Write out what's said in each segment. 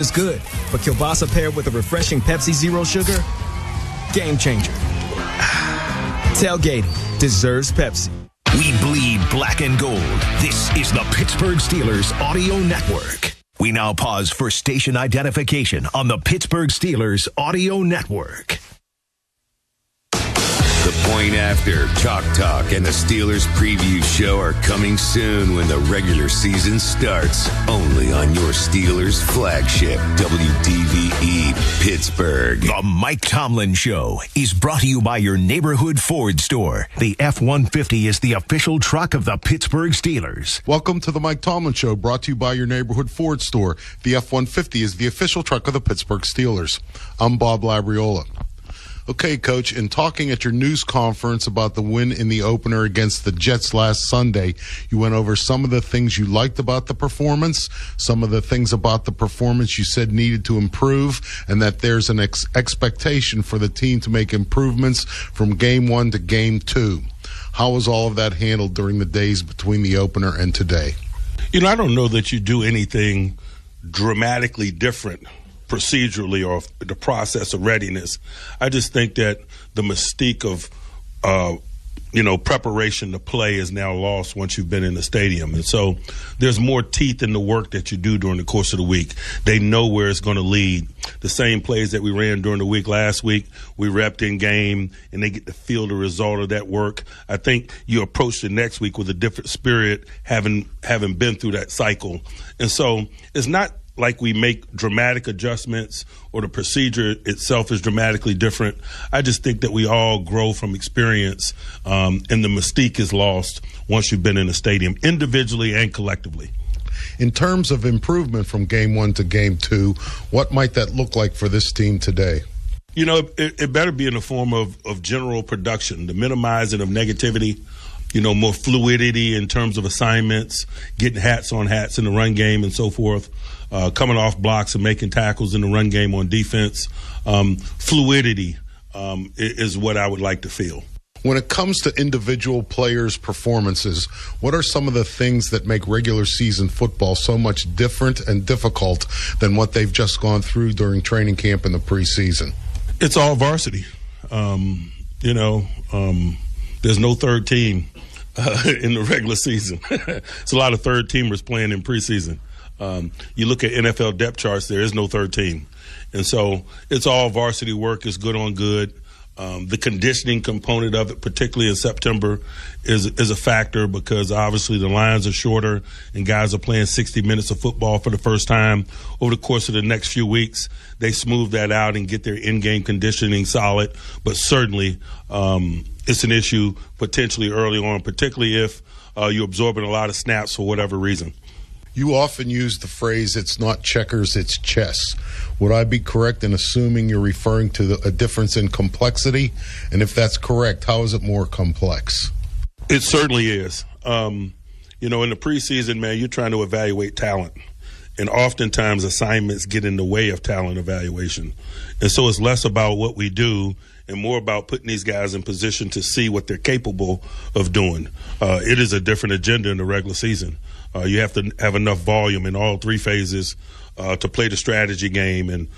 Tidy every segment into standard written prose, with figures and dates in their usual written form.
is good, but kielbasa paired with a refreshing Pepsi Zero Sugar? Game changer. Tailgating deserves Pepsi. We bleed black and gold. This is the Pittsburgh Steelers Audio Network. We now pause for station identification on the Pittsburgh Steelers Audio Network. The Point After, Chalk Talk, and the Steelers Preview Show are coming soon when the regular season starts. Only on your Steelers flagship, WDVE Pittsburgh. The Mike Tomlin Show is brought to you by your neighborhood Ford store. The F-150 is the official truck of the Pittsburgh Steelers. Welcome to the Mike Tomlin Show, brought to you by your neighborhood Ford store. The F-150 is the official truck of the Pittsburgh Steelers. I'm Bob Labriola. Okay, Coach, in talking at your news conference about the win in the opener against the Jets last Sunday, you went over some of the things you liked about the performance, some of the things about the performance you said needed to improve, and that there's an expectation for the team to make improvements from game one to game two. How was all of that handled during the days between the opener and today? You know, I don't know that you do anything dramatically different procedurally or the process of readiness. I just think that the mystique of, preparation to play is now lost once you've been in the stadium. And so there's more teeth in the work that you do during the course of the week. They know where it's going to lead. The same plays that we ran during the week last week, we repped in game, and they get to feel the result of that work. I think you approach the next week with a different spirit, having been through that cycle. And so it's not like we make dramatic adjustments or the procedure itself is dramatically different. I just think that we all grow from experience, and the mystique is lost once you've been in a stadium, individually and collectively. In terms of improvement from game one to game two, what might that look like for this team today? You know, it better be in the form of general production, the minimizing of negativity, more fluidity in terms of assignments, getting hats on hats in the run game and so forth. Coming off blocks and making tackles in the run game on defense. Fluidity is what I would like to feel. When it comes to individual players' performances, what are some of the things that make regular season football so much different and difficult than what they've just gone through during training camp in the preseason? It's all varsity. There's no third team in the regular season. It's a lot of third teamers playing in preseason. You look at NFL depth charts, there is no third team. And so it's all varsity work. It's good on good. The conditioning component of it, particularly in September, is a factor because obviously the lines are shorter and guys are playing 60 minutes of football for the first time. Over the course of the next few weeks, they smooth that out and get their in-game conditioning solid. But certainly it's an issue potentially early on, particularly if you're absorbing a lot of snaps for whatever reason. You often use the phrase, it's not checkers, it's chess. Would I be correct in assuming you're referring to a difference in complexity? And if that's correct, how is it more complex? It certainly is. In the preseason, man, you're trying to evaluate talent. And oftentimes assignments get in the way of talent evaluation. And so it's less about what we do and more about putting these guys in position to see what they're capable of doing. It is a different agenda in the regular season. You have to have enough volume in all three phases to play the strategy game, and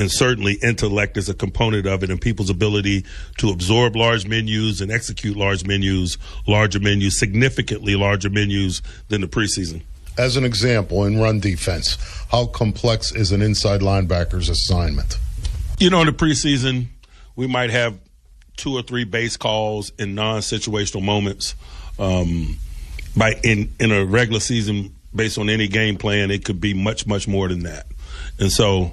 certainly intellect is a component of it, and people's ability to absorb large menus and execute larger menus, significantly larger menus than the preseason. As an example, in run defense, how complex is an inside linebacker's assignment? In the preseason, we might have 2 or 3 base calls in non-situational moments. In a regular season, based on any game plan, it could be much, much more than that. And so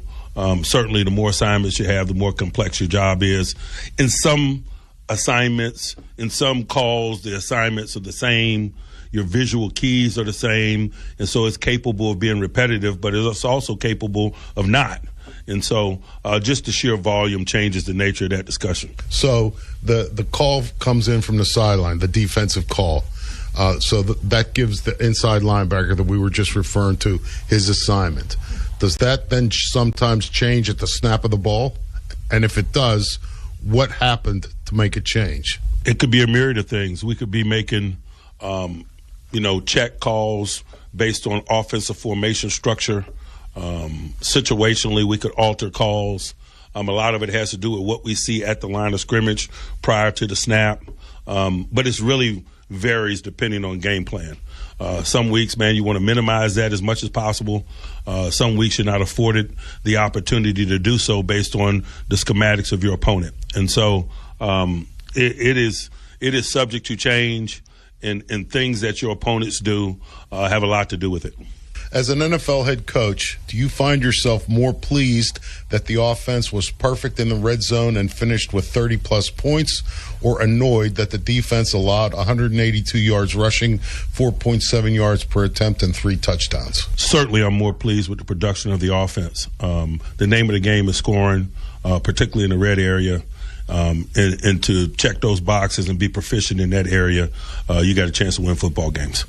certainly the more assignments you have, the more complex your job is. In some assignments, in some calls, the assignments are the same. Your visual keys are the same. And so it's capable of being repetitive, but it's also capable of not. And so just the sheer volume changes the nature of that discussion. So the call comes in from the sideline, the defensive call. So that gives the inside linebacker that we were just referring to his assignment. Does that then sometimes change at the snap of the ball? And if it does, what happened to make it change? It could be a myriad of things. We could be making, check calls based on offensive formation structure. Situationally, we could alter calls. A lot of it has to do with what we see at the line of scrimmage prior to the snap. But it really varies depending on game plan. Some weeks, man, you want to minimize that as much as possible. Some weeks you're not afforded the opportunity to do so based on the schematics of your opponent. And so it is subject to change, and things that your opponents do have a lot to do with it. As an NFL head coach, do you find yourself more pleased that the offense was perfect in the red zone and finished with 30-plus points, or annoyed that the defense allowed 182 yards rushing, 4.7 yards per attempt, and 3 touchdowns? Certainly, I'm more pleased with the production of the offense. The name of the game is scoring, particularly in the red area. And to check those boxes and be proficient in that area, you got a chance to win football games.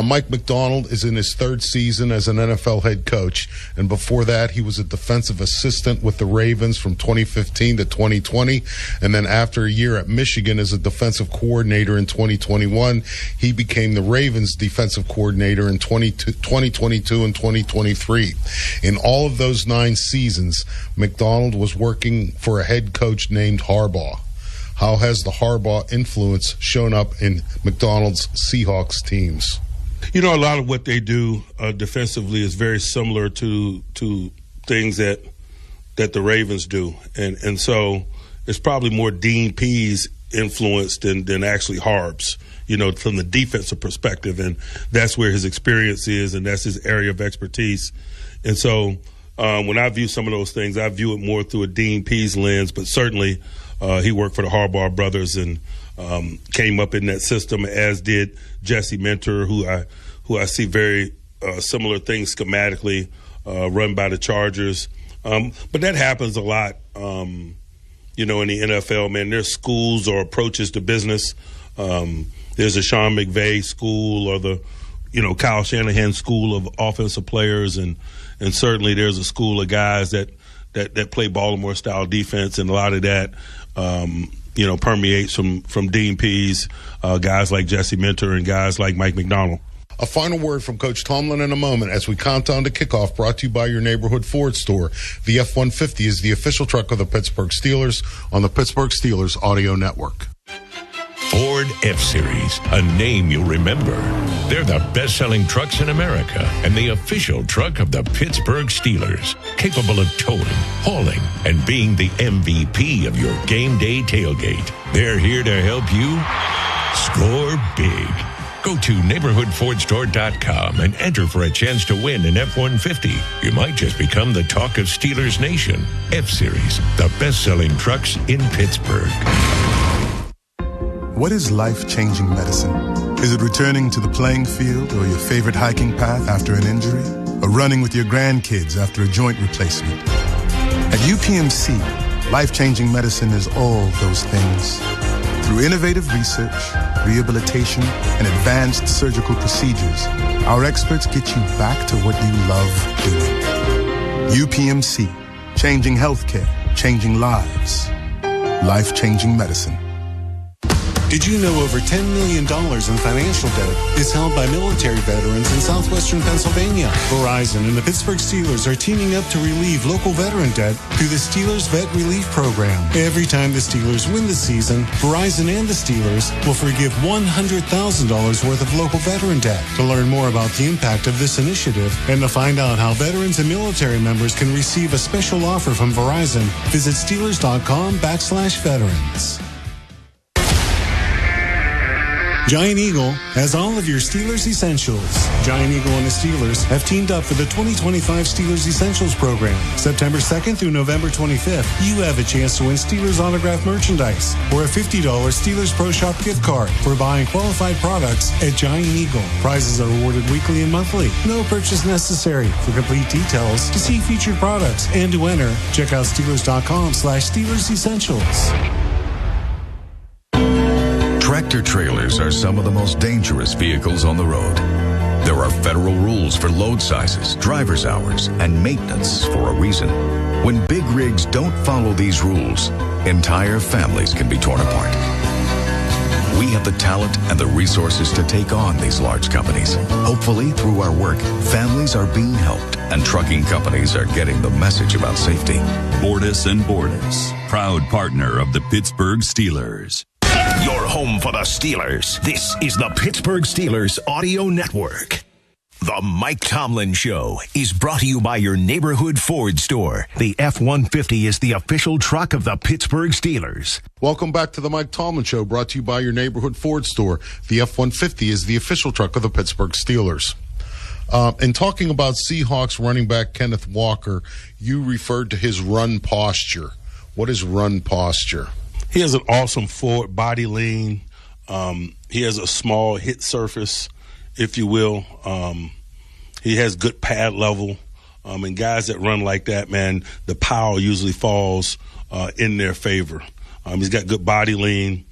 Mike Macdonald is in his 3rd season as an NFL head coach, and before that he was a defensive assistant with the Ravens from 2015 to 2020, and then after a year at Michigan as a defensive coordinator in 2021, he became the Ravens defensive coordinator in 2022 and 2023. In all of those 9 seasons, Macdonald was working for a head coach named Harbaugh. How has the Harbaugh influence shown up in Macdonald's Seahawks teams? You know, a lot of what they do defensively is very similar to things that the Ravens do. And so it's probably more Dean Pease influence than actually Harb's, you know, from the defensive perspective. And that's where his experience is, and that's his area of expertise. And so when I view some of those things, I view it more through a Dean Pease lens, but certainly he worked for the Harbaugh brothers and came up in that system, as did Jesse Minter, who I see very similar things schematically, run by the Chargers. But that happens a lot, you know, in the NFL, man. There's schools or approaches to business. There's a Sean McVay school, or the, you know, Kyle Shanahan school of offensive players, and certainly there's a school of guys that play Baltimore-style defense, and a lot of that you know, permeates from Dean Pease, guys like Jesse Minter and guys like Mike Macdonald. A final word from Coach Tomlin in a moment as we count down to kickoff, brought to you by your neighborhood Ford store. The F-150 is the official truck of the Pittsburgh Steelers on the Pittsburgh Steelers Audio Network. Ford F-Series, a name you'll remember. They're the best-selling trucks in America and the official truck of the Pittsburgh Steelers, capable of towing, hauling, and being the MVP of your game day tailgate. They're here to help you score big. Go to neighborhoodfordstore.com and enter for a chance to win an F-150. You might just become the talk of Steelers Nation. F-Series, the best-selling trucks in Pittsburgh. What is life-changing medicine? Is it returning to the playing field or your favorite hiking path after an injury? Or running with your grandkids after a joint replacement? At UPMC, life-changing medicine is all those things. Through innovative research, rehabilitation, and advanced surgical procedures, our experts get you back to what you love doing. UPMC, changing healthcare, changing lives. Life-changing medicine. Did you know over $10 million in financial debt is held by military veterans in southwestern Pennsylvania? Verizon and the Pittsburgh Steelers are teaming up to relieve local veteran debt through the Steelers Vet Relief Program. Every time the Steelers win the season, Verizon and the Steelers will forgive $100,000 worth of local veteran debt. To learn more about the impact of this initiative and to find out how veterans and military members can receive a special offer from Verizon, visit Steelers.com/veterans. Giant Eagle has all of your Steelers Essentials. Giant Eagle and the Steelers have teamed up for the 2025 Steelers Essentials program. September 2nd through November 25th, you have a chance to win Steelers autographed merchandise or a $50 Steelers Pro Shop gift card for buying qualified products at Giant Eagle. Prizes are awarded weekly and monthly. No purchase necessary. For complete details, to see featured products and to enter, check out Steelers.com/Steelers Essentials. Tractor trailers are some of the most dangerous vehicles on the road. There are federal rules for load sizes, driver's hours, and maintenance for a reason. When big rigs don't follow these rules, entire families can be torn apart. We have the talent and the resources to take on these large companies. Hopefully, through our work, families are being helped and trucking companies are getting the message about safety. Bordis and Bordis, proud partner of the Pittsburgh Steelers. Your home for the Steelers. This is the Pittsburgh Steelers Audio Network. The Mike Tomlin Show is brought to you by your neighborhood Ford store. The F-150 is the official truck of the Pittsburgh Steelers. Welcome back to the Mike Tomlin Show, brought to you by your neighborhood Ford store. The F-150 is the official truck of the Pittsburgh Steelers. In talking about Seahawks running back Kenneth Walker, you referred to his run posture. What is run posture? He has an awesome forward body lean. He has a small hit surface, if you will. He has good pad level. And guys that run like that, man, the power usually falls in their favor. He's got good body lean.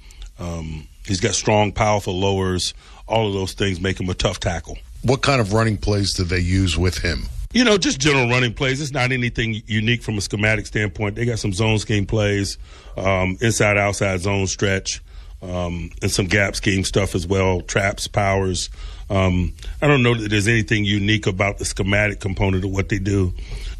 He's got strong, powerful lowers. All of those things make him a tough tackle. What kind of running plays do they use with him? You know, just general running plays. It's not anything unique from a schematic standpoint. They got some zone scheme plays, inside, outside zone stretch, and some gap scheme stuff as well, traps, powers. I don't know that there's anything unique about the schematic component of what they do,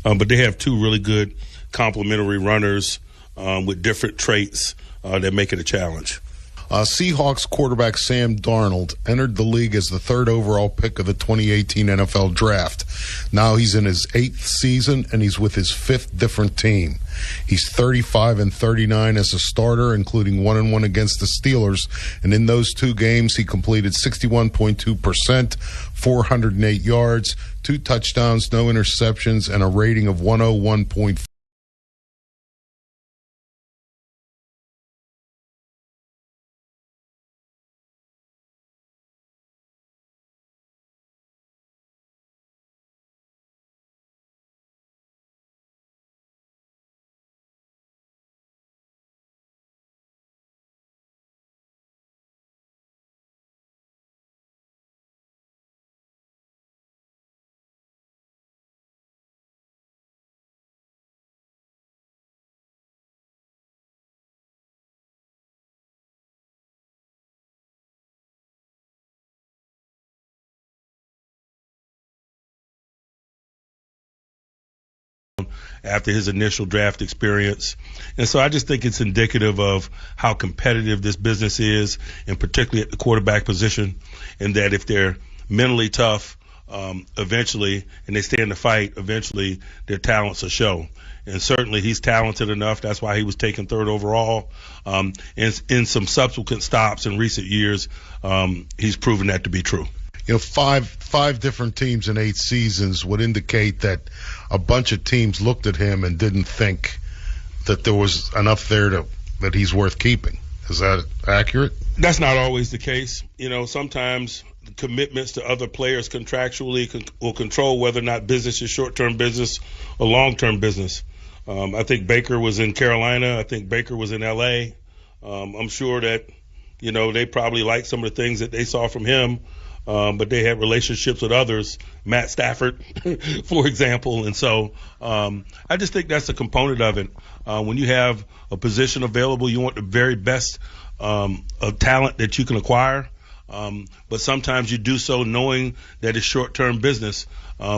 but they have two really good complementary runners with different traits that make it a challenge. Seahawks quarterback Sam Darnold entered the league as the third overall pick of the 2018 NFL Draft. Now he's in his 8th season, and he's with his 5th different team. He's 35-39 as a starter, including 1-1 against the Steelers. And in those 2 games, he completed 61.2%, 408 yards, 2 touchdowns, no interceptions, and a rating of 101.4. After his initial draft experience. And so I just think it's indicative of how competitive this business is, and particularly at the quarterback position, and that if they're mentally tough, eventually, and they stay in the fight, eventually their talents will show. And certainly he's talented enough. That's why he was taken 3rd overall. And in some subsequent stops in recent years, he's proven that to be true. You know, five different teams in 8 seasons would indicate that a bunch of teams looked at him and didn't think that there was enough there that he's worth keeping. Is that accurate? That's not always the case. You know, sometimes commitments to other players contractually will control whether or not business is short-term business or long-term business. I think Baker was in Carolina. I think Baker was in L.A. I'm sure that, you know, they probably liked some of the things that they saw from him. But they had relationships with others, Matt Stafford, for example. And so I just think that's a component of it. When you have a position available, you want the very best of talent that you can acquire. But sometimes you do so knowing that it's short-term business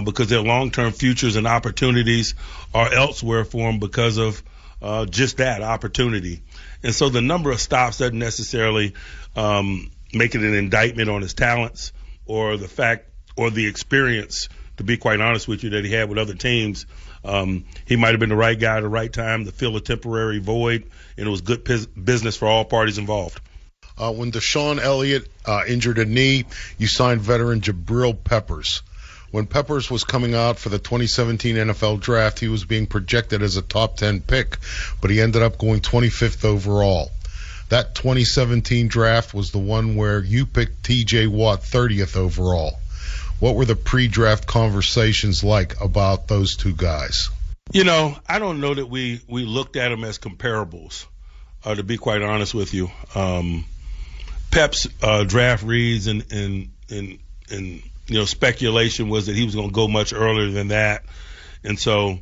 because their long-term futures and opportunities are elsewhere for them because of just that opportunity. And so the number of stops doesn't necessarily make it an indictment on his talents or the fact or the experience, to be quite honest with you, that he had with other teams. He might have been the right guy at the right time to fill a temporary void, and it was good business for all parties involved. When Deshaun Elliott injured a knee, you signed veteran Jabril Peppers. When Peppers was coming out for the 2017 NFL Draft, he was being projected as a top 10 pick, but he ended up going 25th overall. That 2017 draft was the one where you picked T.J. Watt 30th overall. What were the pre-draft conversations like about those two guys? You know, I don't know that we looked at them as comparables, to be quite honest with you. Pep's draft reads and you know, speculation was that he was going to go much earlier than that. And so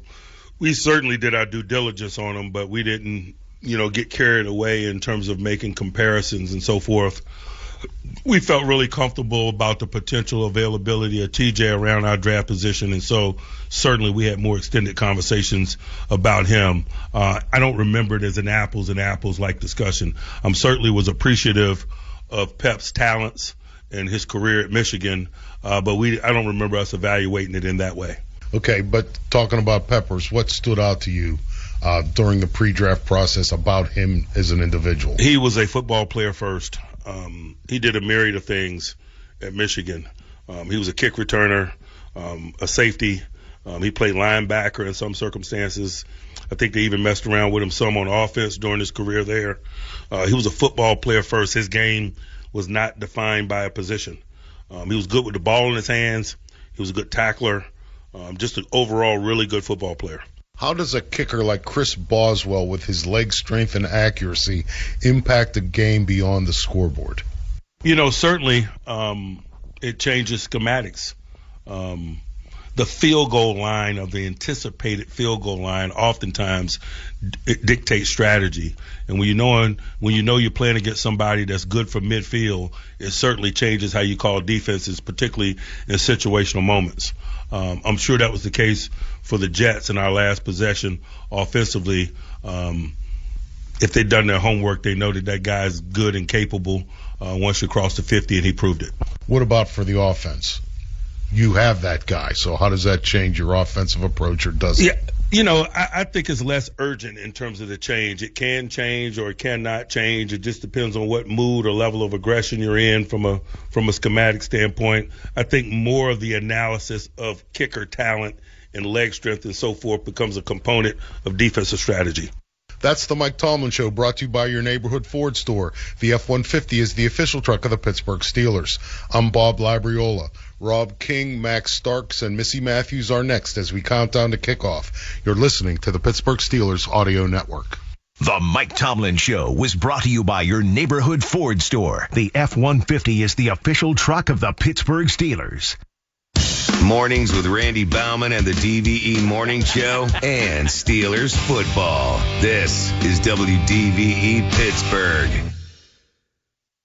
we certainly did our due diligence on him, but we didn't get carried away in terms of making comparisons and so forth. We felt really comfortable about the potential availability of TJ around our draft position, and so certainly we had more extended conversations about him. I don't remember it as an apples and apples like discussion. Certainly was appreciative of Pep's talents and his career at Michigan, but I don't remember us evaluating it in that way. Okay, but talking about Peppers, what stood out to you during the pre-draft process about him as an individual? He was a football player first. He did a myriad of things at Michigan. He was a kick returner, a safety. He played linebacker in some circumstances. I think they even messed around with him some on offense during his career there. He was a football player first. His game was not defined by a position. He was good with the ball in his hands. He was a good tackler. Just an overall really good football player. How does a kicker like Chris Boswell, with his leg strength and accuracy, impact the game beyond the scoreboard? Certainly it changes schematics. The field goal line of the anticipated field goal line oftentimes it dictates strategy. And when you know you're playing against somebody that's good for midfield, it certainly changes how you call defenses, particularly in situational moments. I'm sure that was the case for the Jets in our last possession offensively. If they'd done their homework, they know that guy's good and capable once you cross the 50, and he proved it. What about for the offense? You have that guy, so how does that change your offensive approach, or does it? Yeah, I think it's less urgent in terms of the change. It can change or it cannot change. It just depends on what mood or level of aggression you're in from a schematic standpoint. I think more of the analysis of kicker talent and leg strength and so forth becomes a component of defensive strategy. That's the Mike Tomlin Show, brought to you by your neighborhood Ford store. The F-150 is the official truck of the Pittsburgh Steelers. I'm Bob Labriola. Rob King, Max Starks, and Missy Matthews are next as we count down to kickoff. You're listening to the Pittsburgh Steelers Audio Network. The Mike Tomlin Show was brought to you by your neighborhood Ford store. The F-150 is the official truck of the Pittsburgh Steelers. Mornings with Randy Baumann and the DVE Morning Show and Steelers football. This is WDVE Pittsburgh.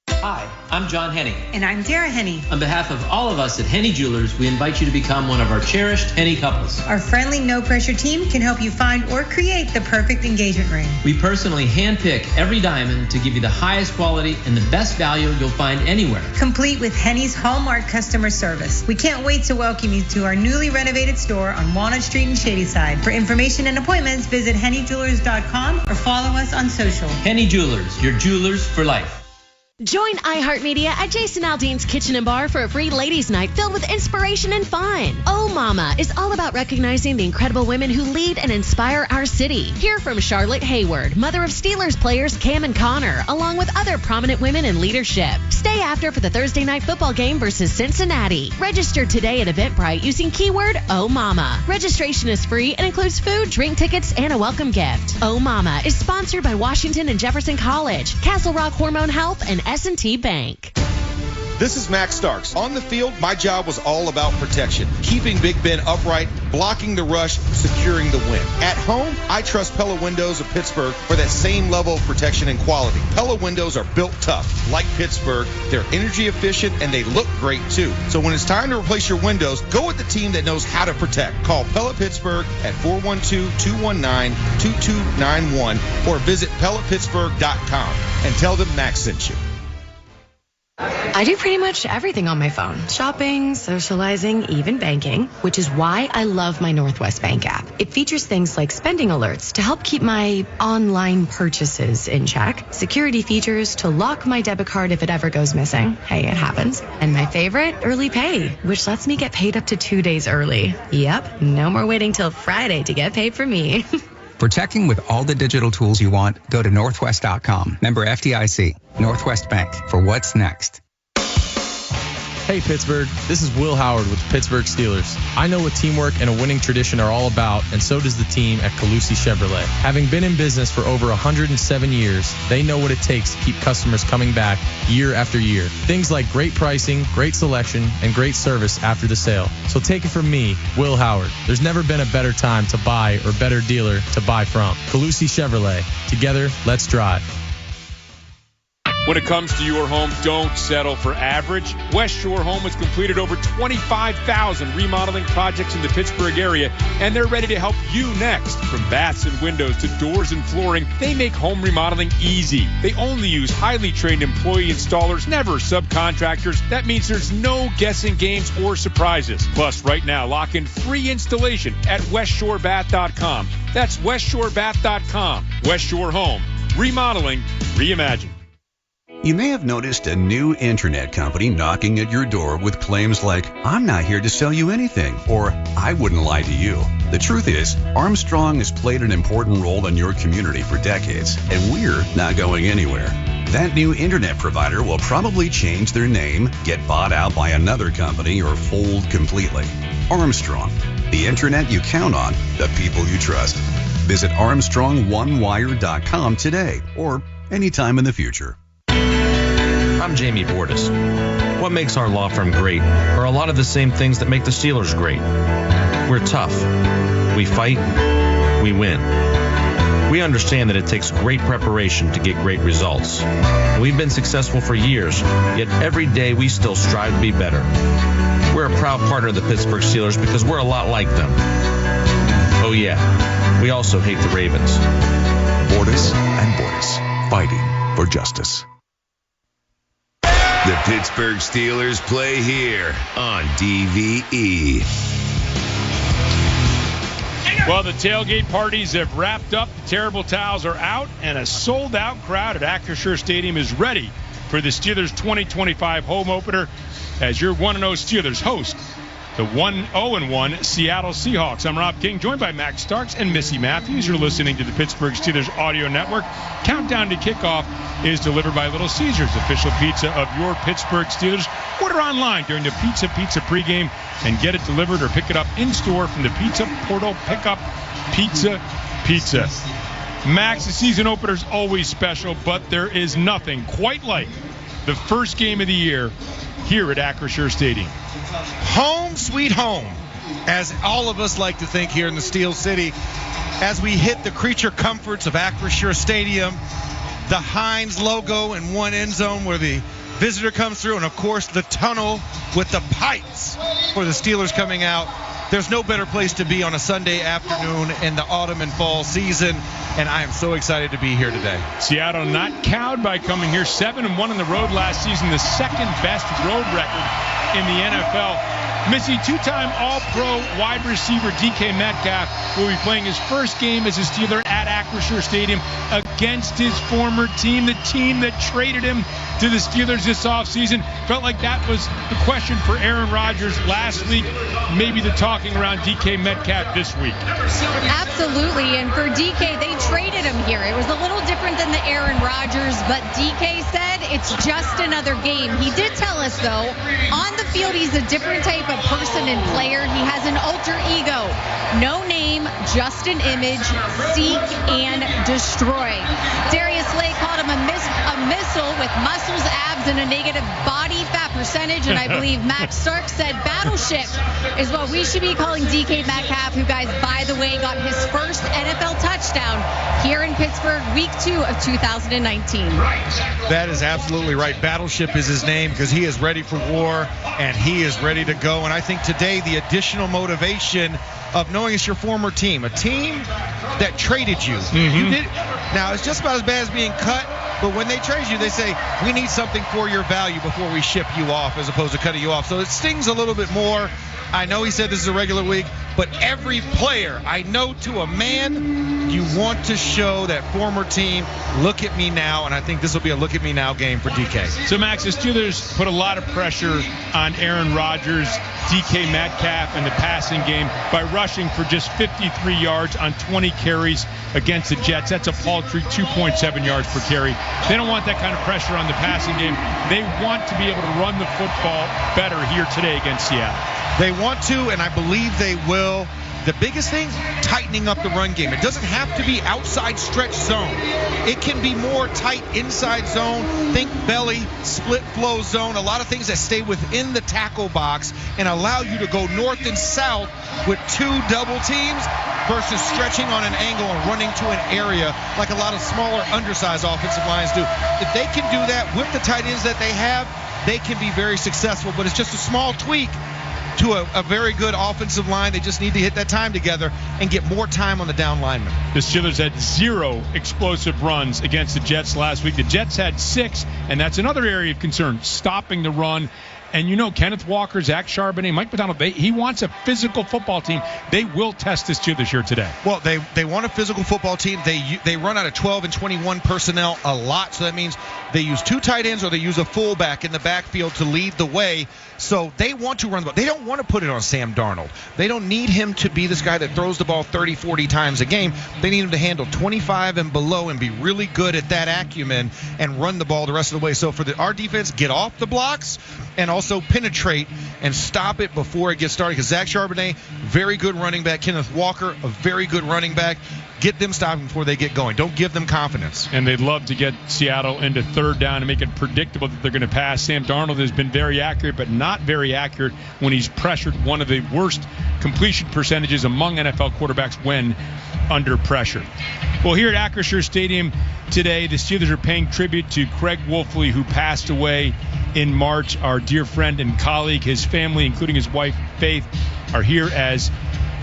Hi, I'm John Henny. And I'm Dara Henny. On behalf of all of us at Henny Jewelers, we invite you to become one of our cherished Henny couples. Our friendly, no-pressure team can help you find or create the perfect engagement ring. We personally handpick every diamond to give you the highest quality and the best value you'll find anywhere. Complete with Henny's Hallmark customer service. We can't wait to welcome you to our newly renovated store on Walnut Street in Shadyside. For information and appointments, visit hennyjewelers.com or follow us on social. Henny Jewelers, your jewelers for life. Join iHeartMedia at Jason Aldean's Kitchen and Bar for a free ladies' night filled with inspiration and fun. Oh Mama is all about recognizing the incredible women who lead and inspire our city. Hear from Charlotte Hayward, mother of Steelers players Cam and Connor, along with other prominent women in leadership. Stay after for the Thursday night football game versus Cincinnati. Register today at Eventbrite using keyword Oh Mama. Registration is free and includes food, drink tickets, and a welcome gift. Oh Mama is sponsored by Washington and Jefferson College, Castle Rock Hormone Health, and S&T Bank. This is Max Starks. On the field, my job was all about protection, keeping Big Ben upright, blocking the rush, securing the win. At home, I trust Pella Windows of Pittsburgh for that same level of protection and quality. Pella Windows are built tough, like Pittsburgh. They're energy efficient and they look great too. So when it's time to replace your windows, go with the team that knows how to protect. Call Pella Pittsburgh at 412-219-2291 or visit PellaPittsburgh.com and tell them Max sent you. I do pretty much everything on my phone. Shopping, socializing, even banking, which is why I love my Northwest Bank app. It features things like spending alerts to help keep my online purchases in check, security features to lock my debit card if it ever goes missing. Hey, it happens. And my favorite, early pay, which lets me get paid up to 2 days early. Yep, no more waiting till Friday to get paid for me. For checking with all the digital tools you want, go to northwest.com. Member FDIC. Northwest Bank. For what's next. Hey Pittsburgh, this is Will Howard with the Pittsburgh Steelers. I know what teamwork and a winning tradition are all about, and so does the team at Calusi Chevrolet. Having been in business for over 107 years, they know what it takes to keep customers coming back year after year. Things like great pricing, great selection, and great service after the sale. So take it from me, Will Howard. There's never been a better time to buy or better dealer to buy from. Calusi Chevrolet. Together, let's drive. When it comes to your home, don't settle for average. West Shore Home has completed over 25,000 remodeling projects in the Pittsburgh area, and they're ready to help you next. From baths and windows to doors and flooring, they make home remodeling easy. They only use highly trained employee installers, never subcontractors. That means there's no guessing games or surprises. Plus, right now, lock in free installation at westshorebath.com. That's westshorebath.com. West Shore Home. Remodeling reimagined. You may have noticed a new internet company knocking at your door with claims like, "I'm not here to sell you anything," or "I wouldn't lie to you." The truth is, Armstrong has played an important role in your community for decades, and we're not going anywhere. That new internet provider will probably change their name, get bought out by another company, or fold completely. Armstrong, the internet you count on, the people you trust. Visit ArmstrongOneWire.com today, or anytime in the future. I'm Jamie Bordas. What makes our law firm great are a lot of the same things that make the Steelers great. We're tough. We fight. We win. We understand that it takes great preparation to get great results. We've been successful for years, yet every day we still strive to be better. We're a proud partner of the Pittsburgh Steelers because we're a lot like them. Oh yeah, we also hate the Ravens. Bordas and Bordas, fighting for justice. The Pittsburgh Steelers play here on DVE. Well, the tailgate parties have wrapped up, the terrible towels are out, and a sold-out crowd at Acrisure Stadium is ready for the Steelers' 2025 home opener as your 1-0 Steelers host the 1-0-1 Seattle Seahawks. I'm Rob King, joined by Max Starks and Missy Matthews. You're listening to the Pittsburgh Steelers Audio Network. Countdown to kickoff is delivered by Little Caesars, official pizza of your Pittsburgh Steelers. Order online during the Pizza pregame and get it delivered or pick it up in-store from the Pizza Portal. Pick up Pizza. Max, the season opener is always special, but there is nothing quite like the first game of the year here at Acrisure Stadium. Home sweet home, as all of us like to think here in the Steel City, as we hit the creature comforts of Acrisure Stadium, the Heinz logo in one end zone where the visitor comes through, and of course the tunnel with the pipes for the Steelers coming out. There's no better place to be on a Sunday afternoon in the autumn and fall season, and I am so excited to be here today. Seattle not cowed by coming here 7-1 on the road last season, the second best road record in the NFL. Missy, two-time All-Pro wide receiver DK Metcalf will be playing his first game as a Steeler at Acrisure Stadium against his former team, the team that traded him to the Steelers this offseason. Felt like that was the question for Aaron Rodgers last week. Maybe the talking around DK Metcalf this week. Absolutely, and for DK, they traded him here. It was a little different than the Aaron Rodgers, but DK said it's just another game. He did tell us, though, on the field he's a different type of person and player. He has an alter ego. No name, just an image. Seek and destroy. Darius Slay called him a missile with muscles, abs, and a negative body fat percentage. And I believe Max Stark said battleship is what we should be calling DK Metcalf, who, guys, by the way, got his first NFL touchdown here in Pittsburgh, week 2 of 2019. That is absolutely right. Battleship is his name because he is ready for war and he is ready to go. And I think today the additional motivation of knowing it's your former team, a team that traded you. You did. Now, it's just about as bad as being cut, but when they trade you, they say, we need something for your value before we ship you off, as opposed to cutting you off. So it stings a little bit more. I know he said this is a regular week, but every player I know to a man you want to show that former team, look at me now, and I think this will be a look at me now game for DK. So, Max, the Steelers put a lot of pressure on Aaron Rodgers, DK Metcalf, and the passing game by rushing for just 53 yards on 20 carries against the Jets. That's a paltry 2.7 yards per carry. They don't want that kind of pressure on the passing game. They want to be able to run the football better here today against Seattle. They want to, and I believe they will. The biggest thing, tightening up the run game. It doesn't have to be outside stretch zone. It can be more tight inside zone. Think belly, split flow zone. A lot of things that stay within the tackle box and allow you to go north and south with two double teams versus stretching on an angle and running to an area like a lot of smaller, undersized offensive lines do. If they can do that with the tight ends that they have, they can be very successful. But it's just a small tweak to a very good offensive line. They just need to hit that time together and get more time on the down lineman. The Steelers had 0 explosive runs against the Jets last week. The Jets had 6, and that's another area of concern, stopping the run. And you know, Kenneth Walker, Zach Charbonnet, Mike McDonald, he wants a physical football team. They will test the Steelers here today. Well, they want a physical football team. They run out of 12 and 21 personnel a lot, so that means they use 2 tight ends or they use a fullback in the backfield to lead the way. So they want to run the ball. They don't want to put it on Sam Darnold. They don't need him to be this guy that throws the ball 30, 40 times a game. They need him to handle 25 and below and be really good at that acumen and run the ball the rest of the way. So for our defense, get off the blocks and also penetrate and stop it before it gets started. Because Zach Charbonnet, very good running back. Kenneth Walker, a very good running back. Get them stopping before they get going. Don't give them confidence. And they'd love to get Seattle into third down and make it predictable that they're going to pass. Sam Darnold has been very accurate, but not very accurate when he's pressured. One of the worst completion percentages among NFL quarterbacks when under pressure. Well, here at Acrisure Stadium today, the Steelers are paying tribute to Craig Wolfley, who passed away in March. Our dear friend and colleague, his family, including his wife, Faith, are here as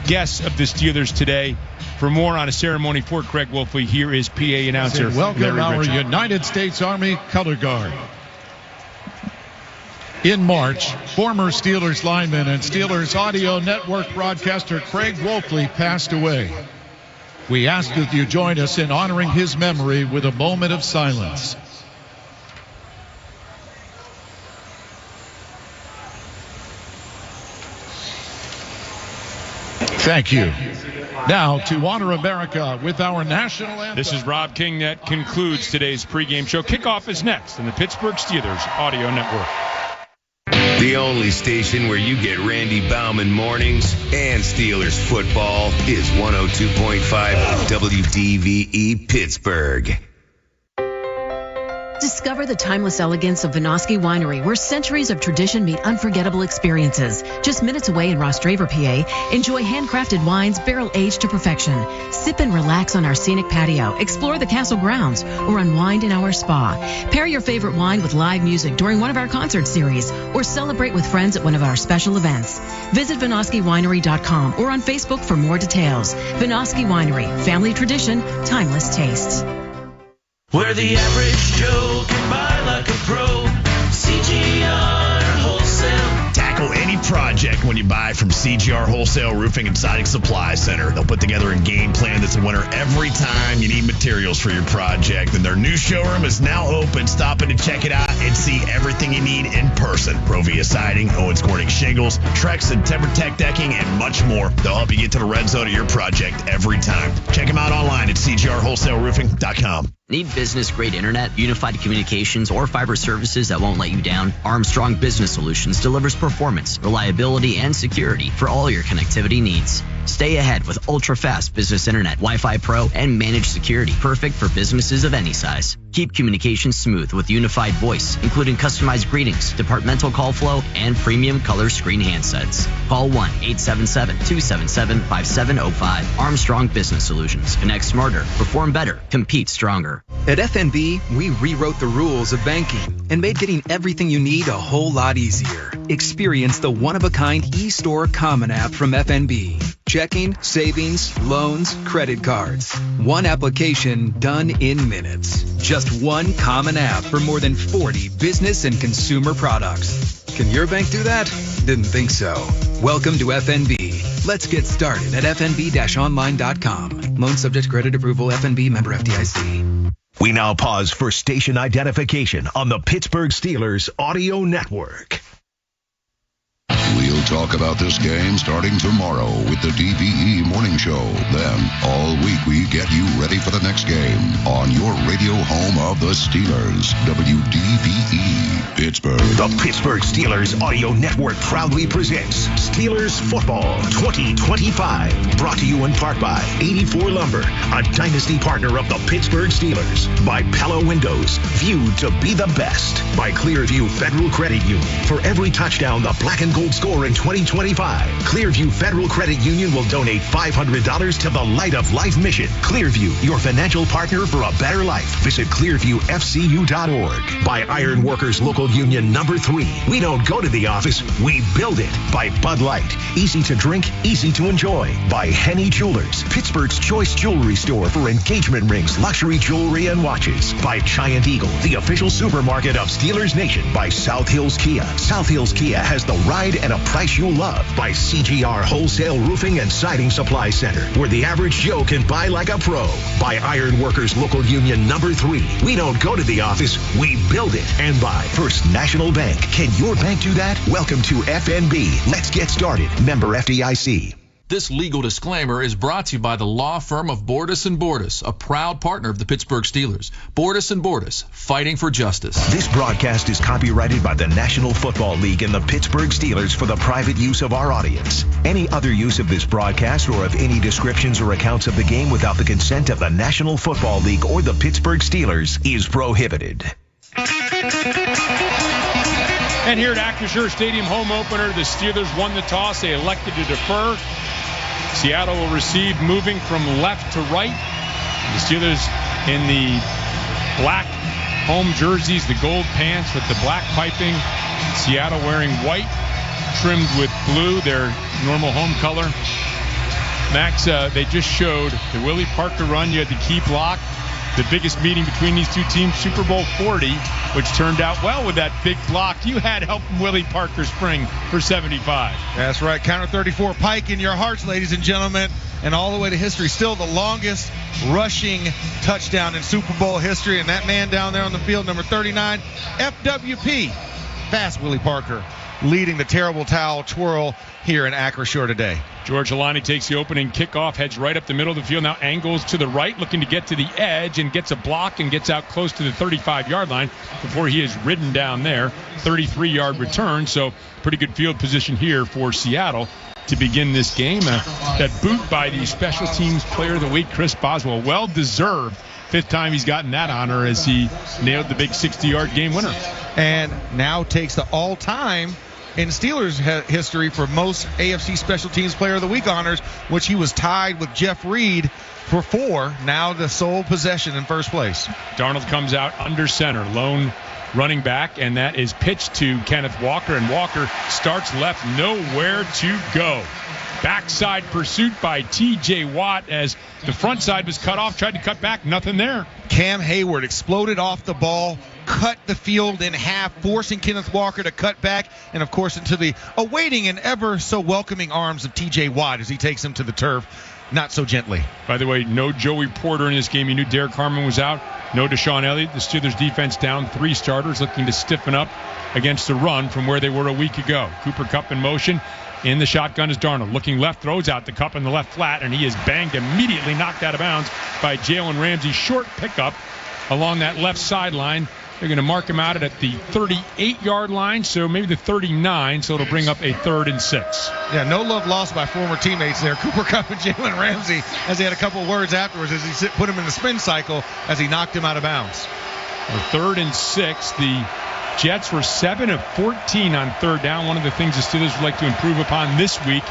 guests of the Steelers today. For more on a ceremony for Craig Wolfley, here is PA announcer welcome Larry our Richard. United States Army Color Guard. In March, former Steelers lineman and Steelers Audio Network broadcaster Craig Wolfley passed away. We ask that you join us in honoring his memory with a moment of silence. Thank you. Now, to honor America with our national anthem. This is Rob King. That concludes today's pregame show. Kickoff is next on the Pittsburgh Steelers Audio Network. The only station where you get Randy Baumann mornings and Steelers football is 102.5 WDVE Pittsburgh. Discover the timeless elegance of Vinoski Winery, where centuries of tradition meet unforgettable experiences. Just minutes away in Ross Draver, PA, enjoy handcrafted wines barrel-aged to perfection. Sip and relax on our scenic patio, explore the castle grounds, or unwind in our spa. Pair your favorite wine with live music during one of our concert series, or celebrate with friends at one of our special events. Visit VinoskiWinery.com or on Facebook for more details. Vinoski Winery, family tradition, timeless tastes. Where the average Joe can buy like a pro. CGR Wholesale. Tackle any project when you buy from CGR Wholesale Roofing and Siding Supply Center. They'll put together a game plan that's a winner every time you need materials for your project. And their new showroom is now open. Stop in to check it out and see everything you need in person. Provia Siding, Owens Corning Shingles, Trex and TimberTech Decking, and much more. They'll help you get to the red zone of your project every time. Check them out online at CGRWholesaleRoofing.com. Need business-grade internet, unified communications, or fiber services that won't let you down? Armstrong Business Solutions delivers performance, reliability, and security for all your connectivity needs. Stay ahead with ultra-fast business internet, Wi-Fi Pro, and managed security, perfect for businesses of any size. Keep communications smooth with unified voice, including customized greetings, departmental call flow, and premium color screen handsets. Call 1-877-277-5705. Armstrong Business Solutions. Connect smarter, perform better, compete stronger. At FNB, we rewrote the rules of banking and made getting everything you need a whole lot easier. Experience the one-of-a-kind e-store common app from FNB. Checking, savings, loans, credit cards. One application done in minutes. Just one common app for more than 40 business and consumer products. Can your bank do that? Didn't think so. Welcome to FNB. Let's get started at fnb-online.com. Loan subject to credit approval. FNB member FDIC. We now pause for station identification on the Pittsburgh Steelers Audio Network. We'll talk about this game starting tomorrow with the DVE Morning Show. Then, all week, we get you ready for the next game on your radio home of the Steelers, WDVE, Pittsburgh. The Pittsburgh Steelers Audio Network proudly presents Steelers Football 2025. Brought to you in part by 84 Lumber, a dynasty partner of the Pittsburgh Steelers. By Pella Windows, viewed to be the best. By Clearview Federal Credit Union. For every touchdown the black and gold score in 2025, Clearview Federal Credit Union will donate $500 to the Light of Life mission. Clearview, your financial partner for a better life. Visit clearviewfcu.org. By Iron Workers Local Union number 3. We don't go to the office, we build it. By Bud Light, easy to drink, easy to enjoy. By Henny Jewelers, Pittsburgh's choice jewelry store for engagement rings, luxury jewelry, and watches. By Giant Eagle, the official supermarket of Steelers Nation. By South Hills Kia. South Hills Kia has the ride and a price you love. By CGR Wholesale Roofing and Siding Supply Center, where the average Joe can buy like a pro. By Iron Workers Local Union number 3. We don't go to the office, we build it. And by First National Bank. Can your bank do that? Welcome to FNB. Let's get started. Member FDIC. This legal disclaimer is brought to you by the law firm of Bordis & Bordis, a proud partner of the Pittsburgh Steelers. Bordis & Bordis, fighting for justice. This broadcast is copyrighted by the National Football League and the Pittsburgh Steelers for the private use of our audience. Any other use of this broadcast or of any descriptions or accounts of the game without the consent of the National Football League or the Pittsburgh Steelers is prohibited. And here at Acrisure Stadium home opener, the Steelers won the toss. They elected to defer. Seattle will receive, moving from left to right. The Steelers in the black home jerseys, the gold pants with the black piping. Seattle wearing white, trimmed with blue, their normal home color. Max, they just showed the Willie Parker run. You had the key block. The biggest meeting between these two teams, Super Bowl 40, which turned out well with that big block you had helping Willie Parker spring for 75. That's right. Counter 34 Pike in your hearts, ladies and gentlemen. And all the way to history. Still the longest rushing touchdown in Super Bowl history. And that man down there on the field, number 39, FWP, Fast Willie Parker, leading the terrible towel twirl here in Acrisure today. George Alani takes the opening kickoff, heads right up the middle of the field, now angles to the right, looking to get to the edge, and gets a block and gets out close to the 35-yard line before he is ridden down there. 33-yard return, so pretty good field position here for Seattle to begin this game. That boot by the special teams player of the week, Chris Boswell, well-deserved. 5th time he's gotten that honor as he nailed the big 60-yard game winner. And now takes the all-time in Steelers history for most AFC Special Teams Player of the Week honors, which he was tied with Jeff Reed for 4. Now the sole possession in first place. Darnold comes out under center, lone running back, and that is pitched to Kenneth Walker, and Walker starts left, nowhere to go. Backside pursuit by T.J. Watt as the front side was cut off, tried to cut back, nothing there. Cam Hayward exploded off the ball, cut the field in half, forcing Kenneth Walker to cut back, and of course into the awaiting and ever so welcoming arms of T.J. Watt as he takes him to the turf, not so gently. By the way, no Joey Porter in this game. You knew Derek Harmon was out. No Deshaun Elliott. The Steelers defense down 3 starters, looking to stiffen up against the run from where they were a week ago. Cooper Kupp in motion. In the shotgun is Darnold. Looking left, throws out the Kupp in the left flat, and he is banged, immediately knocked out of bounds by Jalen Ramsey. Short pickup along that left sideline. They're going to mark him out at the 38-yard line, so maybe the 39, so it'll bring up a 3rd and 6. Yeah, no love lost by former teammates there, Cooper Kupp and Jalen Ramsey, as he had a couple of words afterwards as he put him in the spin cycle as he knocked him out of bounds. The 3rd and 6, the Jets were 7 of 14 on 3rd down. One of the things the Steelers would like to improve upon this week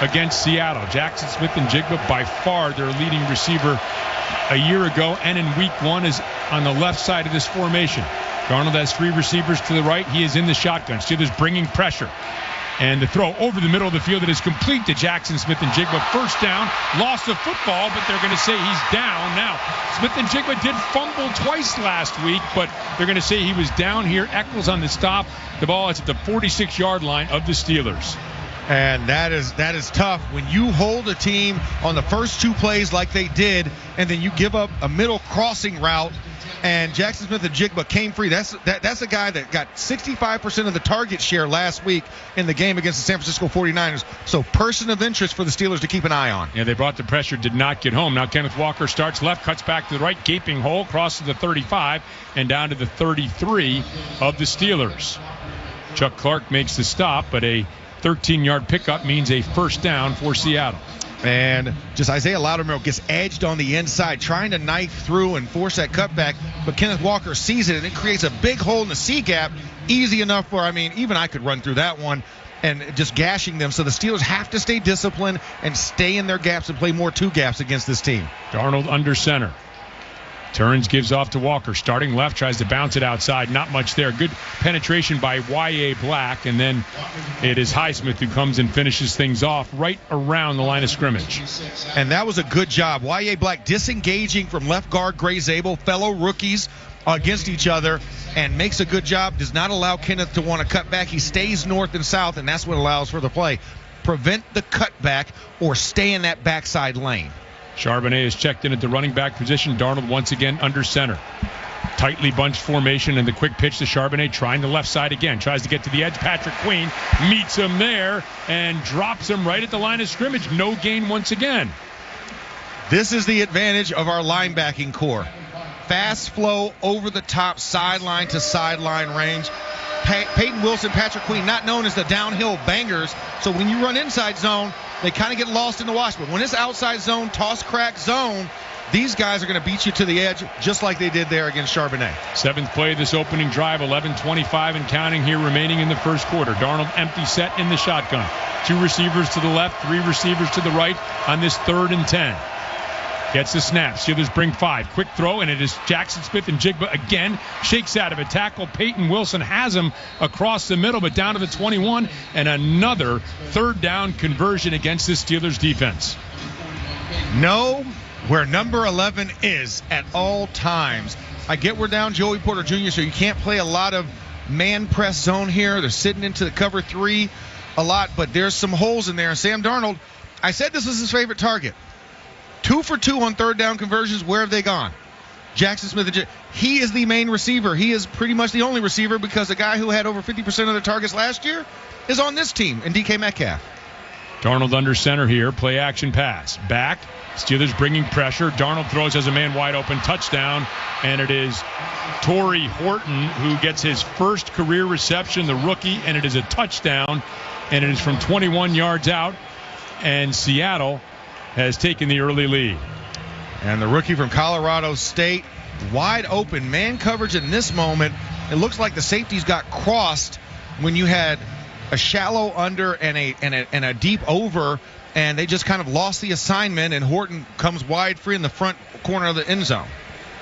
against Seattle. Jackson Smith-Njigba, by far their leading receiver a year ago, and in week 1 is on the left side of this formation. Darnold has 3 receivers to the right. He is in the shotgun. Steelers bringing pressure. And the throw over the middle of the field that is complete to Jackson Smith-Njigba. First down, loss of football, but they're going to say he's down. Now, Smith-Njigba did fumble twice last week, but they're going to say he was down here. Eccles on the stop. The ball is at the 46-yard line of the Steelers. And that is tough when you hold a team on the first 2 plays like they did, and then you give up a middle crossing route, and Jackson Smith-Njigba came free. That's a guy that got 65% of the target share last week in the game against the San Francisco 49ers. So person of interest for the Steelers to keep an eye on. Yeah, they brought the pressure, did not get home. Now Kenneth Walker starts left, cuts back to the right, gaping hole, crosses the 35, and down to the 33 of the Steelers. Chuck Clark makes the stop, but a 13-yard pickup means a first down for Seattle. And just Isaiah Loudermilk gets edged on the inside, trying to knife through and force that cutback, but Kenneth Walker sees it, and it creates a big hole in the C gap, easy enough for, even I could run through that one, and just gashing them. So the Steelers have to stay disciplined and stay in their gaps and play more 2 gaps against this team. Darnold under center. Turns, gives off to Walker. Starting left, tries to bounce it outside. Not much there. Good penetration by Y.A. Black. And then it is Highsmith who comes and finishes things off right around the line of scrimmage. And that was a good job. Y.A. Black disengaging from left guard Gray Zabel, fellow rookies against each other, and makes a good job. Does not allow Kenneth to want to cut back. He stays north and south, and that's what allows for the play. Prevent the cutback or stay in that backside lane. Charbonnet is checked in at the running back position. Darnold once again under center. Tightly bunched formation, and the quick pitch to Charbonnet, trying the left side again. Tries to get to the edge. Patrick Queen meets him there and drops him right at the line of scrimmage. No gain once again. This is the advantage of our linebacking core. Fast flow, over the top, sideline to sideline range. Peyton Wilson, Patrick Queen, not known as the downhill bangers. So when you run inside zone, they kind of get lost in the wash. But when it's outside zone, toss crack zone, these guys are going to beat you to the edge just like they did there against Charbonnet. 7th play of this opening drive, 11:25 and counting here remaining in the first quarter. Darnold empty set in the shotgun. 2 receivers to the left, 3 receivers to the right on this 3rd and 10. Gets the snap. Steelers bring 5. Quick throw, and it is Jackson Smith-Njigba again. Shakes out of a tackle. Peyton Wilson has him across the middle, but down to the 21. And another 3rd down conversion against the Steelers defense. Know where number 11 is at all times. I get we're down Joey Porter Jr., so you can't play a lot of man press zone here. They're sitting into the cover 3 a lot, but there's some holes in there. And Sam Darnold, I said this was his favorite target. 2 for 2 on 3rd down conversions. Where have they gone? Jackson Smith, he is the main receiver. He is pretty much the only receiver because the guy who had over 50% of the targets last year is on this team in DK Metcalf. Darnold under center here. Play action pass. Back. Steelers bringing pressure. Darnold throws as a man wide open. Touchdown. And it is Torrey Horton who gets his first career reception, the rookie, and it is a touchdown. And it is from 21 yards out. And Seattle has taken the early lead. And the rookie from Colorado State, wide open. Man coverage in this moment. It looks like the safeties got crossed when you had a shallow under and a deep over, and they just kind of lost the assignment, and Horton comes wide free in the front corner of the end zone.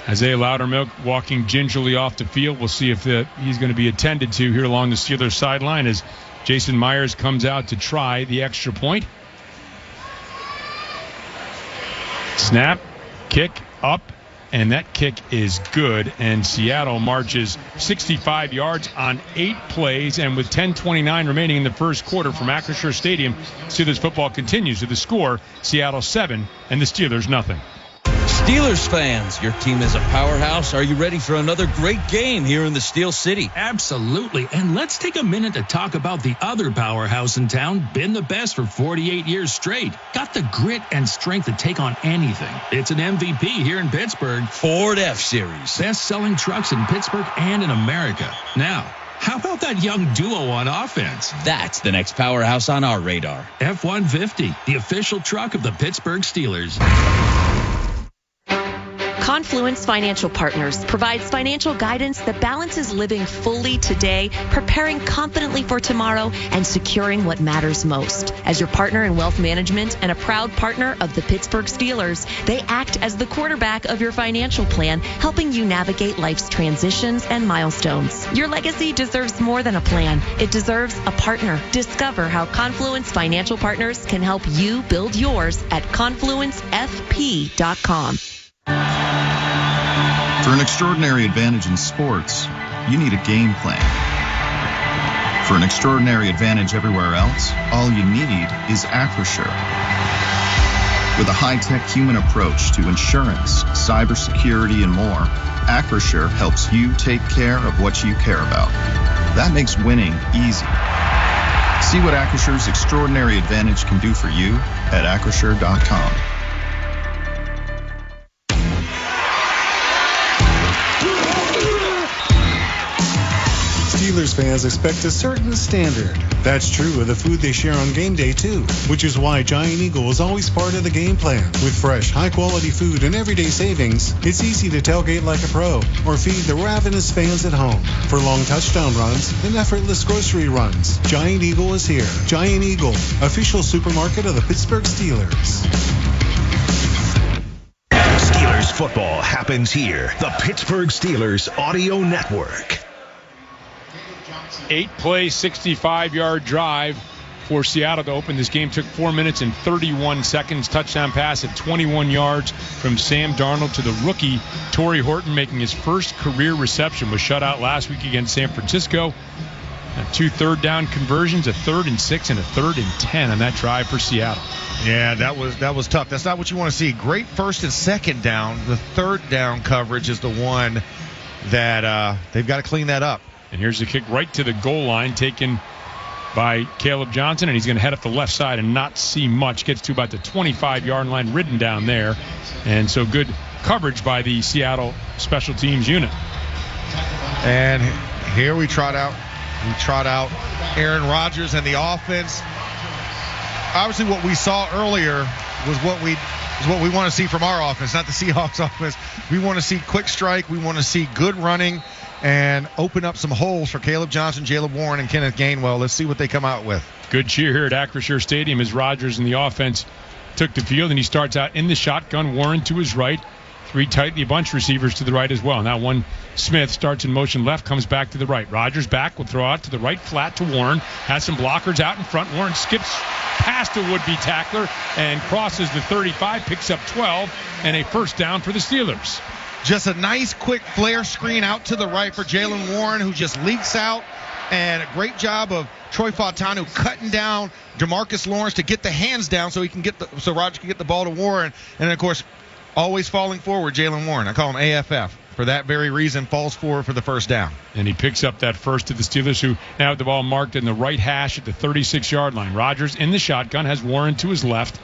Isaiah Loudermilk walking gingerly off the field. We'll see if he's going to be attended to here along the Steelers sideline as Jason Myers comes out to try the extra point. Snap, kick, up, and that kick is good. And Seattle marches 65 yards on 8 plays. And with 10:29 remaining in the first quarter from Acrisure Stadium, Steelers football continues with the score, Seattle 7 and the Steelers nothing. Steelers fans, your team is a powerhouse. Are you ready for another great game here in the Steel City? Absolutely. And let's take a minute to talk about the other powerhouse in town. Been the best for 48 years straight. Got the grit and strength to take on anything. It's an MVP here in Pittsburgh. Ford F-Series. Best-selling trucks in Pittsburgh and in America. Now, how about that young duo on offense? That's the next powerhouse on our radar. F-150, the official truck of the Pittsburgh Steelers. Confluence Financial Partners provides financial guidance that balances living fully today, preparing confidently for tomorrow, and securing what matters most. As your partner in wealth management and a proud partner of the Pittsburgh Steelers, they act as the quarterback of your financial plan, helping you navigate life's transitions and milestones. Your legacy deserves more than a plan. It deserves a partner. Discover how Confluence Financial Partners can help you build yours at confluencefp.com. For an extraordinary advantage in sports, you need a game plan. For an extraordinary advantage everywhere else, all you need is Acrisure. With a high-tech human approach to insurance, cybersecurity, and more, Acrisure helps you take care of what you care about. That makes winning easy. See what Acrisure's extraordinary advantage can do for you at Acrisure.com. Steelers fans expect a certain standard. That's true of the food they share on game day, too, which is why Giant Eagle is always part of the game plan. With fresh, high-quality food and everyday savings, it's easy to tailgate like a pro or feed the ravenous fans at home. For long touchdown runs and effortless grocery runs, Giant Eagle is here. Giant Eagle, official supermarket of the Pittsburgh Steelers. Steelers football happens here. The Pittsburgh Steelers Audio Network. 8-play, 65-yard drive for Seattle to open this game. Took 4 minutes and 31 seconds. Touchdown pass at 21 yards from Sam Darnold to the rookie Torrey Horton, making his first career reception. Was shut out last week against San Francisco. 2 third-down conversions, a 3rd and 6 and a 3rd and 10 on that drive for Seattle. Yeah, that was tough. That's not what you want to see. Great 1st and 2nd down. The 3rd down coverage is the one that they've got to clean that up. And here's the kick right to the goal line, taken by Caleb Johnson, and he's going to head up the left side and not see much. Gets to about the 25-yard line, ridden down there. And so good coverage by the Seattle special teams unit. And here we trot out Aaron Rodgers and the offense. Obviously what we saw earlier was what we want to see from our offense, not the Seahawks offense. We want to see quick strike. We want to see good running and open up some holes for Caleb Johnson, Jaylen Warren, and Kenneth Gainwell. Let's see what they come out with. Good cheer here at Acrisure Stadium as Rodgers and the offense took the field, and he starts out in the shotgun. Warren to his right, 3 tightly bunched receivers to the right as well. Now one Smith starts in motion left, comes back to the right. Rodgers back, will throw out to the right flat to Warren. Has some blockers out in front. Warren skips past a would-be tackler and crosses the 35, picks up 12, and a first down for the Steelers. Just a nice quick flare screen out to the right for Jaylen Warren, who just leaks out. And a great job of Troy Fautanu cutting down DeMarcus Lawrence to get the hands down so Rodgers can get the ball to Warren. And, of course, always falling forward, Jaylen Warren. I call him AFF. For that very reason, falls forward for the first down. And he picks up that first to the Steelers, who now have the ball marked in the right hash at the 36-yard line. Rodgers in the shotgun, has Warren to his left.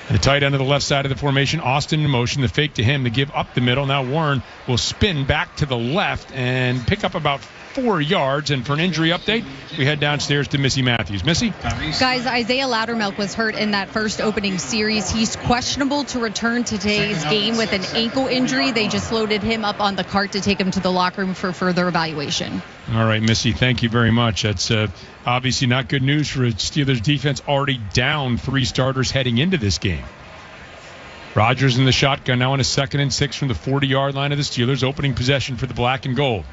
The tight end of the left side of the formation, Austin in motion, the fake to him to give up the middle. Now Warren will spin back to the left and pick up about 4 yards. And for an injury update, we head downstairs to Missy Matthews. Missy? Guys, Isaiah Loudermilk was hurt in that first opening series. He's questionable to return to today's game with an ankle injury. They just loaded him up on the cart to take him to the locker room for further evaluation. All right, Missy, thank you very much. That's obviously not good news for a Steelers defense already down 3 starters heading into this game. Rodgers in the shotgun now on a 2nd and 6 from the 40-yard line of the Steelers, opening possession for the black and gold.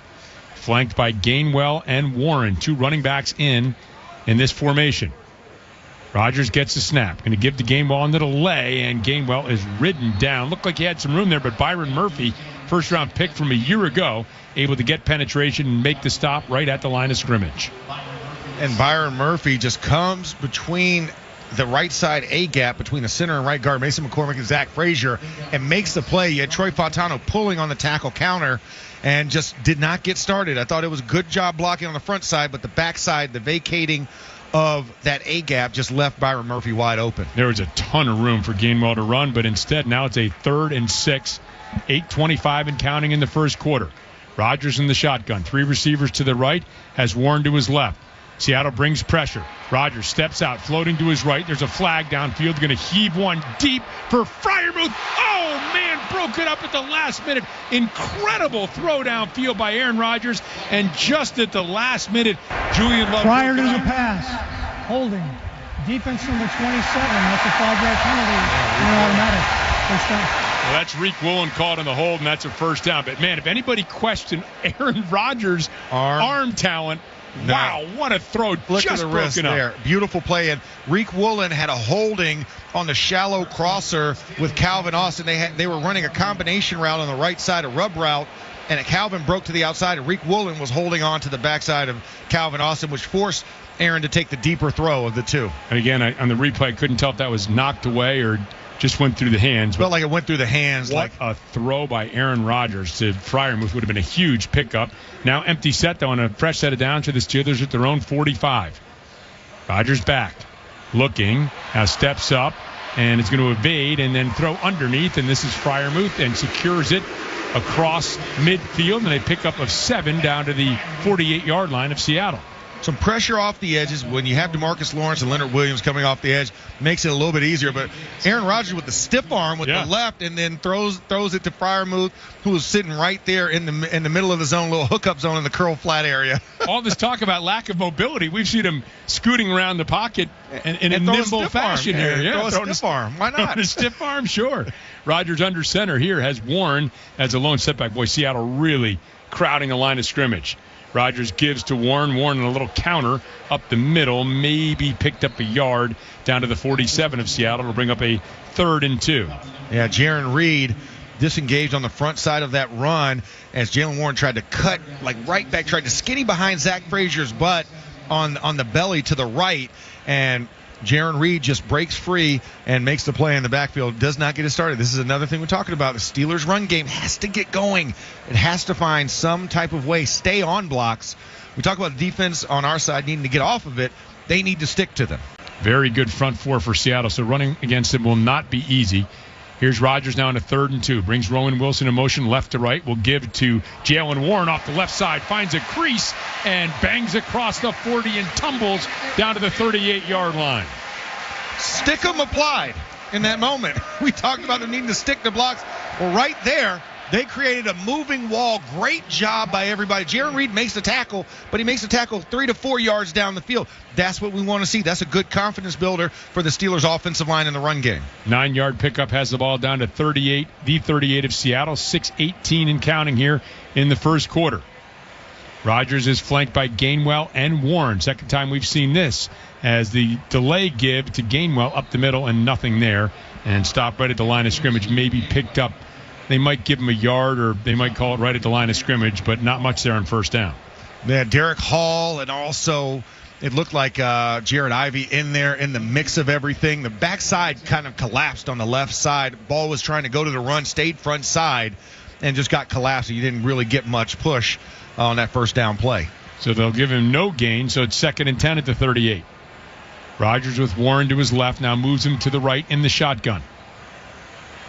Flanked by Gainwell and Warren, 2 running backs in this formation. Rodgers gets the snap. Going to give the Gainwell into the lay, and Gainwell is ridden down. Looked like he had some room there, but Byron Murphy, first-round pick from a year ago, able to get penetration and make the stop right at the line of scrimmage. And Byron Murphy just comes between the right side A-gap between the center and right guard, Mason McCormick and Zach Frazier, and makes the play. You had Troy Fautanu pulling on the tackle counter and just did not get started. I thought it was a good job blocking on the front side, but the back side, the vacating of that A-gap just left Byron Murphy wide open. There was a ton of room for Gainwell to run, but instead now it's a 3rd and 6, 8:25 and counting in the first quarter. Rodgers in the shotgun, 3 receivers to the right, has Warren to his left. Seattle brings pressure. Rodgers steps out, floating to his right. There's a flag downfield. Going to heave one deep for Freiermuth. Oh, man, broke it up at the last minute. Incredible throw downfield by Aaron Rodgers. And just at the last minute, Julian Love. Prior to the pass, holding. Defense number 27. That's a 5-yard penalty. Automatic. First down. Well, that's Reek Woolen caught on the hold, and that's a first down. But, man, if anybody questioned Aaron Rodgers' arm talent, no. Wow, what a throw. Look just at the wrist broken there. Up. Beautiful play. And Reek Woolen had a holding on the shallow crosser with Calvin Austin. They were running a combination route on the right side, a rub route, and Calvin broke to the outside, and Reek Woolen was holding on to the backside of Calvin Austin, which forced Aaron to take the deeper throw of the two. And again, on the replay, I couldn't tell if that was knocked away or just went through the hands. Felt like it went through the hands. What a throw by Aaron Rodgers to Freiermuth would have been a huge pickup. Now empty set, though, on a fresh set of downs to the Steelers at their own 45. Rodgers back, looking, now steps up, and it's going to evade and then throw underneath, and this is Freiermuth, and secures it across midfield, and a pickup of 7 down to the 48-yard line of Seattle. Some pressure off the edges when you have DeMarcus Lawrence and Leonard Williams coming off the edge, makes it a little bit easier. But Aaron Rodgers with the stiff arm with the left, and then throws it to Freiermuth, who was sitting right there in the middle of the zone, little hookup zone in the curl flat area. All this talk about lack of mobility, we've seen him scooting around the pocket in a nimble fashion here. Yeah, throw a stiff arm. Why not? A stiff arm, sure. Rodgers under center here has Warren as a lone setback. Boy, Seattle really crowding the line of scrimmage. Rodgers gives to Warren. Warren in a little counter up the middle, maybe picked up a yard down to the 47 of Seattle. It'll bring up a 3rd and 2. Yeah, Jaron Reed disengaged on the front side of that run as Jalen Warren tried to cut right back, tried to skinny behind Zach Frazier's butt on the belly to the right, and Jaron Reed just breaks free and makes the play in the backfield. Does not get it started. This is another thing we're talking about. The Steelers' run game has to get going. It has to find some type of way, stay on blocks. We talk about the defense on our side needing to get off of it. They need to stick to them. Very good front four for Seattle, so running against them will not be easy. Here's Rodgers now in a 3rd and 2. Brings Rowan Wilson in motion left to right. Will give to Jalen Warren off the left side. Finds a crease and bangs across the 40 and tumbles down to the 38-yard line. Stick 'em applied in that moment. We talked about them needing to stick to blocks. Well, right there, they created a moving wall. Great job by everybody. Jaron Reed makes the tackle, but he makes the tackle 3 to 4 yards down the field. That's what we want to see. That's a good confidence builder for the Steelers' offensive line in the run game. 9-yard pickup has the ball down to 38, the 38 of Seattle, 6:18 and counting here in the first quarter. Rodgers is flanked by Gainwell and Warren. Second time we've seen this as the delay give to Gainwell up the middle and nothing there, and stop right at the line of scrimmage, maybe picked up. They might give him a yard, or they might call it right at the line of scrimmage, but not much there on first down. They had Derek Hall, and also it looked like Jared Ivey in there in the mix of everything. The backside kind of collapsed on the left side. Ball was trying to go to the run, stayed front side, and just got collapsed. You didn't really get much push on that first down play. So they'll give him no gain, so it's 2nd and 10 at the 38. Rodgers with Warren to his left, now moves him to the right in the shotgun.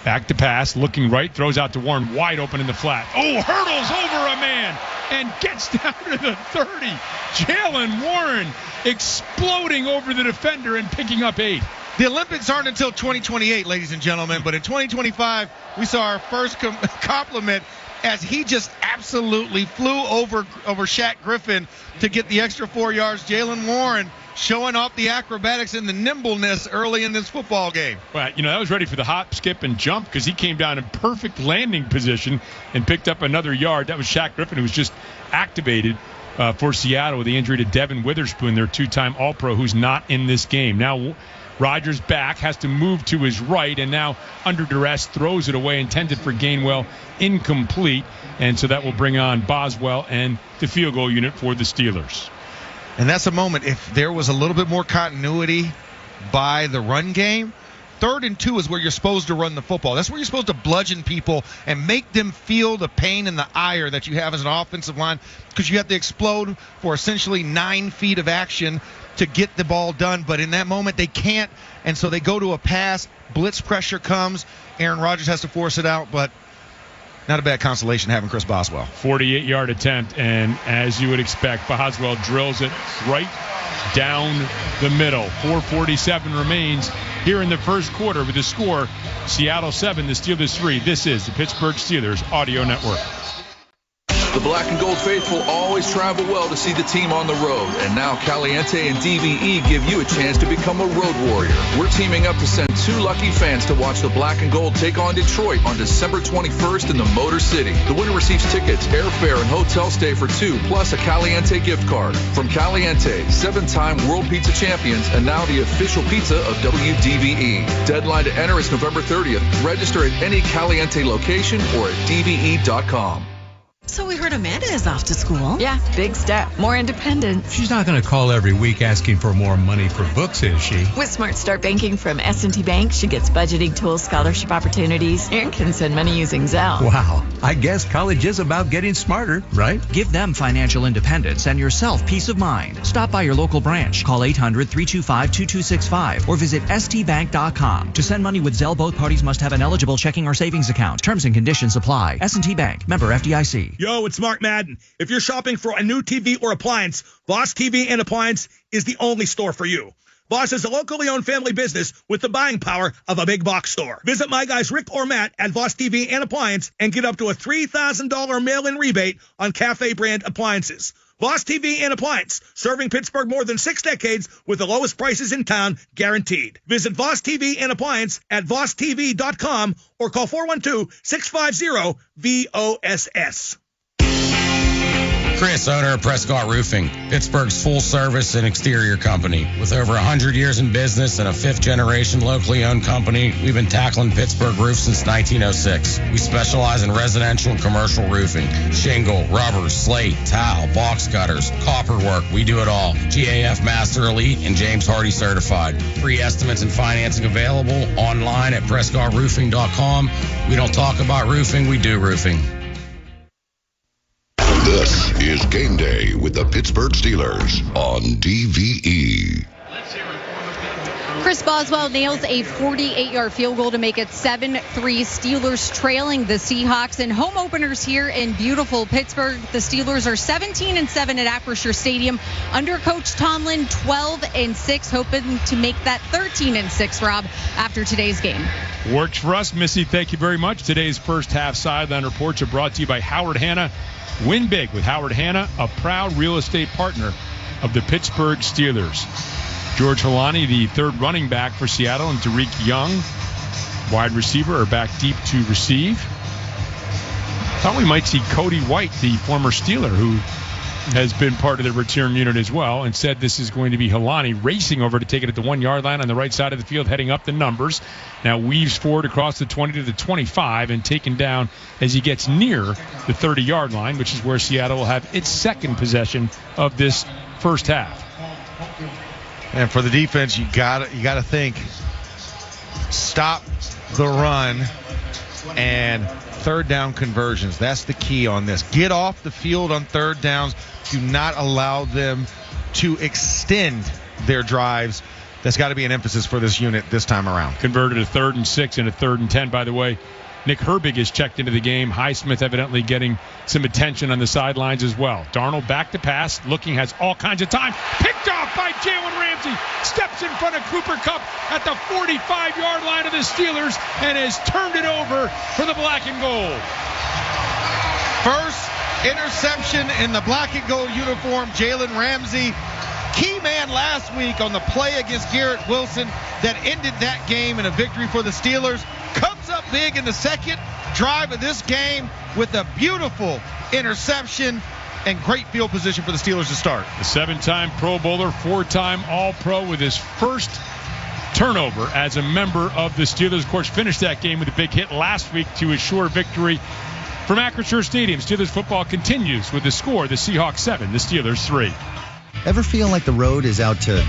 Back to pass, looking right, throws out to Warren, wide open in the flat. Oh, hurdles over a man and gets down to the 30. Jalen Warren exploding over the defender and picking up 8. The Olympics aren't until 2028, ladies and gentlemen, but in 2025, we saw our first compliment as he just absolutely flew over Shaq Griffin to get the extra 4 yards. Jalen Warren showing off the acrobatics and the nimbleness early in this football game. Well, that was ready for the hop, skip, and jump because he came down in perfect landing position and picked up another yard. That was Shaq Griffin, who was just activated for Seattle with the injury to Devin Witherspoon, their 2-time All-Pro, who's not in this game. Now Rodgers back, has to move to his right, and now under duress throws it away, intended for Gainwell, incomplete, and so that will bring on Boswell and the field goal unit for the Steelers. And that's a moment, if there was a little bit more continuity by the run game, 3rd and 2 is where you're supposed to run the football. That's where you're supposed to bludgeon people and make them feel the pain and the ire that you have as an offensive line, because you have to explode for essentially 9 feet of action to get the ball done. But in that moment, they can't, and so they go to a pass. Blitz pressure comes. Aaron Rodgers has to force it out, but not a bad consolation having Chris Boswell. 48-yard attempt, and as you would expect, Boswell drills it right down the middle. 4:47 remains here in the first quarter with the score, Seattle 7, the Steelers 3. This is the Pittsburgh Steelers Audio Network. The black and gold faithful always travel well to see the team on the road. And now Caliente and DVE give you a chance to become a road warrior. We're teaming up to send 2 lucky fans to watch the black and gold take on Detroit on December 21st in the Motor City. The winner receives tickets, airfare, and hotel stay for 2, plus a Caliente gift card. From Caliente, 7-time World Pizza Champions, and now the official pizza of WDVE. Deadline to enter is November 30th. Register at any Caliente location or at DVE.com. So we heard Amanda is off to school. Yeah, big step. More independence. She's not going to call every week asking for more money for books, is she? With Smart Start Banking from S&T Bank, she gets budgeting tools, scholarship opportunities, and can send money using Zelle. Wow. I guess college is about getting smarter, right? Give them financial independence and yourself peace of mind. Stop by your local branch. Call 800-325-2265 or visit stbank.com. To send money with Zelle, both parties must have an eligible checking or savings account. Terms and conditions apply. S&T Bank. Member FDIC. Yo, it's Mark Madden. If you're shopping for a new TV or appliance, Voss TV and Appliance is the only store for you. Voss is a locally owned family business with the buying power of a big box store. Visit my guys Rick or Matt at Voss TV and Appliance and get up to a $3,000 mail-in rebate on Cafe brand appliances. Voss TV and Appliance, serving Pittsburgh more than 6 decades with the lowest prices in town, guaranteed. Visit Voss TV and Appliance at VossTV.com or call 412-650-VOSS. Chris, owner of Prescott Roofing, Pittsburgh's full-service and exterior company. With over 100 years in business and a fifth-generation locally owned company, we've been tackling Pittsburgh roofs since 1906. We specialize in residential and commercial roofing, shingle, rubber, slate, tile, box gutters, copper work. We do it all. GAF Master Elite and James Hardy certified. Free estimates and financing available online at PrescottRoofing.com. We don't talk about roofing, we do roofing. This is Game Day with the Pittsburgh Steelers on DVE. Chris Boswell nails a 48-yard field goal to make it 7-3. Steelers trailing the Seahawks in home openers here in beautiful Pittsburgh. The Steelers are 17-7 at Acrisure Stadium under Coach Tomlin, 12-6, hoping to make that 13-6, Rob, after today's game. Works for us, Missy. Thank you very much. Today's first half sideline reports are brought to you by Howard Hanna. Win big with Howard Hanna, a proud real estate partner of the Pittsburgh Steelers. George Holani, the third running back for Seattle, and Tariq Young, wide receiver, are back deep to receive. Thought we might see Cody White, the former Steeler, who has been part of the return unit as well, and said this is going to be Holani racing over to take it at the 1 yard line on the right side of the field, heading up the numbers. Now weaves forward across the 20 to the 25 and taken down as he gets near the 30-yard line, which is where Seattle will have its second possession of this first half. And for the defense, you got to think, stop the run and third down conversions. That's the key on this. Get off the field on third downs. Do not allow them to extend their drives. That's got to be an emphasis for this unit this time around. Converted a 3rd and 6 and a 3rd and 10, by the way. Nick Herbig is checked into the game. Highsmith evidently getting some attention on the sidelines as well. Darnold back to pass. Looking, has all kinds of time. Picked off by Jalen Ramsey. Steps in front of Cooper Kupp at the 45-yard line of the Steelers and has turned it over for the black and gold. First interception in the black and gold uniform, Jalen Ramsey. Key man last week on the play against Garrett Wilson that ended that game in a victory for the Steelers. Comes up big in the second drive of this game with a beautiful interception and great field position for the Steelers to start. The 7-time Pro Bowler, 4-time All-Pro with his first turnover as a member of the Steelers. Of course, finished that game with a big hit last week to assure victory from Acrisure Stadium. Steelers football continues with the score, the Seahawks 7, the Steelers 3. Ever feel like the road is out to...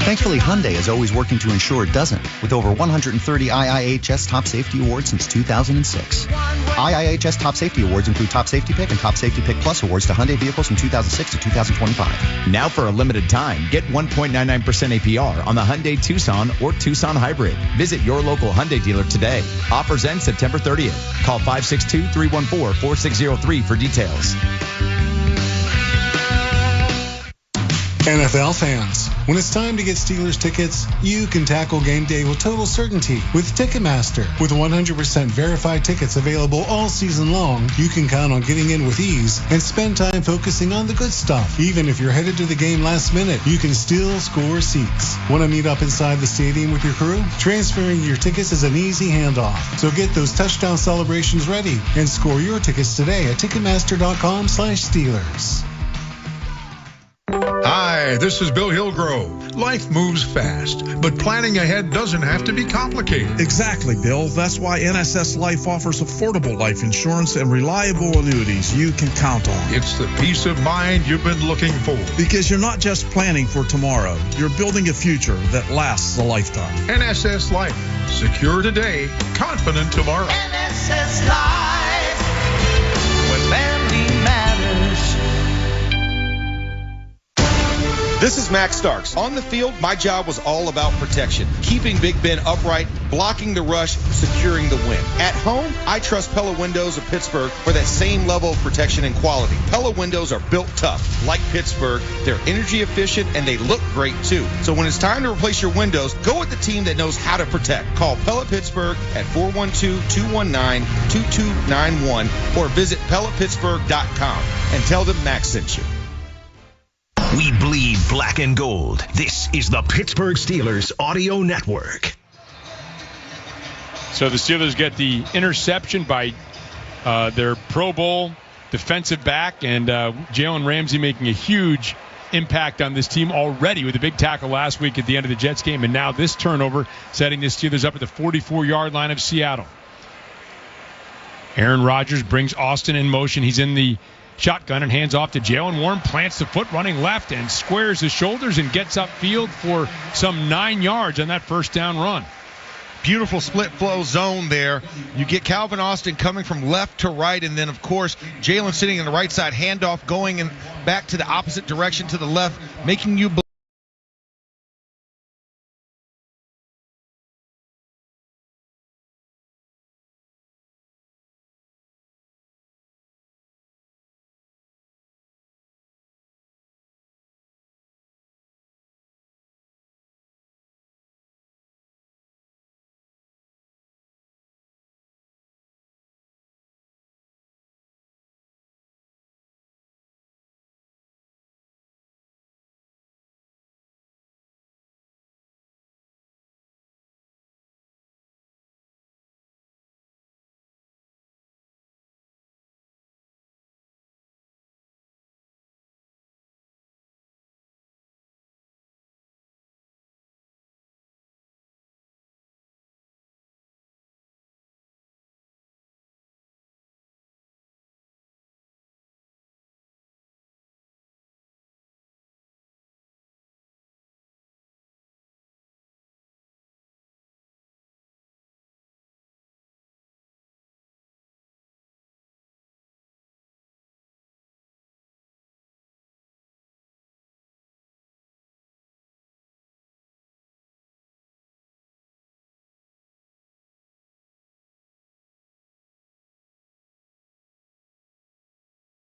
Thankfully, Hyundai is always working to ensure it doesn't, with over 130 IIHS Top Safety Awards since 2006. IIHS Top Safety Awards include Top Safety Pick and Top Safety Pick Plus awards to Hyundai vehicles from 2006 to 2025. Now for a limited time, get 1.99% APR on the Hyundai Tucson or Tucson Hybrid. Visit your local Hyundai dealer today. Offers end September 30th. Call 562-314-4603 for details. NFL fans, when it's time to get Steelers tickets, you can tackle game day with total certainty with Ticketmaster. With 100% verified tickets available all season long, you can count on getting in with ease and spend time focusing on the good stuff. Even if you're headed to the game last minute, you can still score seats. Want to meet up inside the stadium with your crew? Transferring your tickets is an easy handoff. So get those touchdown celebrations ready and score your tickets today at Ticketmaster.com/Steelers. Hi, Hi, this is Bill Hillgrove. Life moves fast, but planning ahead doesn't have to be complicated. Exactly, Bill. That's why NSS Life offers affordable life insurance and reliable annuities you can count on. It's the peace of mind you've been looking for. Because you're not just planning for tomorrow, you're building a future that lasts a lifetime. NSS Life. Secure today, confident tomorrow. NSS Life, where family matters. This is Max Starks. On the field, my job was all about protection. Keeping Big Ben upright, blocking the rush, securing the win. At home, I trust Pella Windows of Pittsburgh for that same level of protection and quality. Pella Windows are built tough. Like Pittsburgh, they're energy efficient and they look great too. So when it's time to replace your windows, go with the team that knows how to protect. Call Pella Pittsburgh at 412-219-2291 or visit PellaPittsburgh.com and tell them Max sent you. We bleed black and gold. This is the Pittsburgh Steelers Audio Network. So the Steelers get the interception by their Pro Bowl defensive back, and Jalen Ramsey making a huge impact on this team already with a big tackle last week at the end of the Jets game, and now this turnover setting the Steelers up at the 44-yard line of Seattle. Aaron Rodgers brings Austin in motion. He's in the shotgun and hands off to Jalen Warren, plants the foot running left and squares his shoulders and gets upfield for some 9 yards on that first down run. Beautiful split flow zone there. You get Calvin Austin coming from left to right, and then, of course, Jalen sitting in the right side, handoff going and back to the opposite direction to the left, making you believe.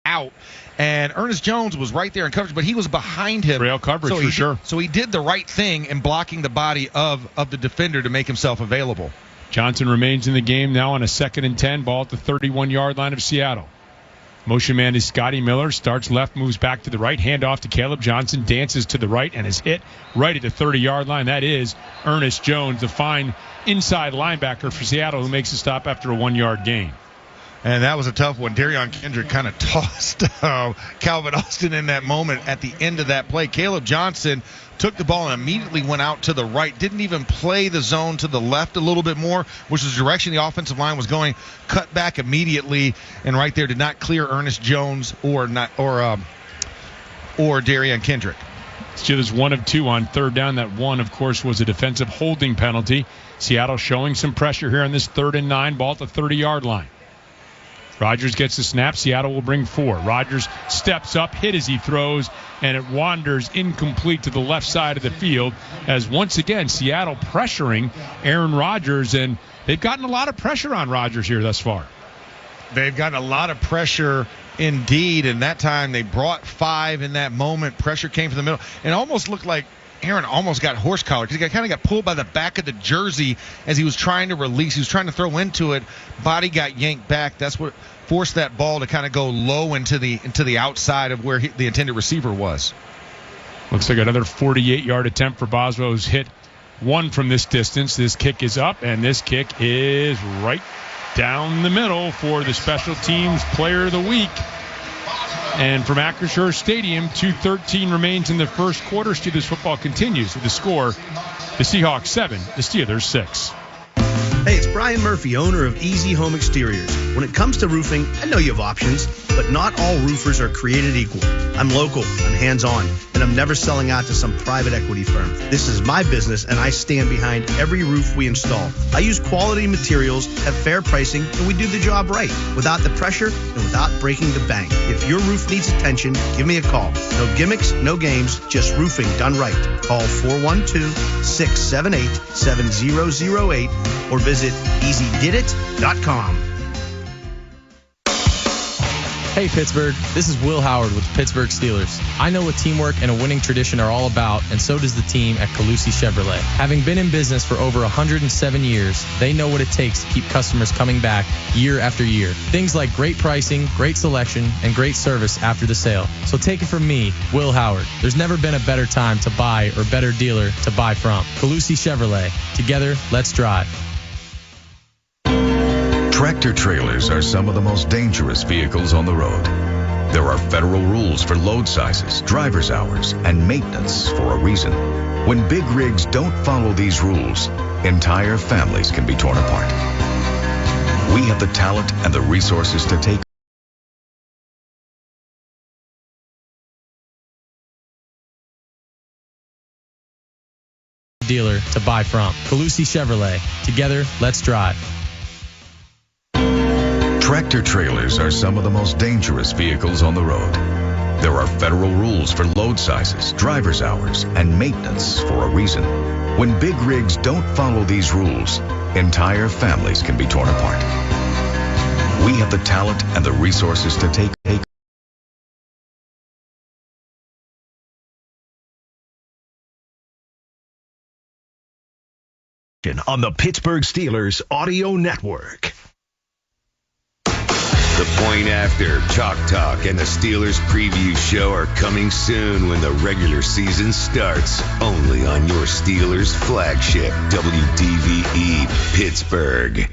Out, and Ernest Jones was right there in coverage, but he was behind him. Rail coverage for sure. So he did the right thing in blocking the body of the defender to make himself available. Johnson remains in the game now on a 2nd and 10, ball at the 31-yard line of Seattle. Motion man is Scotty Miller, starts left, moves back to the right, handoff to Caleb Johnson, dances to the right, and is hit right at the 30-yard line. That is Ernest Jones, the fine inside linebacker for Seattle, who makes a stop after a 1-yard gain. And that was a tough one. Darion Kendrick kind of tossed Calvin Austin in that moment at the end of that play. Caleb Johnson took the ball and immediately went out to the right. Didn't even play the zone to the left a little bit more, which is the direction the offensive line was going. Cut back immediately, and right there did not clear Ernest Jones or Darion Kendrick. Steelers 1 of 2 on 3rd down. That one, of course, was a defensive holding penalty. Seattle showing some pressure here on this 3rd and 9, ball at the 30-yard line. Rodgers gets the snap. Seattle will bring 4. Rodgers steps up, hit as he throws, and it wanders incomplete to the left side of the field as once again Seattle pressuring Aaron Rodgers, and they've gotten a lot of pressure on Rodgers here thus far. They've gotten a lot of pressure indeed, and that time they brought 5 in that moment. Pressure came from the middle. It almost looked like Aaron almost got horse collar because he kind of got pulled by the back of the jersey as he was trying to release. He was trying to throw into it. Body got yanked back. That's what forced that ball to kind of go low into the outside of where the intended receiver was. Looks like another 48-yard attempt for Boswell, who's hit 1 from this distance. This kick is up, and this kick is right down the middle for the special teams player of the week. And from Acrisure Stadium, 2:13 remains in the first quarter. Steelers football continues with the score: the Seahawks 7, the Steelers 6. Hey, it's Brian Murphy, owner of Easy Home Exteriors. When it comes to roofing, I know you have options, but not all roofers are created equal. I'm local, I'm hands-on, and I'm never selling out to some private equity firm. This is my business, and I stand behind every roof we install. I use quality materials, have fair pricing, and we do the job right, without the pressure and without breaking the bank. If your roof needs attention, give me a call. No gimmicks, no games, just roofing done right. Call 412-678-7008 or visit easydidit.com. Hey Pittsburgh, this is Will Howard with the Pittsburgh Steelers. I know what teamwork and a winning tradition are all about, and so does the team at Calusi Chevrolet. Having been in business for over 107 years, they know what it takes to keep customers coming back year after year. Things like great pricing, great selection, and great service after the sale. So take it from me, Will Howard. There's never been a better time to buy or better dealer to buy from. Calusi Chevrolet. Together, let's drive. Tractor trailers are some of the most dangerous vehicles on the road. There are federal rules for load sizes, driver's hours, and maintenance for a reason. When big rigs don't follow these rules, entire families can be torn apart. We have the talent and the resources to take dealer to buy from. Calusi Chevrolet. Together, let's drive. Tractor trailers are some of the most dangerous vehicles on the road. There are federal rules for load sizes, driver's hours, and maintenance for a reason. When big rigs don't follow these rules, entire families can be torn apart. We have the talent and the resources to take on the Pittsburgh Steelers Audio Network. The Point After, Chalk Talk, and the Steelers Preview Show are coming soon when the regular season starts. Only on your Steelers flagship, WDVE Pittsburgh.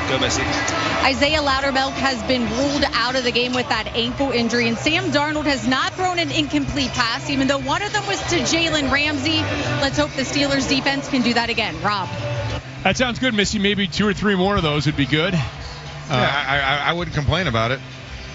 Go, Messi. Isaiah Loudermilk has been ruled out of the game with that ankle injury, and Sam Darnold has not thrown an incomplete pass, even though one of them was to Jalen Ramsey. Let's hope the Steelers defense can do that again. Rob. That sounds good, Missy. Maybe 2 or 3 more of those would be good. I wouldn't complain about it.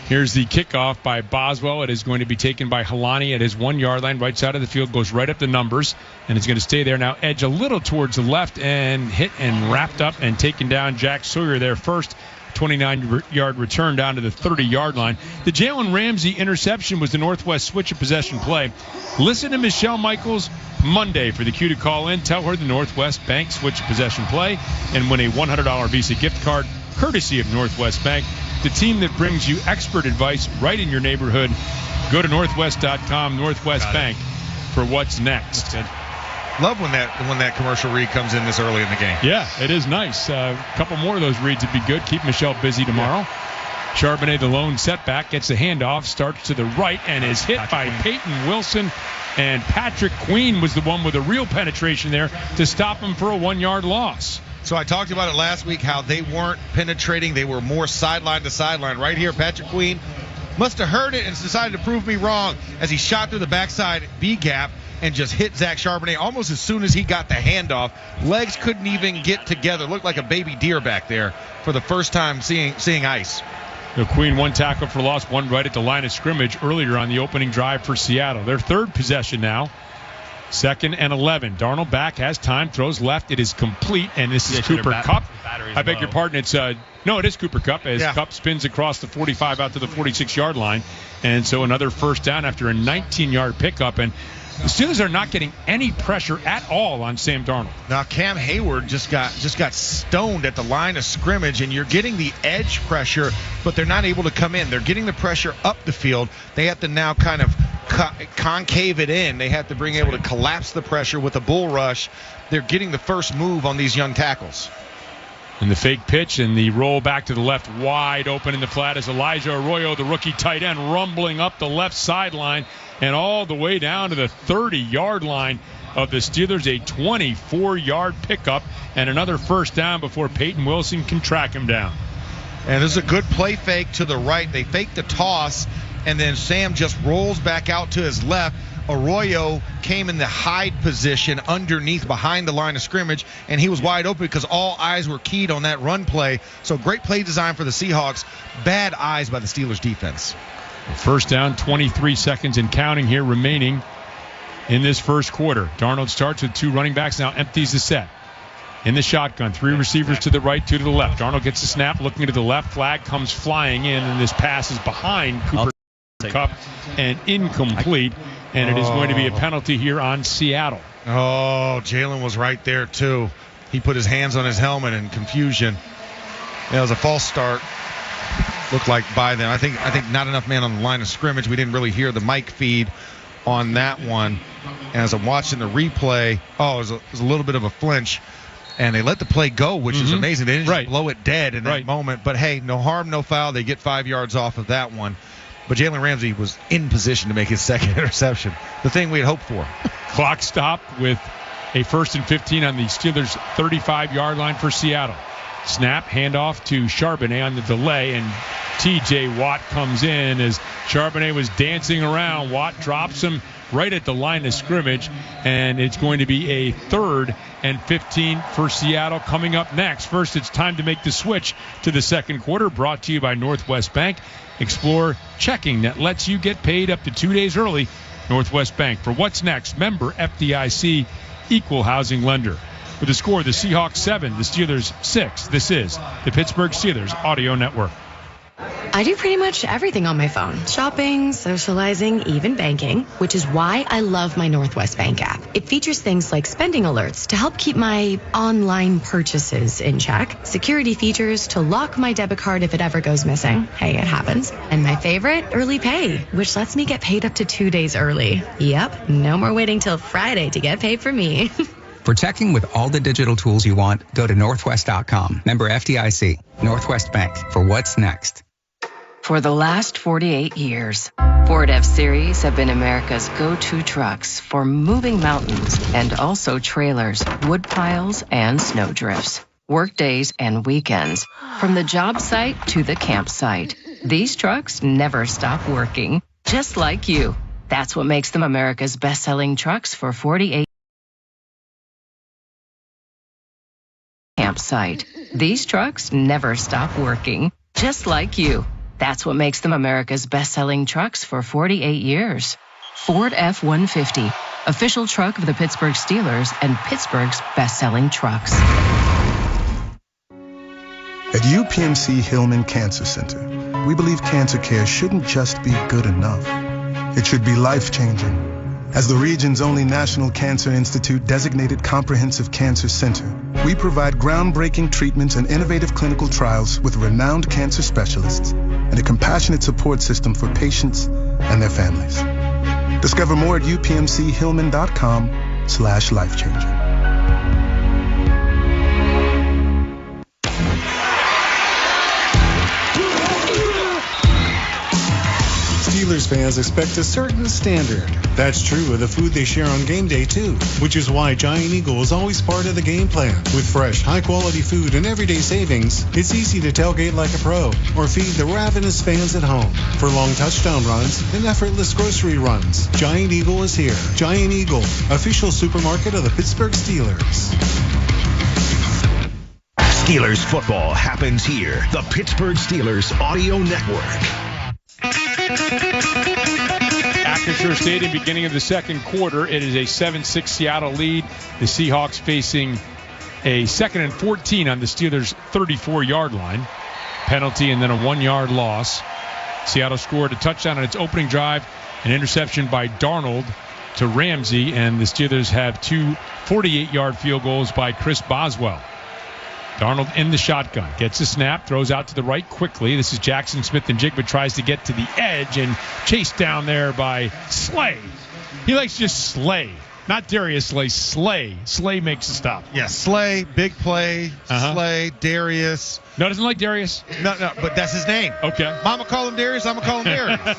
Here's the kickoff by Boswell. It is going to be taken by Helani at his 1-yard line, right side of the field, goes right up the numbers, and it's going to stay there. Now edge a little towards the left and hit and wrapped up and taken down. Jack Sawyer there first. 29-yard return down to the 30-yard line. The Jalen Ramsey interception was the Northwest switch of possession play. Listen to Michelle Michaels Monday for the cue to call in. Tell her the Northwest Bank switch of possession play and win a $100 Visa gift card courtesy of Northwest Bank, the team that brings you expert advice right in your neighborhood. Go to northwest.com, Northwest Bank, for what's next. Love when that commercial read comes in this early in the game. Yeah, it is nice. A couple more of those reads would be good. Keep Michelle busy tomorrow. Yeah. Charbonnet, the lone setback, gets the handoff, starts to the right, and is hit by Peyton Wilson. And Patrick Queen was the one with a real penetration there to stop him for a 1-yard loss. So I talked about it last week, how they weren't penetrating. They were more sideline to sideline. Right here, Patrick Queen must have heard it and decided to prove me wrong as he shot through the backside B gap and just hit Zach Charbonnet almost as soon as he got the handoff. Legs couldn't even get together. Looked like a baby deer back there for the first time seeing ice. The Queen, 1 tackle for loss, 1 right at the line of scrimmage earlier on the opening drive for Seattle. Their third possession now. 2nd and 11. Darnold back, has time, throws left. It is complete, and this is Cooper Kupp. I beg your pardon. It's no, it is Cooper Kupp as Kupp spins across the 45 out to the 46-yard line. And so another first down after a 19-yard pickup. And the Steelers are not getting any pressure at all on Sam Darnold. Now Cam Hayward just got stoned at the line of scrimmage, and you're getting the edge pressure, but they're not able to come in. They're getting the pressure up the field. They have to now kind of concave it in. They have to bring able to collapse the pressure with a bull rush. They're getting the first move on these young tackles. And the fake pitch and the roll back to the left, wide open in the flat is Elijah Arroyo, the rookie tight end, rumbling up the left sideline and all the way down to the 30-yard line of the Steelers. A 24-yard pickup and another first down before Peyton Wilson can track him down. And this is a good play fake to the right. They faked the toss, and then Sam just rolls back out to his left. Arroyo came in the hide position underneath behind the line of scrimmage, and he was wide open because all eyes were keyed on that run play. So great play design for the Seahawks. Bad eyes by the Steelers defense. First down, 23 seconds and counting here remaining in this first quarter. Darnold starts with 2 running backs, now empties the set. In the shotgun, 3 receivers to the right, 2 to the left. Darnold gets the snap, looking to the left. Flag comes flying in, and this pass is behind Cooper Kupp and incomplete. And it is going to be a penalty here on Seattle. Oh, Jalen was right there, too. He put his hands on his helmet in confusion. It was a false start, looked like, by them. I think not enough man on the line of scrimmage. We didn't really hear the mic feed on that one. And as I'm watching the replay, it was a little bit of a flinch. And they let the play go, which is amazing. They didn't just blow it dead in that moment. But, hey, no harm, no foul. They get 5 yards off of that one. But Jalen Ramsey was in position to make his second interception, the thing we had hoped for. Clock stopped with a 1st and 15 on the Steelers' 35-yard line for Seattle. Snap, handoff to Charbonnet on the delay, and T.J. Watt comes in as Charbonnet was dancing around. Watt drops him right at the line of scrimmage, and it's going to be a 3rd and 15 for Seattle coming up next. First, it's time to make the switch to the second quarter, brought to you by Northwest Bank. Explore checking that lets you get paid up to 2 days early. Northwest Bank. For what's next, member FDIC, equal housing lender. With the score, the Seahawks 7, the Steelers 6. This is the Pittsburgh Steelers Audio Network. I do pretty much everything on my phone. Shopping, socializing, even banking, which is why I love my Northwest Bank app. It features things like spending alerts to help keep my online purchases in check, security features to lock my debit card if it ever goes missing. Hey, it happens. And my favorite, early pay, which lets me get paid up to 2 days early. Yep, no more waiting till Friday to get paid for me. For checking with all the digital tools you want, go to Northwest.com. Member FDIC. Northwest Bank. For what's next. For the last 48 years, Ford F-Series have been America's go-to trucks for moving mountains and also trailers, wood piles, and snow drifts. Work days and weekends, from the job site to the campsite. These trucks never stop working, just like you. That's what makes them America's best-selling trucks for 48 campsite. These trucks never stop working, just like you. That's what makes them America's best-selling trucks for 48 years. Ford F-150, official truck of the Pittsburgh Steelers and Pittsburgh's best-selling trucks. At UPMC Hillman Cancer Center, we believe cancer care shouldn't just be good enough. It should be life-changing. As the region's only National Cancer Institute designated comprehensive cancer center, we provide groundbreaking treatments and innovative clinical trials with renowned cancer specialists and a compassionate support system for patients and their families. Discover more at upmchillman.com/lifechanger. Steelers fans expect a certain standard. That's true of the food they share on game day, too, which is why Giant Eagle is always part of the game plan. With fresh, high-quality food and everyday savings, it's easy to tailgate like a pro or feed the ravenous fans at home. For long touchdown runs and effortless grocery runs, Giant Eagle is here. Giant Eagle, official supermarket of the Pittsburgh Steelers. Steelers football happens here. The Pittsburgh Steelers Audio Network. Acrisure Stadium, beginning of the second quarter. It is a 7-6 Seattle lead. The Seahawks facing a 2nd and 14 on the Steelers' 34-yard line. Penalty and then a 1-yard loss. Seattle scored a touchdown on its opening drive, an interception by Darnold to Ramsey, and the Steelers have 2 48-yard field goals by Chris Boswell. Darnold in the shotgun, gets a snap, throws out to the right quickly. This is Jackson Smith-Njigba, tries to get to the edge and chased down there by Slay. He likes to just Slay, not Darius Slay. Slay makes the stop. Yeah, Slay, big play, Slay, Darius. No, doesn't like Darius? No, but that's his name. Okay. Mama call him Darius, I'm going to call him Darius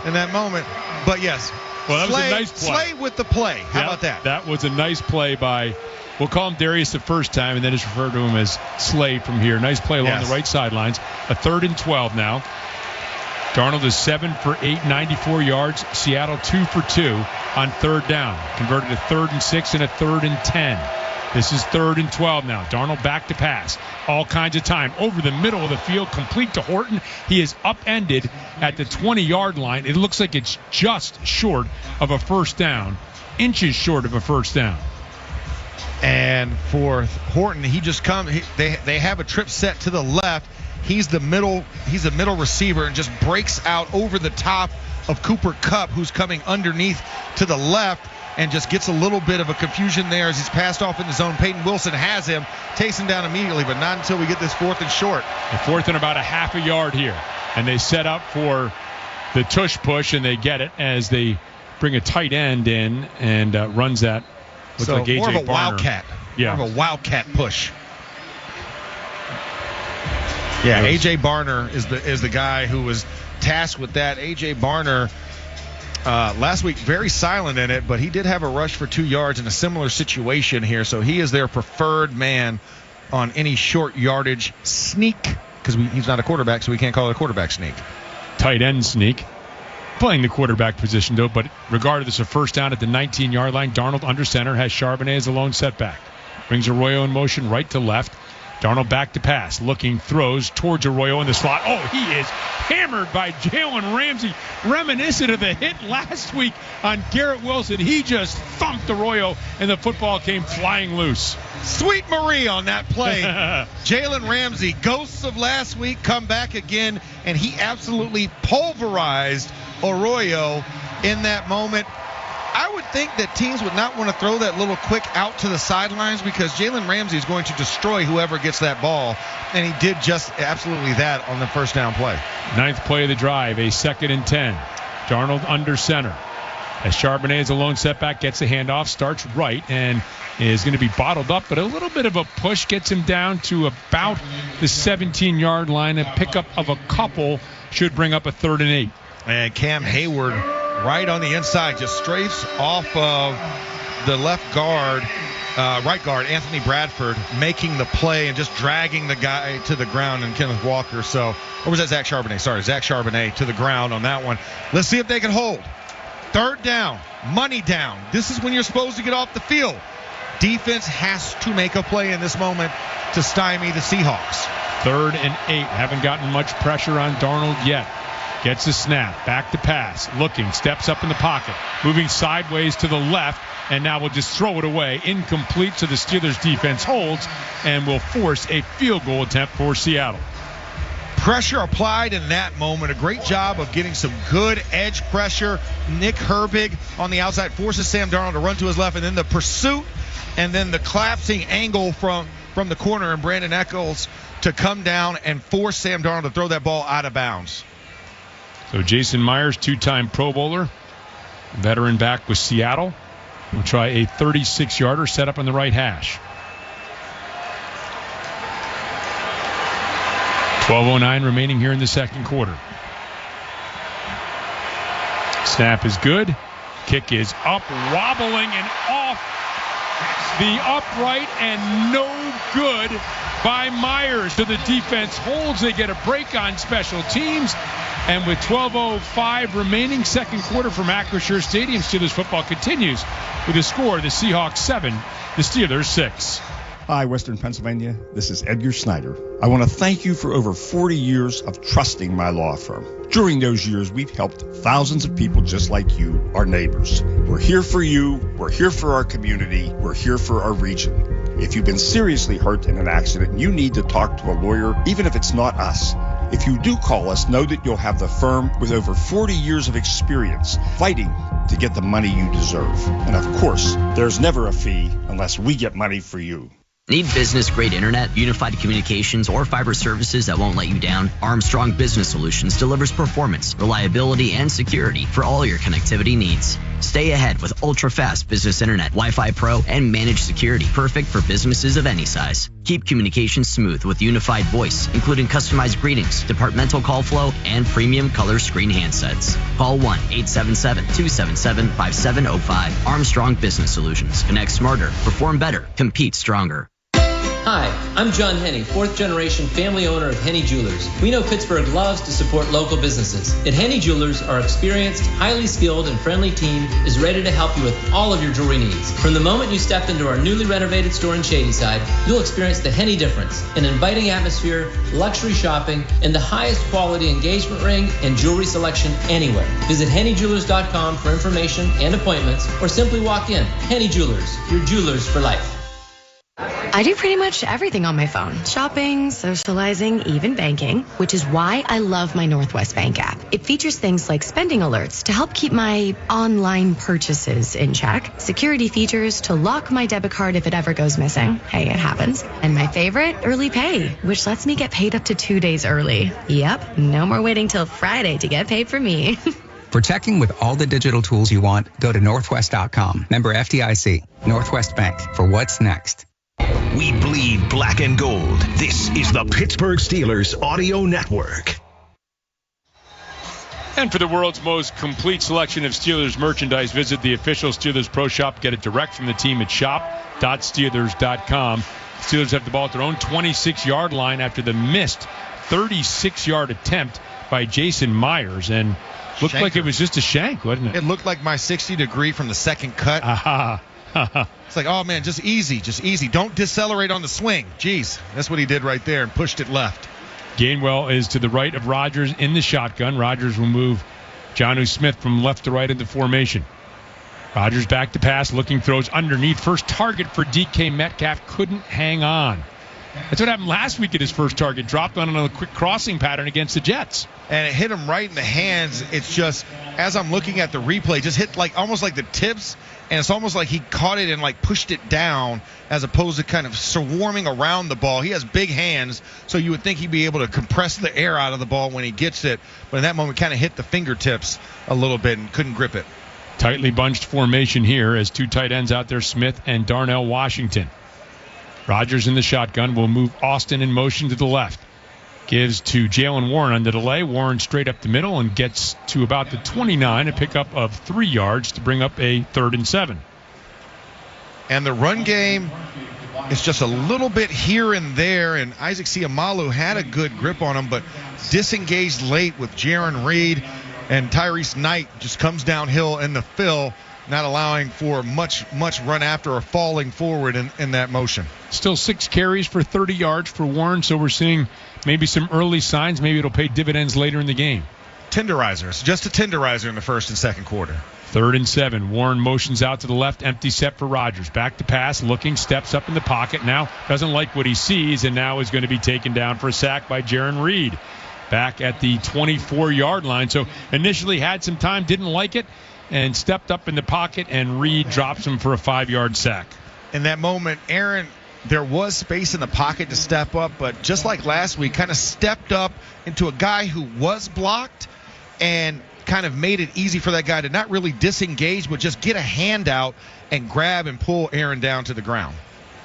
in that moment. But yes, well, that Slay, was a nice play. Slay with the play. How about that? That was a nice play by... We'll call him Darius the first time, and then just refer to him as Slay from here. Nice play along the right sidelines. A 3rd and 12 now. Darnold is 7 for 8, 94 yards. Seattle 2 for 2 on third down. Converted to 3rd and 6 and a 3rd and 10. This is 3rd and 12 now. Darnold back to pass. All kinds of time. Over the middle of the field, complete to Horton. He is upended at the 20-yard line. It looks like it's just short of a first down. Inches short of a first down. And for Horton, he just they have a trip set to the left. He's the middle receiver and just breaks out over the top of Cooper Kupp, who's coming underneath to the left, and just gets a little bit of a confusion there as he's passed off in the zone. Peyton Wilson has him, takes him down immediately, but not until we get this 4th and short. And 4th and about a half a yard here. And they set up for the tush push, and they get it as they bring a tight end in and runs that. Looks like AJ more of a Barner. wildcat. Yeah. More of a wildcat push. Yeah, AJ Barner is the guy who was tasked with that. AJ Barner last week very silent in it, but he did have a rush for 2 yards in a similar situation here. So he is their preferred man on any short yardage sneak, because he's not a quarterback, so we can't call it a quarterback sneak. Tight end sneak. Playing the quarterback position, though, but regardless of first down at the 19-yard line, Darnold under center has Charbonnet as a lone setback. Brings Arroyo in motion right to left. Darnold back to pass, looking, throws towards Arroyo in the slot. Oh, he is hammered by Jalen Ramsey, reminiscent of the hit last week on Garrett Wilson. He just thumped Arroyo, and the football came flying loose. Sweet Marie on that play. Jalen Ramsey, ghosts of last week, come back again, and he absolutely pulverized Arroyo in that moment. I would think that teams would not want to throw that little quick out to the sidelines, because Jalen Ramsey is going to destroy whoever gets that ball, and he did just absolutely that on the first down play. 9th play of the drive, a 2nd and 10. Darnold under center. As Charbonnet is a lone setback, gets the handoff, starts right, and is going to be bottled up, but a little bit of a push gets him down to about the 17-yard line. A pickup of a couple should bring up a 3rd and 8. And Cam Hayward right on the inside just strafes off of the left guard, right guard, Anthony Bradford, making the play and just dragging the guy to the ground, and Kenneth Walker. Or was that Zach Charbonnet? Sorry, Zach Charbonnet to the ground on that one. Let's see if they can hold. 3rd down, money down. This is when you're supposed to get off the field. Defense has to make a play in this moment to stymie the Seahawks. 3rd and 8. Haven't gotten much pressure on Darnold yet. Gets a snap, back to pass, looking, steps up in the pocket, moving sideways to the left, and now will just throw it away. Incomplete, so the Steelers defense holds and will force a field goal attempt for Seattle. Pressure applied in that moment. A great job of getting some good edge pressure. Nick Herbig on the outside forces Sam Darnold to run to his left, and then the pursuit, and then the collapsing angle from the corner, and Brandon Echols to come down and force Sam Darnold to throw that ball out of bounds. So Jason Myers, 2-time Pro Bowler, veteran back with Seattle, will try a 36-yarder set up on the right hash. 12:09 remaining here in the second quarter. Snap is good. Kick is up, wobbling and off the upright, and no good by Myers. So the defense holds. They get a break on special teams. And with 12:05 remaining second quarter from Acrisure Stadium, Steelers football continues with a score: the Seahawks 7, the Steelers 6. Hi, Western Pennsylvania. This is Edgar Snyder. I want to thank you for over 40 years of trusting my law firm. During those years, we've helped thousands of people just like you, our neighbors. We're here for you. We're here for our community. We're here for our region. If you've been seriously hurt in an accident, you need to talk to a lawyer, even if it's not us. If you do call us, know that you'll have the firm with over 40 years of experience fighting to get the money you deserve. And of course, there's never a fee unless we get money for you. Need business-grade internet, unified communications, or fiber services that won't let you down? Armstrong Business Solutions delivers performance, reliability, and security for all your connectivity needs. Stay ahead with ultra-fast business internet, Wi-Fi Pro, and managed security, perfect for businesses of any size. Keep communications smooth with unified voice, including customized greetings, departmental call flow, and premium color screen handsets. Call 1-877-277-5705. Armstrong Business Solutions. Connect smarter, perform better, compete stronger. Hi, I'm John Henney, fourth-generation family owner of Henney Jewelers. We know Pittsburgh loves to support local businesses. At Henney Jewelers, our experienced, highly skilled, and friendly team is ready to help you with all of your jewelry needs. From the moment you step into our newly renovated store in Shadyside, you'll experience the Henney difference, an inviting atmosphere, luxury shopping, and the highest quality engagement ring and jewelry selection anywhere. Visit HenneyJewelers.com for information and appointments, or simply walk in. Henney Jewelers, your jewelers for life. I do pretty much everything on my phone. Shopping, socializing, even banking, which is why I love my Northwest Bank app. It features things like spending alerts to help keep my online purchases in check, security features to lock my debit card if it ever goes missing. Hey, it happens. And my favorite, early pay, which lets me get paid up to 2 days early. Yep, no more waiting till Friday to get paid for me. For checking with all the digital tools you want, go to northwest.com. Member FDIC. Northwest Bank. For what's next. We bleed black and gold. This is the Pittsburgh Steelers Audio Network. And for the world's most complete selection of Steelers merchandise, visit the official Steelers Pro Shop. Get it direct from the team at shop.steelers.com. Steelers have the ball at their own 26-yard line after the missed 36-yard attempt by Jason Myers. And looked like it was just a shank, wasn't it? It looked like my 60-degree from the second cut. Aha. It's like, oh, man, just easy. Don't decelerate on the swing. Jeez, that's what he did right there and pushed it left. Gainwell is to the right of Rodgers in the shotgun. Rodgers will move Jonnu Smith from left to right in the formation. Rodgers back to pass, looking, throws underneath. First target for DK Metcalf, couldn't hang on. That's what happened last week at his first target. Dropped on a quick crossing pattern against the Jets. And it hit him right in the hands. It's just, as I'm looking at the replay, just hit almost like the tips. And it's almost like he caught it and pushed it down as opposed to kind of swarming around the ball. He has big hands, so you would think he'd be able to compress the air out of the ball when he gets it. But in that moment, kind of hit the fingertips a little bit and couldn't grip it. Tightly bunched formation here as two tight ends out there, Smith and Darnell Washington. Rodgers in the shotgun will move Austin in motion to the left. Gives to Jalen Warren on the delay. Warren straight up the middle and gets to about the 29, a pickup of 3 yards to bring up a 3rd and 7. And the run game is just a little bit here and there, and Isaac Seumalo had a good grip on him, but disengaged late with Jaron Reed, and Tyrese Knight just comes downhill in the fill, not allowing for much run after or falling forward in that motion. Still 6 carries for 30 yards for Warren, so we're seeing maybe some early signs. Maybe it'll pay dividends later in the game. Tenderizers, just a tenderizer in the first and second quarter. 3rd and 7. Warren motions out to the left, empty set for Rodgers. Back to pass, looking, steps up in the pocket. Now doesn't like what he sees, and now is going to be taken down for a sack by Jaron Reed. Back at the 24-yard line. So initially had some time, didn't like it, and stepped up in the pocket, and Reed drops him for a 5-yard sack. In that moment, Aaron, there was space in the pocket to step up, but just like last week, kind of stepped up into a guy who was blocked and kind of made it easy for that guy to not really disengage, but just get a hand out and grab and pull Aaron down to the ground.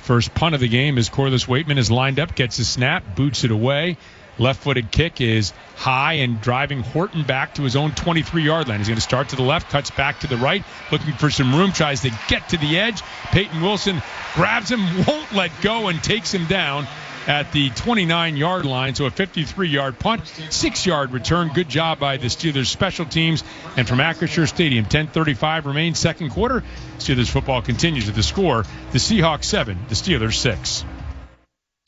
First punt of the game is Corliss Waitman is lined up, gets a snap, boots it away. Left-footed kick is high and driving Horton back to his own 23-yard line. He's going to start to the left, cuts back to the right, looking for some room, tries to get to the edge. Peyton Wilson grabs him, won't let go, and takes him down at the 29-yard line. So a 53-yard punt, 6-yard return. Good job by the Steelers special teams. And from Acrisure Stadium, 10:35 remains second quarter. Steelers football continues with the score. The Seahawks 7, the Steelers 6.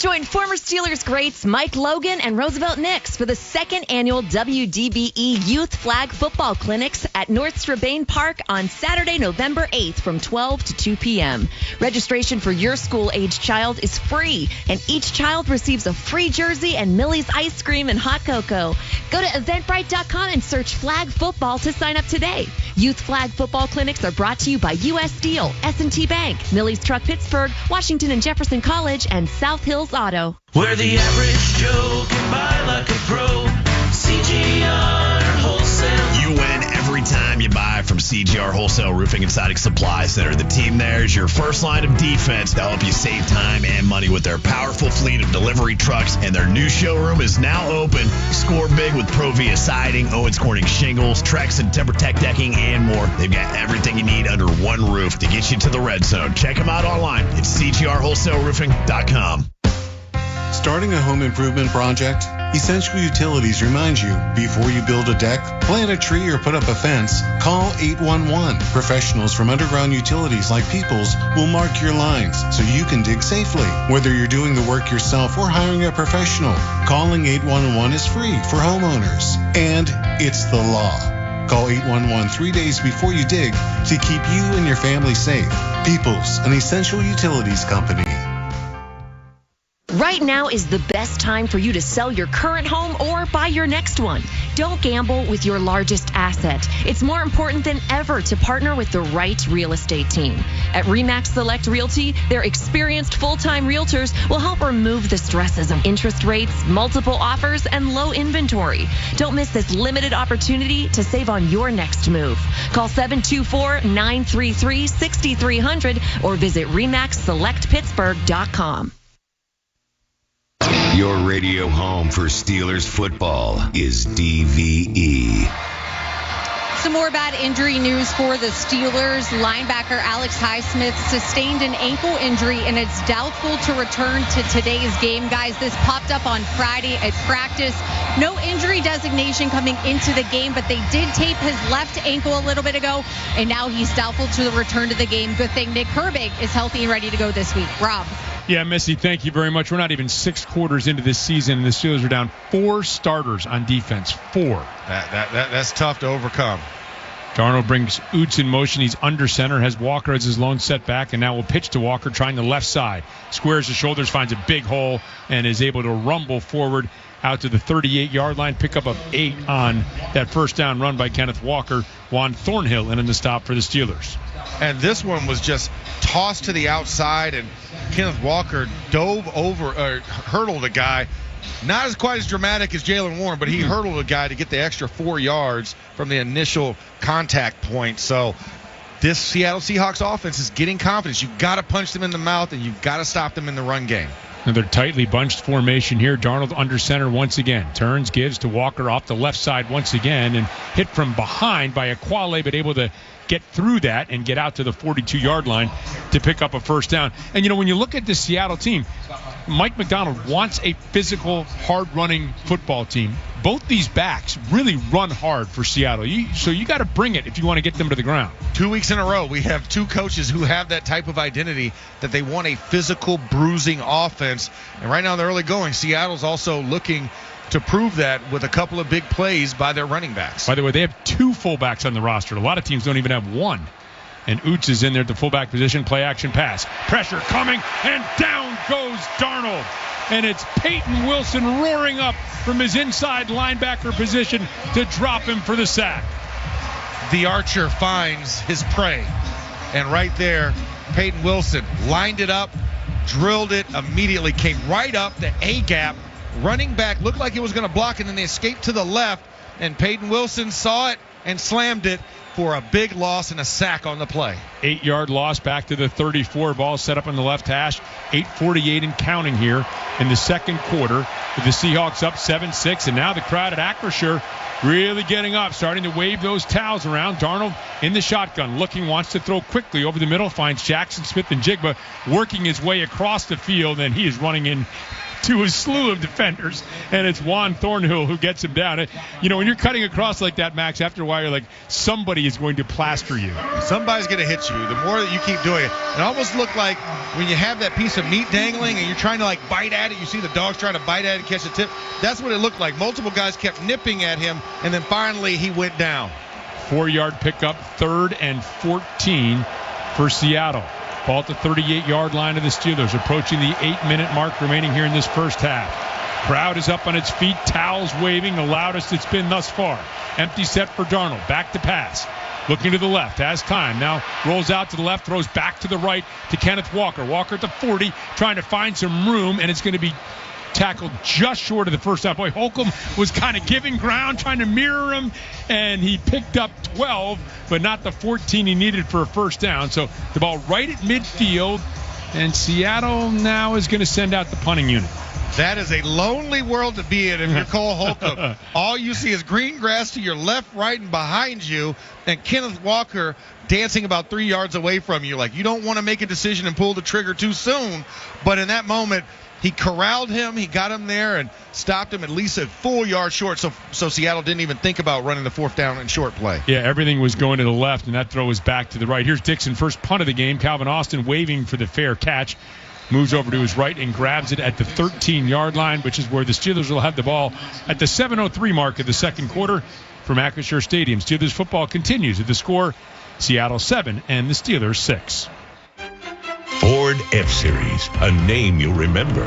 Join former Steelers greats Mike Logan and Roosevelt Nix for the 2nd annual WDBE Youth Flag Football Clinics at North Strabane Park on Saturday, November 8th from 12 to 2 p.m. Registration for your school-age child is free, and each child receives a free jersey and Millie's ice cream and hot cocoa. Go to Eventbrite.com and search Flag Football to sign up today. Youth Flag Football Clinics are brought to you by U.S. Steel, S&T Bank, Millie's Truck Pittsburgh, Washington and Jefferson College, and South Hills Auto. Where the average Joe can buy like a pro. CGR Wholesale. You win every time you buy from CGR Wholesale Roofing and Siding Supply Center. The team there is your first line of defense. They'll help you save time and money with their powerful fleet of delivery trucks, and their new showroom is now open. Score big with Provia Siding, Owens Corning Shingles, Trex and TimberTech Decking, and more. They've got everything you need under one roof to get you to the red zone. Check them out online at CGRWholesaleRoofing.com. Starting a home improvement project? Essential Utilities reminds you, before you build a deck, plant a tree, or put up a fence, call 811. Professionals from Underground Utilities like Peoples will mark your lines so you can dig safely. Whether you're doing the work yourself or hiring a professional, calling 811 is free for homeowners. And it's the law. Call 811 3 days before you dig to keep you and your family safe. Peoples, an Essential Utilities company. Right now is the best time for you to sell your current home or buy your next one. Don't gamble with your largest asset. It's more important than ever to partner with the right real estate team. At RE/MAX Select Realty, their experienced full-time realtors will help remove the stresses of interest rates, multiple offers, and low inventory. Don't miss this limited opportunity to save on your next move. Call 724-933-6300 or visit RE/MAXSelectPittsburgh.com. Your radio home for Steelers football is DVE. Some more bad injury news for the Steelers. Linebacker Alex Highsmith sustained an ankle injury, and it's doubtful to return to today's game. Guys, this popped up on Friday at practice. No injury designation coming into the game, but they did tape his left ankle a little bit ago, and now he's doubtful to return to the game. Good thing Nick Herbig is healthy and ready to go this week. Rob. Yeah, Missy, thank you very much. We're not even 6 quarters into this season, and the Steelers are down 4 starters on defense. 4. That's tough to overcome. Darnold brings Oots in motion. He's under center, has Walker as his lone setback, and now will pitch to Walker, trying the left side. Squares his shoulders, finds a big hole, and is able to rumble forward out to the 38-yard line. Pickup of 8 on that first down run by Kenneth Walker. Juan Thornhill in the stop for the Steelers. And this one was just tossed to the outside, and Kenneth Walker dove over, hurdled a guy. Not as quite as dramatic as Jalen Warren, but he hurdled a guy to get the extra 4 yards from the initial contact point. So this Seattle Seahawks offense is getting confidence. You've got to punch them in the mouth, and you've got to stop them in the run game. Another tightly bunched formation here. Darnold under center once again. Turns, gives to Walker off the left side once again, and hit from behind by Aquale, but able to get through that and get out to the 42-yard line to pick up a first down. And, you know, when you look at this Seattle team, Mike McDonald wants a physical, hard-running football team. Both these backs really run hard for Seattle. So you got to bring it if you want to get them to the ground. 2 weeks in a row, we have 2 coaches who have that type of identity, that they want a physical, bruising offense. And right now in the early going, Seattle's also looking to prove that with a couple of big plays by their running backs. By the way, they have 2 fullbacks on the roster. A lot of teams don't even have 1. And Oots is in there at the fullback position. Play action pass. Pressure coming, and down goes Darnold. And it's Peyton Wilson roaring up from his inside linebacker position to drop him for the sack. The archer finds his prey. And right there, Peyton Wilson lined it up, drilled it, immediately came right up the A-gap. Running back looked like it was going to block, and then they escaped to the left, and Peyton Wilson saw it and slammed it for a big loss and a sack on the play. 8-yard loss back to the 34. Ball set up on the left hash. 8:48 and counting here in the second quarter, with the Seahawks up 7-6, and now the crowd at Acrisure really getting up, starting to wave those towels around. Darnold in the shotgun, looking, wants to throw quickly over the middle, finds Jackson Smith and Jigba working his way across the field, and he is running in to a slew of defenders, and it's Juan Thornhill who gets him down. You know, when you're cutting across like that, Max, after a while you're like, somebody is going to plaster you. Somebody's going to hit you. The more that you keep doing it, it almost looked like when you have that piece of meat dangling and you're trying to like bite at it, you see the dogs trying to bite at it and catch the tip. That's what it looked like. Multiple guys kept nipping at him, and then finally he went down. 4-yard pickup, 3rd and 14 for Seattle. Ball at the 38-yard line of the Steelers, approaching the 8-minute mark remaining here in this first half. Crowd is up on its feet, towels waving, the loudest it's been thus far. Empty set for Darnold, back to pass. Looking to the left, has time. Now rolls out to the left, throws back to the right to Kenneth Walker. Walker at the 40, trying to find some room, and it's going to be tackled just short of the first down. Boy, Holcomb was kind of giving ground, trying to mirror him, and he picked up 12, but not the 14 he needed for a first down. So the ball right at midfield, and Seattle now is going to send out the punting unit. That is a lonely world to be in if you're Cole Holcomb. All you see is green grass to your left, right, and behind you, and Kenneth Walker dancing about 3 yards away from you. Like, you don't want to make a decision and pull the trigger too soon, but in that moment, he corralled him. He got him there and stopped him at least a full yard short. So Seattle didn't even think about running the 4th down and short play. Yeah, everything was going to the left, and that throw was back to the right. Here's Dixon, first punt of the game. Calvin Austin waving for the fair catch. Moves over to his right and grabs it at the 13-yard line, which is where the Steelers will have the ball at the 7:03 mark of the second quarter from Acrisure Stadium. Steelers football continues at the score, Seattle 7 and the Steelers 6. Ford F-Series, a name you'll remember.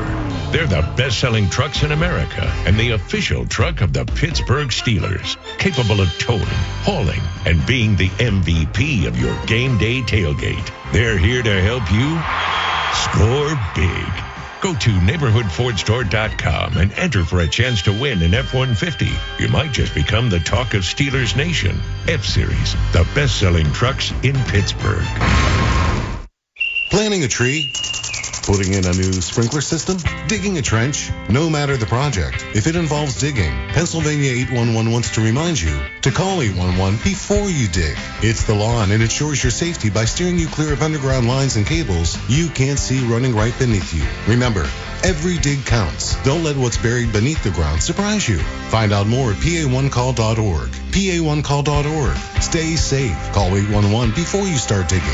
They're the best-selling trucks in America and the official truck of the Pittsburgh Steelers, capable of towing, hauling, and being the MVP of your game day tailgate. They're here to help you score big. Go to neighborhoodfordstore.com and enter for a chance to win an F-150. You might just become the talk of Steelers Nation. F-Series, the best-selling trucks in Pittsburgh. Planting a tree? Putting in a new sprinkler system? Digging a trench? No matter the project, if it involves digging, Pennsylvania 811 wants to remind you to call 811 before you dig. It's the law and it ensures your safety by steering you clear of underground lines and cables you can't see running right beneath you. Remember, every dig counts. Don't let what's buried beneath the ground surprise you. Find out more at pa1call.org. pa1call.org. Stay safe. Call 811 before you start digging.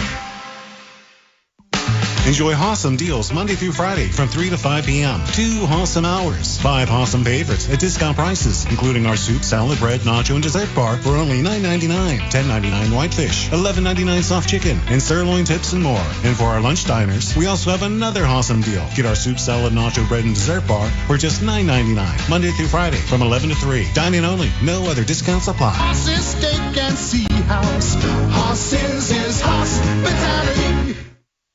Enjoy awesome deals Monday through Friday from 3 to 5 p.m. 2 awesome hours. 5 awesome favorites at discount prices, including our soup, salad, bread, nacho, and dessert bar for only $9.99. $10.99 whitefish, $11.99 soft chicken, and sirloin tips and more. And for our lunch diners, we also have another awesome deal. Get our soup, salad, nacho, bread, and dessert bar for just $9.99. Monday through Friday from 11 to 3. Dine-in only. No other discounts apply. Horses, steak, and Seahawks. Horses is hospitality.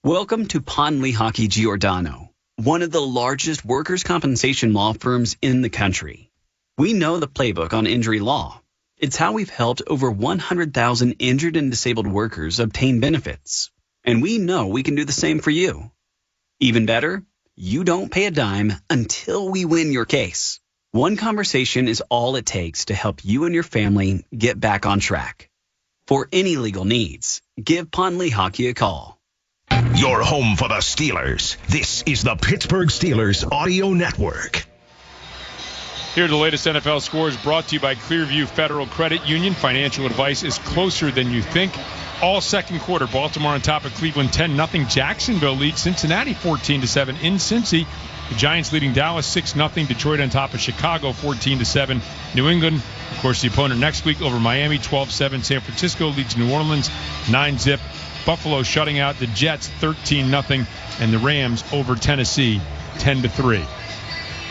Welcome to Pond Lehocky Giordano, one of the largest workers' compensation law firms in the country. We know the playbook on injury law. It's how we've helped over 100,000 injured and disabled workers obtain benefits. And we know we can do the same for you. Even better, you don't pay a dime until we win your case. One conversation is all it takes to help you and your family get back on track. For any legal needs, give Pond Lehocky a call. Your home for the Steelers. This is the Pittsburgh Steelers Audio Network. Here are the latest NFL scores brought to you by Clearview Federal Credit Union. Financial advice is closer than you think. All second quarter, Baltimore on top of Cleveland 10-0. Jacksonville leads Cincinnati 14-7 in Cincy. The Giants leading Dallas 6-0. Detroit on top of Chicago 14-7. New England, of course, the opponent next week over Miami 12-7. San Francisco leads New Orleans 9-0. Buffalo shutting out the Jets 13-0, and the Rams over Tennessee 10-3.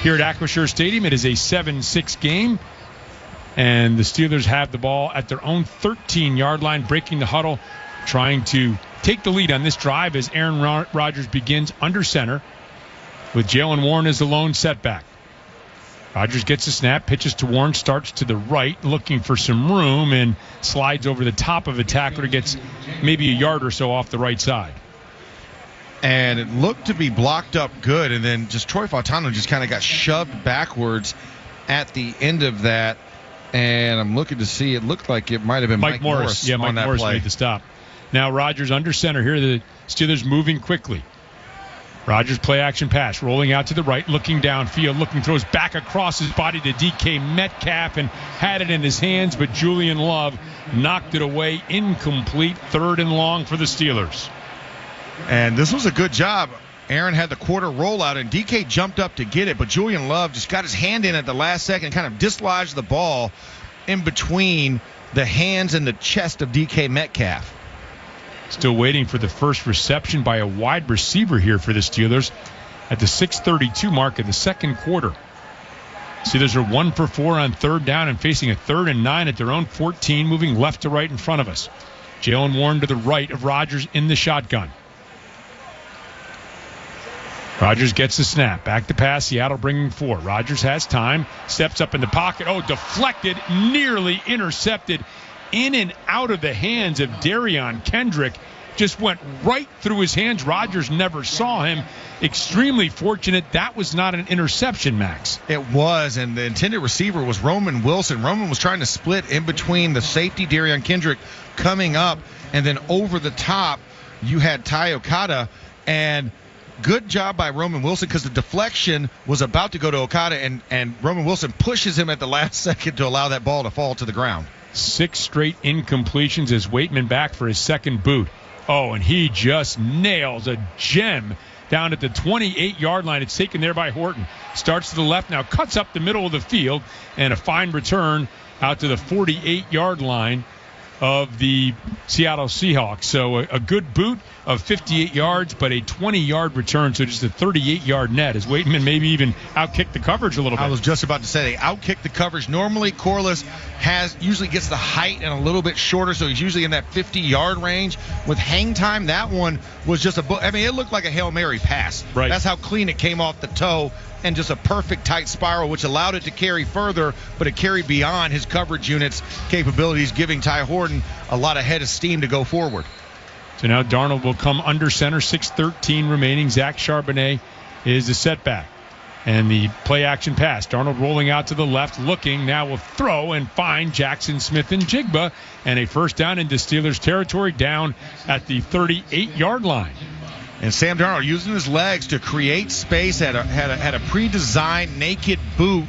Here at Acrisure Stadium, it is a 7-6 game, and the Steelers have the ball at their own 13-yard line, breaking the huddle, trying to take the lead on this drive as Aaron Rodgers begins under center with Jaylen Warren as the lone setback. Rodgers gets a snap, pitches to Warren, starts to the right, looking for some room, and slides over the top of a tackler, gets maybe a yard or so off the right side. And it looked to be blocked up good, and then just Troy Fautano just kind of got shoved backwards at the end of that. And I'm looking to see, it looked like it might have been Mike Morris. Yeah, Mike Morris made the stop. Now Rodgers under center. Here the Steelers moving quickly. Rodgers play action pass, rolling out to the right, looking downfield, throws back across his body to DK Metcalf and had it in his hands, but Julian Love knocked it away, incomplete, 3rd and long for the Steelers. And this was a good job. Aaron had the quarter rollout, and DK jumped up to get it, but Julian Love just got his hand in at the last second and kind of dislodged the ball in between the hands and the chest of DK Metcalf. Still waiting for the first reception by a wide receiver here for the Steelers at the 6:32 mark of the second quarter. Steelers are 1 for 4 on 3rd down and facing a 3rd and 9 at their own 14, moving left to right in front of us. Jaylen Warren to the right of Rodgers in the shotgun. Rodgers gets the snap. Back to pass. Seattle bringing 4. Rodgers has time. Steps up in the pocket. Deflected. Nearly intercepted. In and out of the hands of Darion Kendrick. Just went right through his hands. Rodgers never saw him. Extremely fortunate. That was not an interception, Max. It was, and the intended receiver was Roman Wilson. Roman was trying to split in between the safety, Darion Kendrick, coming up, and then over the top, you had Ty Okada, and good job by Roman Wilson because the deflection was about to go to Okada, and Roman Wilson pushes him at the last second to allow that ball to fall to the ground. 6 straight incompletions as Waitman back for his second boot. Oh, and he just nails a gem down at the 28-yard line. It's taken there by Horton. Starts to the left now, cuts up the middle of the field, and a fine return out to the 48-yard line of the Seattle Seahawks. So a good boot of 58 yards, but a 20-yard return, so just a 38-yard net as Waitman maybe even outkicked the coverage a little bit. I was just about to say they outkicked the coverage. Normally Corliss usually gets the height and a little bit shorter, so he's usually in that 50-yard range. With hang time, that one was just it looked like a Hail Mary pass. Right. That's how clean it came off the toe, and just a perfect tight spiral, which allowed it to carry further, but it carried beyond his coverage unit's capabilities, giving Ty Horton a lot of head of steam to go forward. So now Darnold will come under center, 6:13 remaining. Zach Charbonnet is the setback. And the play action pass. Darnold rolling out to the left, looking, now will throw and find Jackson Smith and Jigba, and a first down into Steelers territory down at the 38-yard line. And Sam Darnold using his legs to create space, had a pre-designed naked boot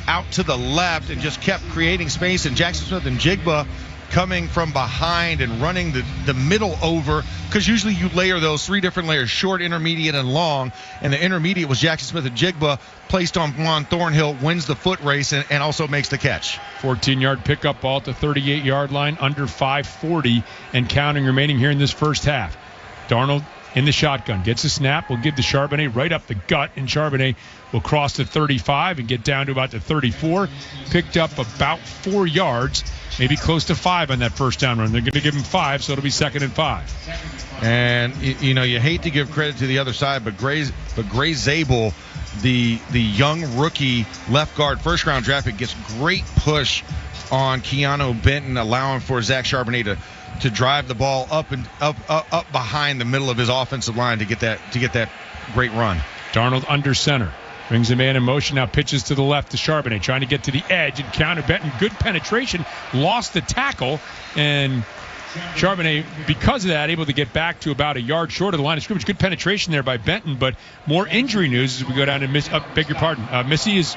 out to the left and just kept creating space. And Jackson Smith and Jigba coming from behind and running the middle over, because usually you layer those 3 different layers, short, intermediate, and long. And the intermediate was Jackson Smith and Jigba, placed on Juan Thornhill, wins the foot race, and also makes the catch. 14-yard pickup ball at the 38-yard line, under 5:40 and counting remaining here in this first half. Darnold in the shotgun, gets a snap, will give to Charbonnet right up the gut, and Charbonnet will cross the 35 and get down to about the 34. Picked up about 4 yards, maybe close to 5 on that first down run. They're going to give him 5, so it'll be 2nd and 5. And you hate to give credit to the other side, but Gray Zabel, the young rookie left guard, first round draft pick, gets great push on Keanu Benton, allowing for Zach Charbonnet to drive the ball up behind the middle of his offensive line to get that great run. Darnold under center. Brings a man in motion, now pitches to the left to Charbonnet, trying to get to the edge, and counter Benton. Good penetration, lost the tackle, and Charbonnet, because of that, able to get back to about a yard short of the line of scrimmage. Good penetration there by Benton, but more injury news as we go down to beg your pardon. Missy is...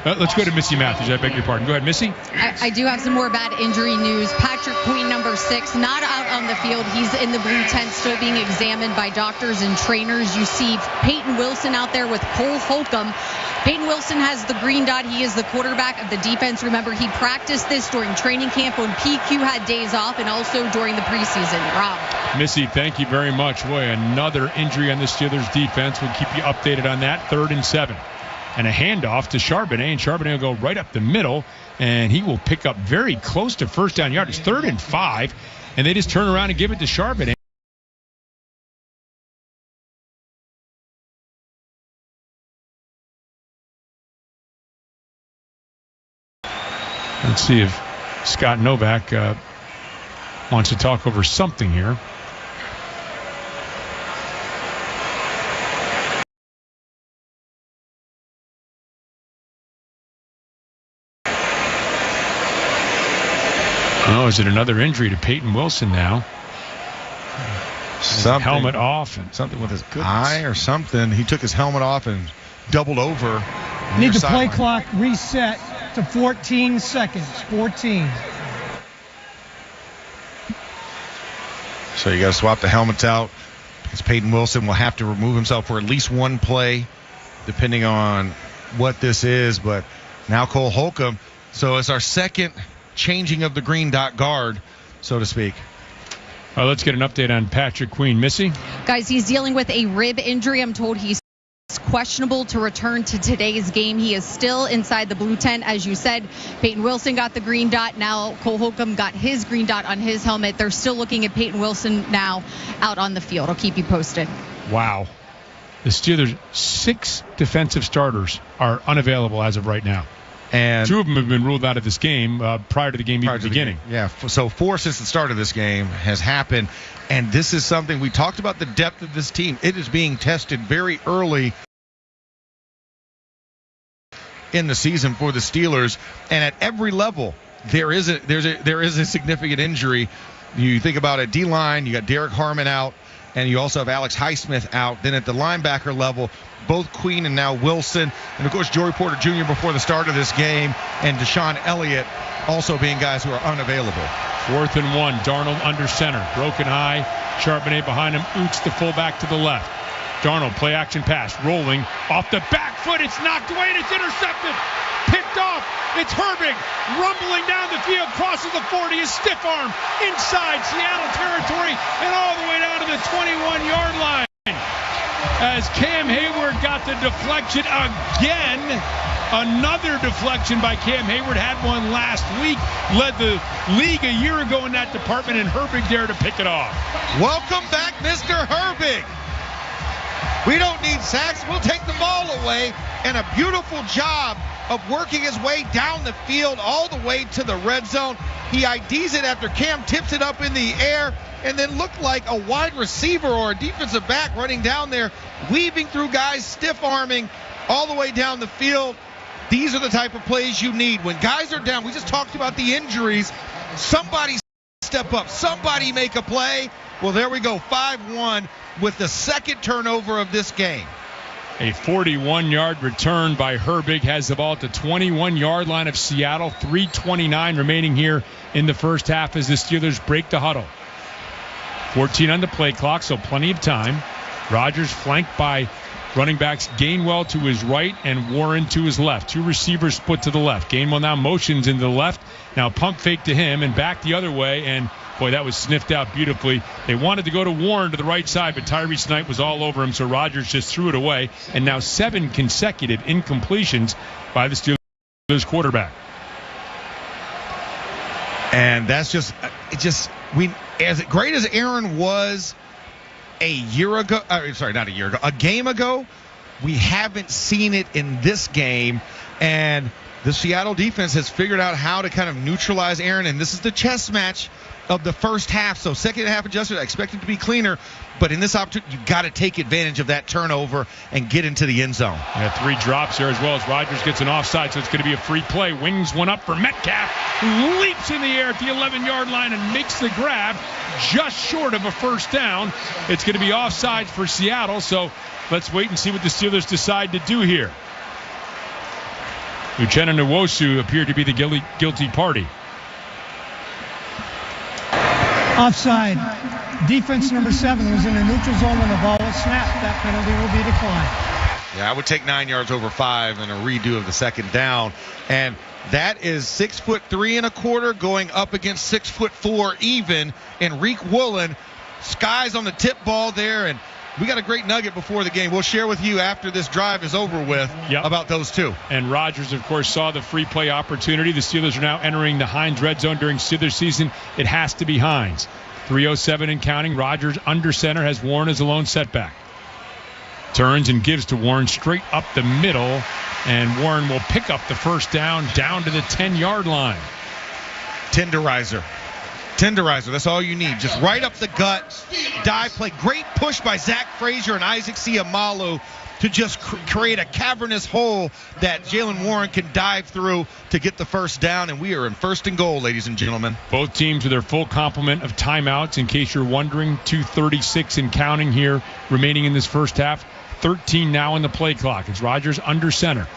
let's go to Missy Matthews. I beg your pardon. Go ahead, Missy. I do have some more bad injury news. Patrick Queen, number 6, not out on the field. He's in the blue tent, still being examined by doctors and trainers. You see Peyton Wilson out there with Cole Holcomb. Peyton Wilson has the green dot. He is the quarterback of the defense. Remember, he practiced this during training camp when PQ had days off, and also during the preseason. Rob. Missy, thank you very much. Boy, another injury on the Steelers defense. We'll keep you updated on that. 3rd and 7. And a handoff to Charbonnet, and Charbonnet will go right up the middle, and he will pick up very close to first down yard. It's 3rd and 5, and they just turn around and give it to Charbonnet. Let's see if Scott Novak wants to talk over something here. Oh, is it another injury to Peyton Wilson now? Something, helmet off. And something with his eye or something. He took his helmet off and doubled over. Need the play clock reset to 14 seconds. 14. So you got to swap the helmets out, because Peyton Wilson will have to remove himself for at least one play, depending on what this is. But now Cole Holcomb. So it's our second changing of the green dot guard, so to speak. Let's get an update on Patrick Queen. Missy? Guys, he's dealing with a rib injury. I'm told he's questionable to return to today's game. He is still inside the blue tent, as you said. Peyton Wilson got the green dot. Now Cole Holcomb got his green dot on his helmet. They're still looking at Peyton Wilson now out on the field. I'll keep you posted. Wow. The Steelers' 6 defensive starters are unavailable as of right now. And 2 of them have been ruled out of this game prior to the game even beginning. Yeah, so 4 since the start of this game has happened. And this is something we talked about, the depth of this team. It is being tested very early in the season for the Steelers. And at every level, there is a significant injury. You think about it, D-line, you got Derek Harmon out. and you also have Alex Highsmith out. Then at the linebacker level, both Queen and now Wilson, and of course Joey Porter Jr. before the start of this game, and Deshaun Elliott also being guys who are unavailable. 4th and 1, Darnold under center, broken high, Charbonnet behind him, Oots the fullback to the left. Darnold, play action pass, rolling off the back foot. It's knocked away and it's intercepted. Picked off. It's Herbig rumbling down the field, crosses the 40, his stiff arm inside Seattle territory and all the way down to the 21-yard line. As Cam Hayward got the deflection again. Another deflection by Cam Hayward. Had one last week. Led the league a year ago in that department, and Herbig there to pick it off. Welcome back, Mr. Herbig. We don't need sacks. We'll take the ball away. And a beautiful job of working his way down the field all the way to the red zone. He IDs it after Cam tips it up in the air and then looked like a wide receiver or a defensive back running down there, weaving through guys, stiff-arming all the way down the field. These are the type of plays you need. When guys are down, we just talked about the injuries. Somebody step up. Somebody make a play. Well, there we go, 5-1 with the second turnover of this game. A 41-yard return by Herbig has the ball at the 21-yard line of Seattle. 3:29 remaining here in the first half as the Steelers break the huddle. 14 on the play clock, so plenty of time. Rodgers flanked by running backs Gainwell to his right and Warren to his left. Two receivers split to the left. Gainwell now motions into the left. Now pump fake to him and back the other way, and boy, that was sniffed out beautifully. They wanted to go to Warren to the right side, but Tyrese Knight was all over him, so Rodgers just threw it away. And now 7 consecutive incompletions by the Steelers quarterback. And that's just as great as Aaron was a game ago, we haven't seen it in this game. And the Seattle defense has figured out how to kind of neutralize Aaron, and this is the chess match of the first half. So second half adjusted, I expect it to be cleaner, but in this opportunity, you've got to take advantage of that turnover and get into the end zone. Yeah, 3 drops there as well as Rodgers gets an offside, so it's going to be a free play. Wings one up for Metcalf, who leaps in the air at the 11-yard line and makes the grab just short of a first down. It's going to be offside for Seattle, so let's wait and see what the Steelers decide to do here. Lieutenant Nwosu appeared to be the guilty party. Offside. Defense number 7 was in the neutral zone when the ball was snapped. That penalty will be declined. Yeah, I would take 9 yards over 5 and a redo of the second down. And that is 6'3" 1/4 going up against 6'4" even. Enrique Woolen, skies on the tip ball there, and we got a great nugget before the game. We'll share with you after this drive is over with about those two. And Rodgers, of course, saw the free play opportunity. The Steelers are now entering the Heinz red zone during Steelers season. It has to be Heinz. 3:07 and counting. Rodgers under center has Warren as a lone setback. Turns and gives to Warren straight up the middle, and Warren will pick up the first down to the 10-yard line. Tenderizer, that's all you need. Just right up the gut, dive play. Great push by Zach Frazier and Isaac Siamalu to just create a cavernous hole that Jaylen Warren can dive through to get the first down, and we are in 1st and goal, ladies and gentlemen. Both teams with their full complement of timeouts, in case you're wondering. 2:36 and counting here remaining in this first half. 13 now in the play clock. It's Rodgers under center.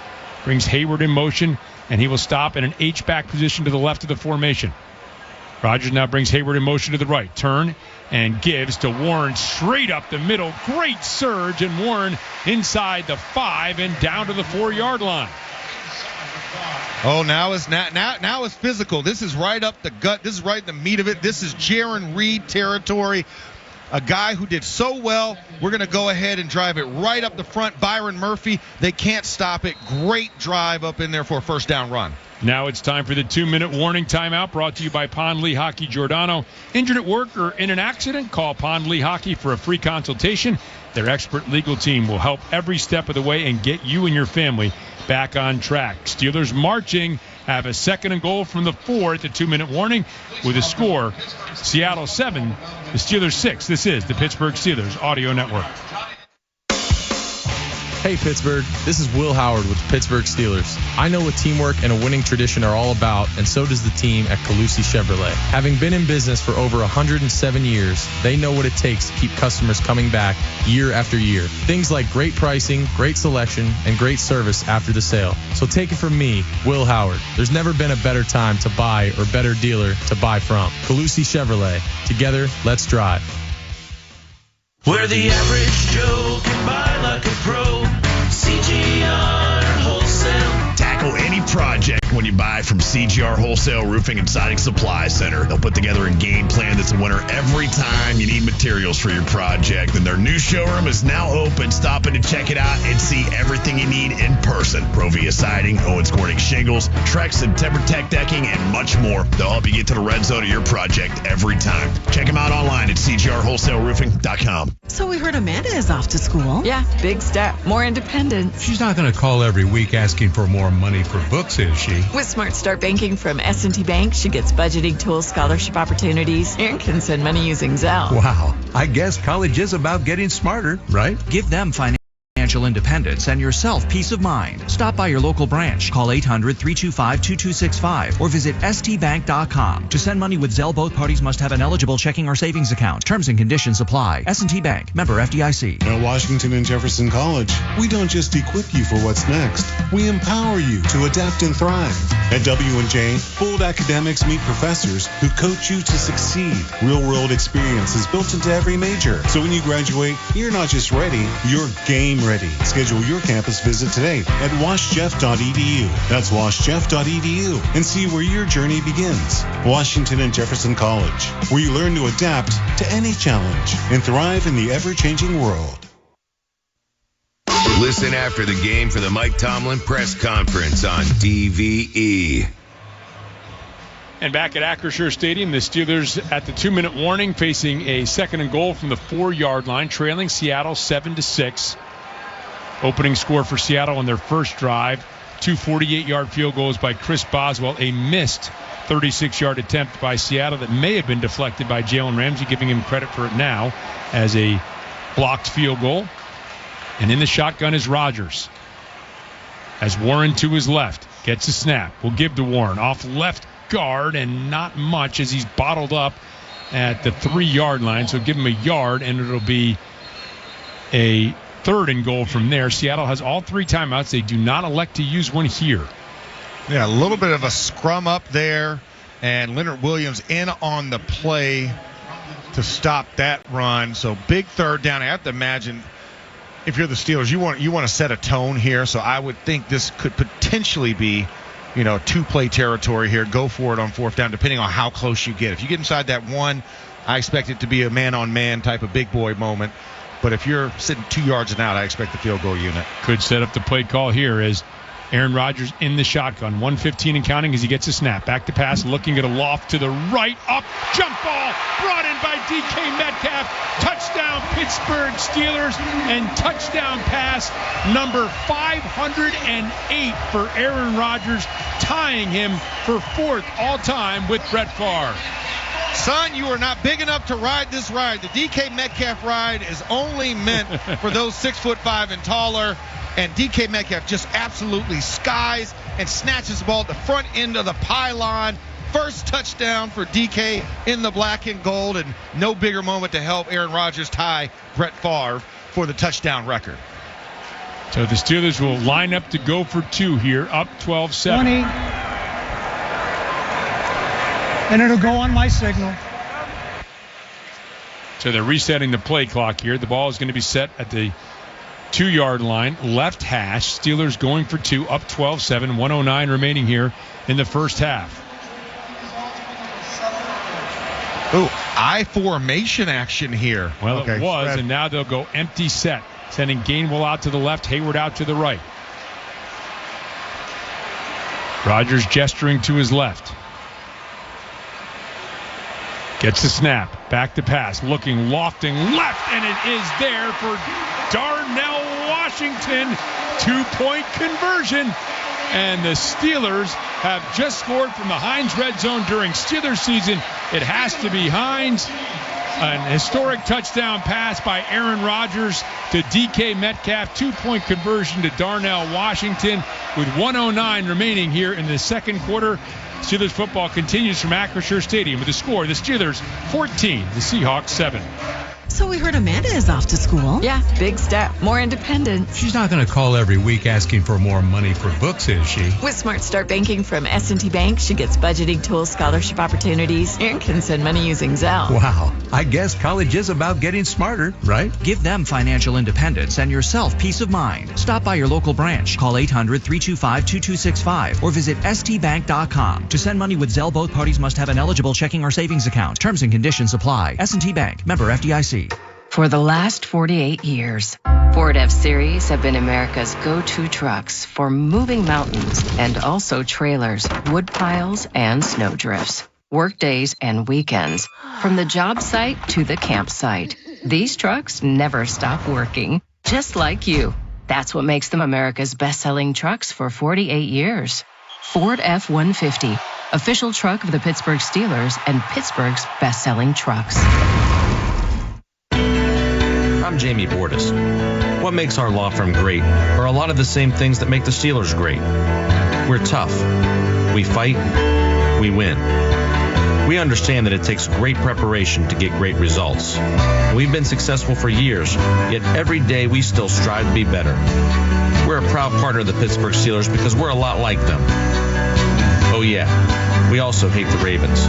Brings Hayward in motion, and he will stop in an H-back position to the left of the formation. Rodgers now brings Hayward in motion to the right. Turn and gives to Warren straight up the middle. Great surge, and Warren inside the 5 and down to the 4-yard line. Oh, now it's physical. This is right up the gut. This is right in the meat of it. This is Jaron Reed territory. A guy who did so well. We're going to go ahead and drive it right up the front. Byron Murphy, they can't stop it. Great drive up in there for a first down run. Now it's time for the 2-minute warning timeout, brought to you by Pond Lee Hockey Giordano. Injured at work or in an accident? Call Pond Lee Hockey for a free consultation. Their expert legal team will help every step of the way and get you and your family back on track. Steelers marching, have a 2nd and goal from the 4 at the 2-minute warning with a score. Seattle 7, the Steelers 6. This is the Pittsburgh Steelers Audio Network. Hey, Pittsburgh. This is Will Howard with the Pittsburgh Steelers. I know what teamwork and a winning tradition are all about, and so does the team at Calusi Chevrolet. Having been in business for over 107 years, they know what it takes to keep customers coming back year after year. Things like great pricing, great selection, and great service after the sale. So take it from me, Will Howard. There's never been a better time to buy or better dealer to buy from. Calusi Chevrolet. Together, let's drive. Where the average Joe can buy like a pro. CGR Wholesale. Tackle any project when you buy from CGR Wholesale Roofing and Siding Supply Center. They'll put together a game plan that's a winner every time you need materials for your project. And their new showroom is now open. Stop in to check it out and see everything you need in person. Provia Siding, Owens Corning Shingles, Trex and TimberTech Decking, and much more. They'll help you get to the red zone of your project every time. Check them out online at cgrwholesaleroofing.com. So we heard Amanda is off to school. Yeah, big step. More independence. She's not going to call every week asking for more money for books, is she? With Smart Start Banking from S&T Bank, she gets budgeting tools, scholarship opportunities, and can send money using Zelle. Wow. I guess college is about getting smarter, right? Give them financial independence and yourself peace of mind. Stop by your local branch. Call 800-325-2265 or visit stbank.com. To send money with Zelle, both parties must have an eligible checking or savings account. Terms and conditions apply. S&T Bank. Member FDIC. At Washington and Jefferson College, we don't just equip you for what's next. We empower you to adapt and thrive. At W&J, bold academics meet professors who coach you to succeed. Real-world experience is built into every major. So when you graduate, you're not just ready, you're game ready. Schedule your campus visit today at washjeff.edu. That's washjeff.edu and see where your journey begins. Washington and Jefferson College, where you learn to adapt to any challenge and thrive in the ever-changing world. Listen after the game for the Mike Tomlin press conference on DVE. And back at Acrisure Stadium, the Steelers at the 2-minute warning facing a 2nd and goal from the 4-yard line, trailing Seattle 7-6. Opening score for Seattle on their first drive. 2 48-yard field goals by Chris Boswell. A missed 36-yard attempt by Seattle that may have been deflected by Jalen Ramsey, giving him credit for it now as a blocked field goal. And in the shotgun is Rodgers. As Warren to his left gets a snap. We'll give to Warren. Off left guard and not much as he's bottled up at the 3-yard line. So give him a yard and it'll be a 3rd and goal from there. Seattle has all 3 timeouts. They do not elect to use one here. Yeah, a little bit of a scrum up there, and Leonard Williams in on the play to stop that run. So big 3rd down. I have to imagine if you're the Steelers, you want to set a tone here. So I would think this could potentially be, 2-play territory here. Go for it on 4th down, depending on how close you get. If you get inside that 1, I expect it to be a man-on-man type of big boy moment. But if you're sitting 2 yards and out, I expect the field goal unit. Could set up the play call here as Aaron Rodgers in the shotgun. 1:15 and counting as he gets a snap. Back to pass, looking at a loft to the right. Up, jump ball, brought in by DK Metcalf. Touchdown, Pittsburgh Steelers. And touchdown pass number 508 for Aaron Rodgers, tying him for 4th all-time with Brett Favre. Son, you are not big enough to ride this ride. The DK Metcalf ride is only meant for those 6'5" and taller. And DK Metcalf just absolutely skies and snatches the ball at the front end of the pylon. First touchdown for DK in the black and gold, and no bigger moment to help Aaron Rodgers tie Brett Favre for the touchdown record. So the Steelers will line up to go for 2 here, up 12-7. 20. And it'll go on my signal. So they're resetting the play clock here. The ball is going to be set at the 2-yard line, left hash. Steelers going for 2, up 12-7, 109 remaining here in the first half. Ooh, I formation action here. Well, it was, and now they'll go empty set, sending Gainwell out to the left, Hayward out to the right. Rodgers gesturing to his left. Gets the snap, back to pass, looking, lofting left, and it is there for Darnell Washington. 2-point conversion. And the Steelers have just scored from the Heinz red zone during Steelers season. It has to be Heinz. An historic touchdown pass by Aaron Rodgers to DK Metcalf. 2-point conversion to Darnell Washington with 1:09 remaining here in the second quarter. Steelers football continues from Acrisure Stadium with the score: the Steelers 14, the Seahawks 7. So we heard Amanda is off to school. Yeah, big step. More independence. She's not going to call every week asking for more money for books, is she? With Smart Start Banking from S&T Bank, she gets budgeting tools, scholarship opportunities, and can send money using Zelle. Wow. I guess college is about getting smarter, right? Give them financial independence and yourself peace of mind. Stop by your local branch. Call 800-325-2265 or visit stbank.com. To send money with Zelle, both parties must have an eligible checking or savings account. Terms and conditions apply. S&T Bank. Member FDIC. For the last 48 years, Ford F-Series have been America's go-to trucks for moving mountains and also trailers, wood piles, and snow drifts. Work days and weekends, from the job site to the campsite. These trucks never stop working, just like you. That's what makes them America's best-selling trucks for 48 years. Ford F-150, official truck of the Pittsburgh Steelers and Pittsburgh's best-selling trucks. I'm Jamie Bordas. What makes our law firm great are a lot of the same things that make the Steelers great. We're tough. We fight. We win. We understand that it takes great preparation to get great results. We've been successful for years, yet every day we still strive to be better. We're a proud partner of the Pittsburgh Steelers because we're a lot like them. Oh yeah, we also hate the Ravens.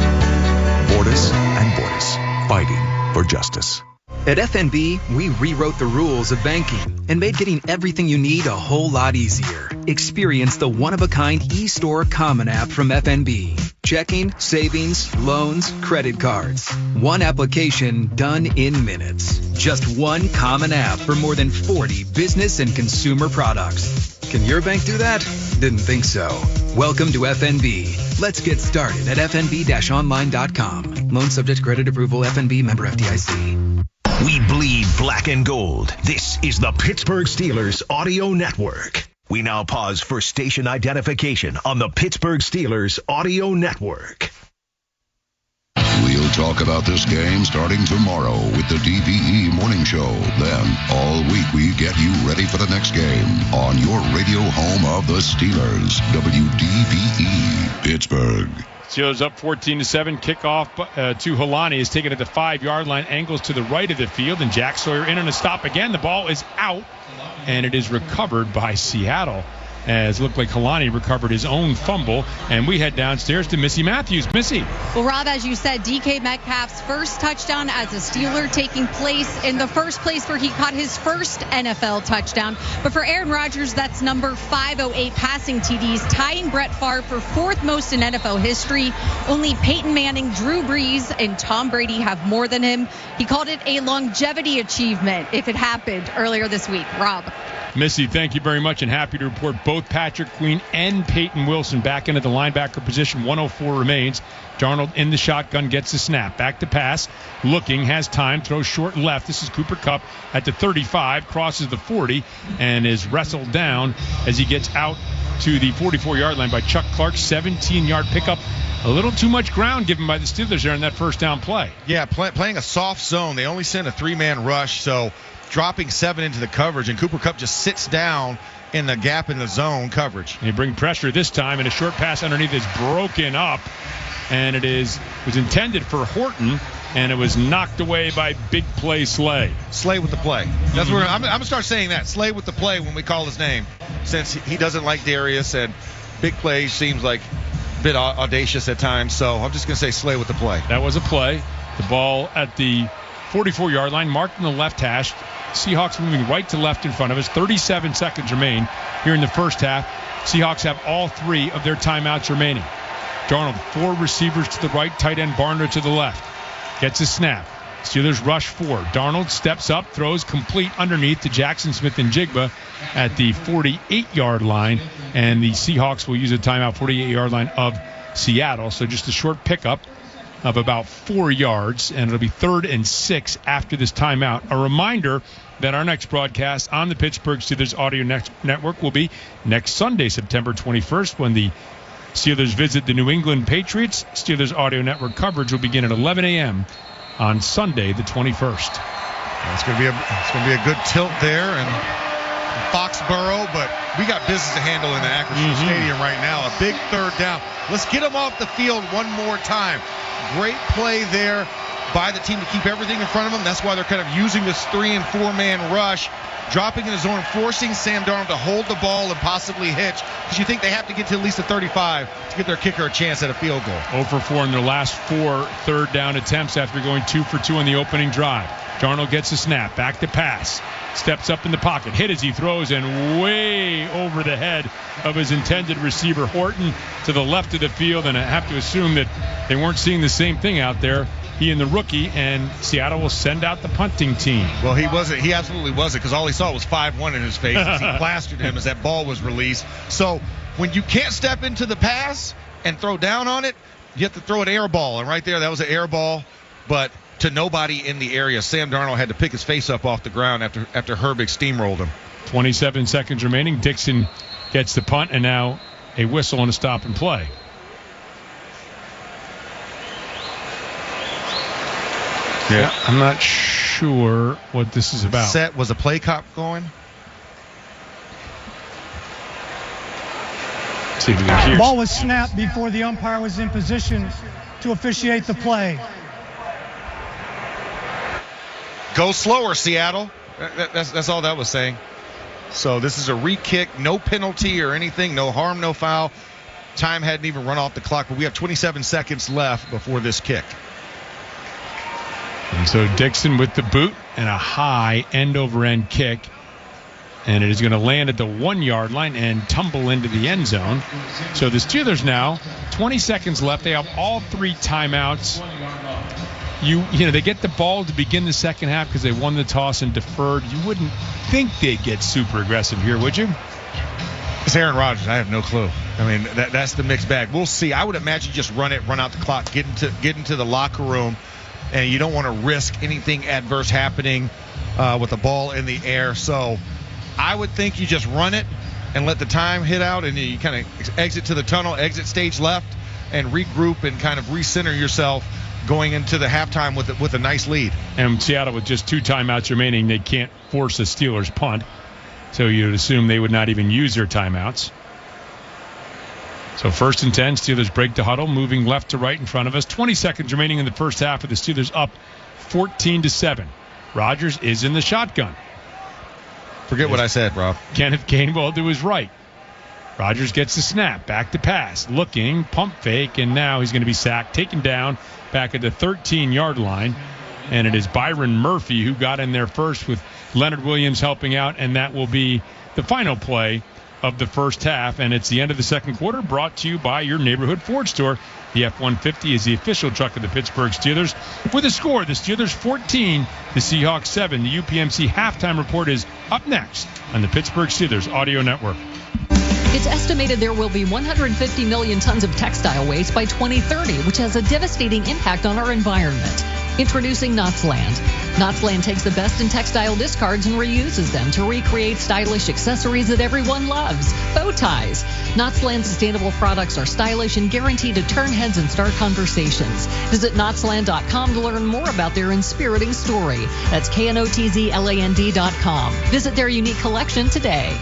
Bordas and Bordas, fighting for justice. At FNB, we rewrote the rules of banking and made getting everything you need a whole lot easier. Experience the one-of-a-kind eStore Common app from FNB. Checking, savings, loans, credit cards. One application done in minutes. Just one common app for more than 40 business and consumer products. Can your bank do that? Didn't think so. Welcome to FNB. Let's get started at fnb-online.com. Loan subject to credit approval. FNB member FDIC. We bleed black and gold. This is the Pittsburgh Steelers Audio Network. We now pause for station identification on the Pittsburgh Steelers Audio Network. We'll talk about this game starting tomorrow with the DVE Morning Show. Then, all week, we get you ready for the next game on your radio home of the Steelers, WDVE, Pittsburgh. Steelers up 14-7. Kickoff to Holani is taken at the 5-yard line. Angles to the right of the field, and Jack Sawyer in on a stop again. The ball is out, and it is recovered by Seattle, as it looked like Holani recovered his own fumble. And we head downstairs to Missy Matthews. Missy. Well, Rob, as you said, DK Metcalf's first touchdown as a Steeler, taking place in the first place where he caught his first NFL touchdown. But for Aaron Rodgers, that's number 508 passing TDs, tying Brett Favre for fourth most in NFL history. Only Peyton Manning, Drew Brees, and Tom Brady have more than him. He called it a longevity achievement if it happened earlier this week. Rob. Missy, thank you very much, and happy to report both Patrick Queen and Peyton Wilson back into the linebacker position. 1:04 remains. Darnold in the shotgun, gets the snap. Back to pass. Looking, has time, throws short left. This is Cooper Kupp at the 35, crosses the 40, and is wrestled down as he gets out to the 44-yard line by Chuck Clark. 17-yard pickup. A little too much ground given by the Steelers there in that first down play. Yeah, playing a soft zone. They only sent a 3-man rush, so dropping 7 into the coverage, and Cooper Kupp just sits down in the gap in the zone coverage. And you bring pressure this time, and a short pass underneath is broken up, and was intended for Horton, and it was knocked away by Big Play Slay. Slay with the play. That's where I'm going to start saying that. Slay with the play when we call his name, since he doesn't like Darius, and Big Play seems like a bit audacious at times, so I'm just going to say Slay with the play. That was a play. The ball at the 44-yard line, marked in the left hash. Seahawks moving right to left in front of us. 37 seconds remain here in the first half. Seahawks have all 3 of their timeouts remaining. Darnold, 4 receivers to the right, tight end Barner to the left. Gets a snap. Steelers rush 4. Darnold steps up, throws complete underneath to Jackson Smith and Jigba at the 48-yard line. And the Seahawks will use a timeout, 48-yard line of Seattle. So just a short pickup of about 4 yards, and it'll be 3rd and 6 after this timeout. A reminder that our next broadcast on the Pittsburgh Steelers Audio Network will be next Sunday, September 21st, when the Steelers visit the New England Patriots. Steelers Audio Network coverage will begin at 11 a.m. on Sunday, the 21st. It's going to be a good tilt there in Foxborough, but we got business to handle in the Acrisure Stadium right now. A big third down. Let's get them off the field one more time. Great play there by the team to keep everything in front of them. That's why they're kind of using this 3- and 4-man rush, dropping in the zone, forcing Sam Darnold to hold the ball and possibly hitch, because you think they have to get to at least a 35 to give their kicker a chance at a field goal. 0 for 4 in their last 4 third-down attempts after going 2 for 2 on the opening drive. Darnold gets a snap, back to pass, steps up in the pocket, hit as he throws, and way over the head of his intended receiver, Horton, to the left of the field. And I have to assume that they weren't seeing the same thing out there, he and the rookie, and Seattle will send out the punting team. Well, he wasn't. He absolutely wasn't, because all he saw was 5-1 in his face as he plastered him as that ball was released. So when you can't step into the pass and throw down on it, you have to throw an air ball. And right there, that was an air ball, but to nobody in the area. Sam Darnold had to pick his face up off the ground after Herbig steamrolled him. 27 seconds remaining. Dixon gets the punt, and now a whistle and a stop and play. Yeah, I'm not sure what this is about. Was a play cop going? See if we can hear. Ball was snapped before the umpire was in position to officiate the play. Go slower, Seattle. That's all that was saying. So this is a re-kick, no penalty or anything, no harm, no foul. Time hadn't even run off the clock, but we have 27 seconds left before this kick. And so Dixon with the boot and a high end-over-end kick. And it is going to land at the 1-yard line and tumble into the end zone. So the Steelers now, 20 seconds left. They have all 3 timeouts. You know, they get the ball to begin the second half because they won the toss and deferred. You wouldn't think they'd get super aggressive here, would you? It's Aaron Rodgers. I have no clue. I mean, that's the mixed bag. We'll see. I would imagine just run out the clock, get into the locker room, and you don't want to risk anything adverse happening with the ball in the air. So I would think you just run it and let the time hit out, and you kind of exit to the tunnel, exit stage left, and regroup and kind of recenter yourself going into the halftime with a nice lead. And Seattle with just 2 timeouts remaining, they can't force a Steelers punt. So you'd assume they would not even use their timeouts. So 1st and 10, Steelers break the huddle, moving left to right in front of us. 20 seconds remaining in the first half of the Steelers up 14-7. Rodgers is in the shotgun. Forget what I said, Rob. Kenneth Gainwell to his right. Rodgers gets the snap, back to pass, looking, pump fake, and now he's going to be sacked, taken down back at the 13-yard line. And it is Byron Murphy who got in there first with Leonard Williams helping out, and that will be the final play of the first half. And it's the end of the second quarter, brought to you by your neighborhood Ford store. The F-150 is the official truck of the Pittsburgh Steelers. With a score, the Steelers 14, the Seahawks 7. The UPMC halftime report is up next on the Pittsburgh Steelers Audio Network. It's estimated there will be 150 million tons of textile waste by 2030, which has a devastating impact on our environment. Introducing Knotsland. Knotsland takes the best in textile discards and reuses them to recreate stylish accessories that everyone loves. Bow ties. Knotsland sustainable products are stylish and guaranteed to turn heads and start conversations. Visit knotsland.com to learn more about their inspiriting story. That's knotzland.com. Visit their unique collection today.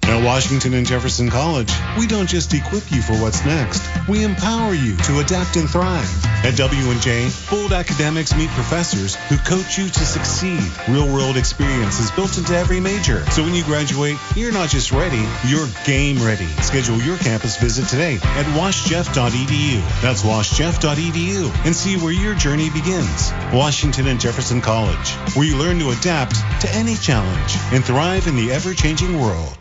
At Washington and Jefferson College, we don't just equip you for what's next. We empower you to adapt and thrive. At W&J, bold academics meet professors who coach you to succeed. Real-world experience is built into every major. So when you graduate, you're not just ready, you're game ready. Schedule your campus visit today at washjeff.edu. That's washjeff.edu, and see where your journey begins. Washington and Jefferson College, where you learn to adapt to any challenge and thrive in the ever-changing world.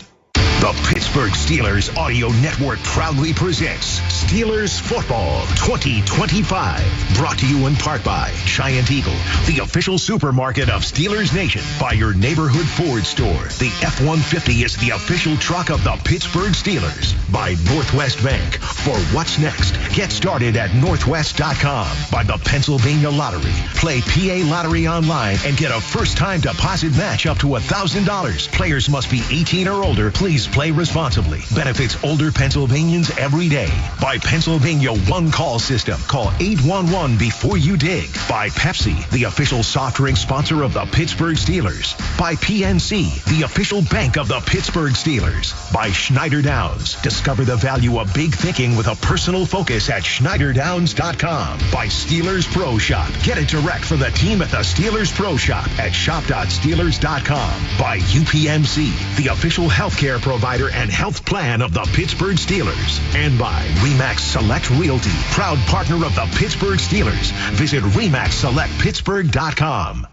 The Pittsburgh Steelers Audio Network proudly presents Steelers Football 2025. Brought to you in part by Giant Eagle, the official supermarket of Steelers Nation, by your neighborhood Ford store. The F-150 is the official truck of the Pittsburgh Steelers. By Northwest Bank. For what's next, get started at northwest.com. By the Pennsylvania Lottery. Play PA Lottery online and get a first-time deposit match up to $1,000. Players must be 18 or older. Please play responsibly. Benefits older Pennsylvanians every day. By Pennsylvania One Call System. Call 811 before you dig. By Pepsi, the official soft drink sponsor of the Pittsburgh Steelers. By PNC, the official bank of the Pittsburgh Steelers. By Schneider Downs. Discover the value of big thinking with a personal focus at SchneiderDowns.com. By Steelers Pro Shop. Get it direct from the team at the Steelers Pro Shop at shop.steelers.com. By UPMC, the official healthcare provider and health plan of the Pittsburgh Steelers. And by RE/MAX Select Realty, proud partner of the Pittsburgh Steelers. Visit RE/MAXSelectPittsburgh.com.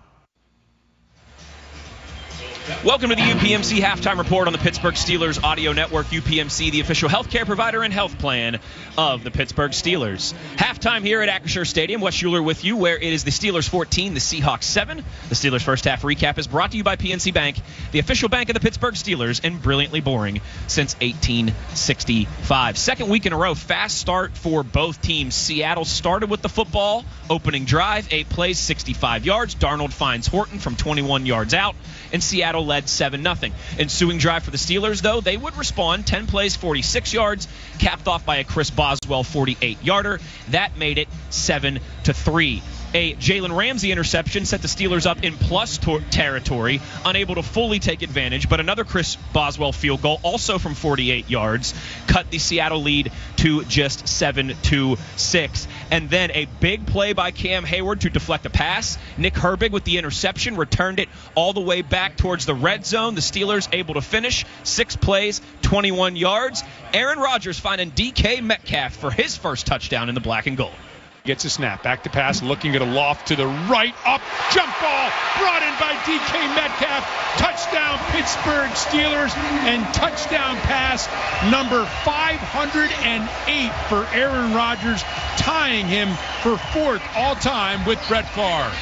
Welcome to the UPMC Halftime Report on the Pittsburgh Steelers Audio Network. UPMC, the official healthcare provider and health plan of the Pittsburgh Steelers. Halftime here at Acrisure Stadium. Wes Schuler with you, where it is the Steelers 14, the Seahawks 7. The Steelers' first half recap is brought to you by PNC Bank, the official bank of the Pittsburgh Steelers, and brilliantly boring since 1865. Second week in a row, fast start for both teams. Seattle started with the football, opening drive, 8 plays, 65 yards. Darnold finds Horton from 21 yards out, and Seattle led 7-0. Ensuing drive for the Steelers, though, they would respond. 10 plays, 46 yards, capped off by a Chris Boswell 48-yarder. That made it 7-3. A Jalen Ramsey interception set the Steelers up in plus territory, unable to fully take advantage, but another Chris Boswell field goal, also from 48 yards, cut the Seattle lead to just 7-6. And then a big play by Cam Hayward to deflect a pass. Nick Herbig with the interception returned it all the way back towards the red zone. The Steelers able to finish 6 plays, 21 yards. Aaron Rodgers finding DK Metcalf for his first touchdown in the black and gold. Gets a snap, back to pass, looking at a loft to the right, up, jump ball, brought in by DK Metcalf, touchdown Pittsburgh Steelers, and touchdown pass number 508 for Aaron Rodgers, tying him for 4th all-time with Brett Favre.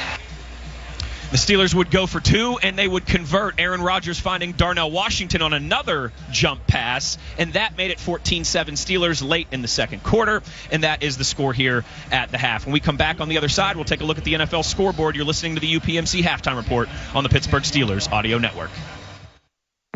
The Steelers would go for 2, and they would convert. Aaron Rodgers finding Darnell Washington on another jump pass, and that made it 14-7 Steelers late in the second quarter, and that is the score here at the half. When we come back on the other side, we'll take a look at the NFL scoreboard. You're listening to the UPMC Halftime Report on the Pittsburgh Steelers Audio Network.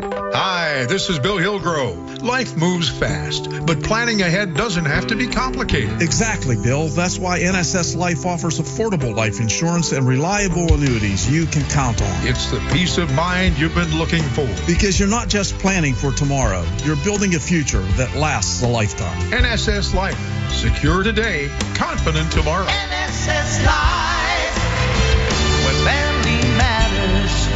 Hi, this is Bill Hillgrove. Life moves fast, but planning ahead doesn't have to be complicated. Exactly, Bill. That's why NSS Life offers affordable life insurance and reliable annuities you can count on. It's the peace of mind you've been looking for. Because you're not just planning for tomorrow, you're building a future that lasts a lifetime. NSS Life. Secure today, confident tomorrow. NSS Life, where family matters.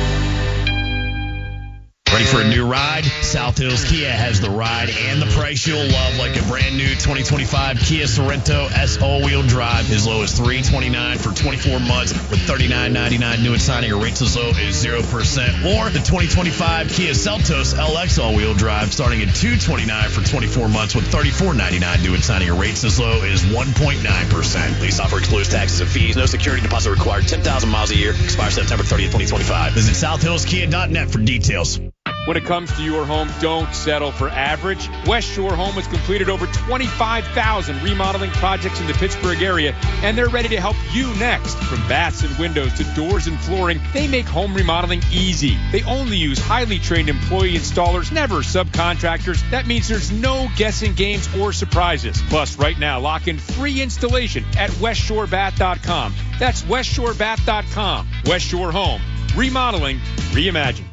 Ready for a new ride? South Hills Kia has the ride and the price you'll love, like a brand new 2025 Kia Sorento S all-wheel drive as low as $329 for 24 months with $39.99 new and signing a rates as low as 0%. Or the 2025 Kia Seltos LX all-wheel drive starting at $229 for 24 months with $34.99 new and signing a rates as low as 1.9%. Lease offer excludes taxes and fees. No security deposit required. 10,000 miles a year. Expires September 30th, 2025. Visit SouthHillsKia.net for details. When it comes to your home, don't settle for average. West Shore Home has completed over 25,000 remodeling projects in the Pittsburgh area, and they're ready to help you next. From baths and windows to doors and flooring, they make home remodeling easy. They only use highly trained employee installers, never subcontractors. That means there's no guessing games or surprises. Plus, right now, lock in free installation at westshorebath.com. That's westshorebath.com. West Shore Home. Remodeling reimagined.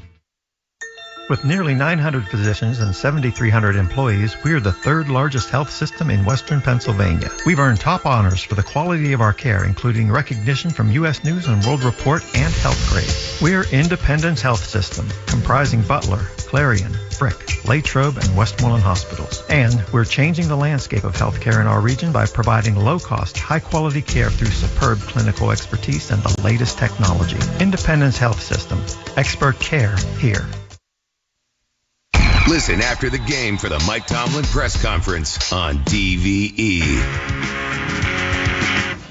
With nearly 900 physicians and 7,300 employees, we are the 3rd largest health system in Western Pennsylvania. We've earned top honors for the quality of our care, including recognition from U.S. News and World Report and Health Grade. We're Independence Health System, comprising Butler, Clarion, Frick, Latrobe, and Westmoreland hospitals. And we're changing the landscape of healthcare in our region by providing low-cost, high-quality care through superb clinical expertise and the latest technology. Independence Health System. Expert care here. Listen after the game for the Mike Tomlin press conference on DVE.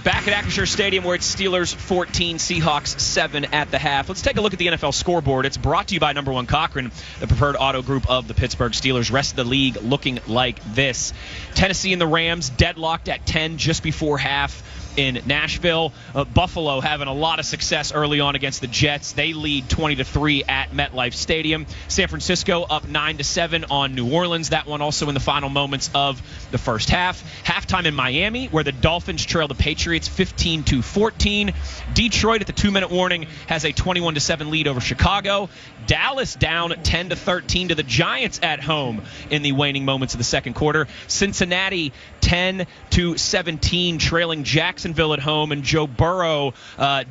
Back Back at Acrisure Stadium, where it's Steelers 14, Seahawks 7 at the half. Let's take a look at the NFL scoreboard. It's brought to you by Number One Cochran, the preferred auto group of the Pittsburgh Steelers. Rest of the league looking like this. Tennessee and the Rams deadlocked at 10 just before half in Nashville. Buffalo having a lot of success early on against the Jets. They lead 20-3 at MetLife Stadium. San Francisco up 9-7 on New Orleans. That one also in the final moments of the first half. Halftime in Miami, where the Dolphins trail the Patriots 15-14. Detroit at the 2-minute warning has a 21-7 lead over Chicago. Dallas down 10-13 to the Giants at home in the waning moments of the second quarter. Cincinnati 10-17 trailing Jacksonville at home, and Joe Burrow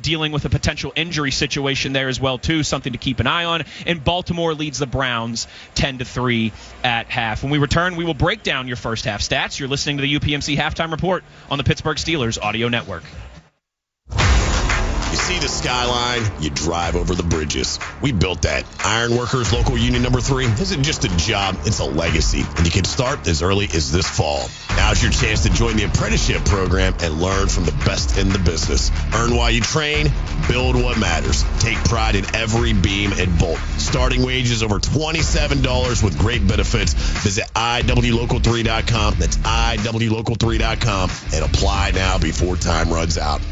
dealing with a potential injury situation there as well too, something to keep an eye on. And Baltimore leads the Browns 10-3 at half. When we return, we will break down your first half stats. You're listening to the UPMC Halftime Report on the Pittsburgh Steelers Audio Network. You see the skyline, you drive over the bridges. We built that. Ironworkers Local Union Number 3 isn't just a job, it's a legacy. And you can start as early as this fall. Now's your chance to join the apprenticeship program and learn from the best in the business. Earn while you train, build what matters. Take pride in every beam and bolt. Starting wages over $27 with great benefits. Visit IWLocal3.com. That's IWLocal3.com and apply now before time runs out.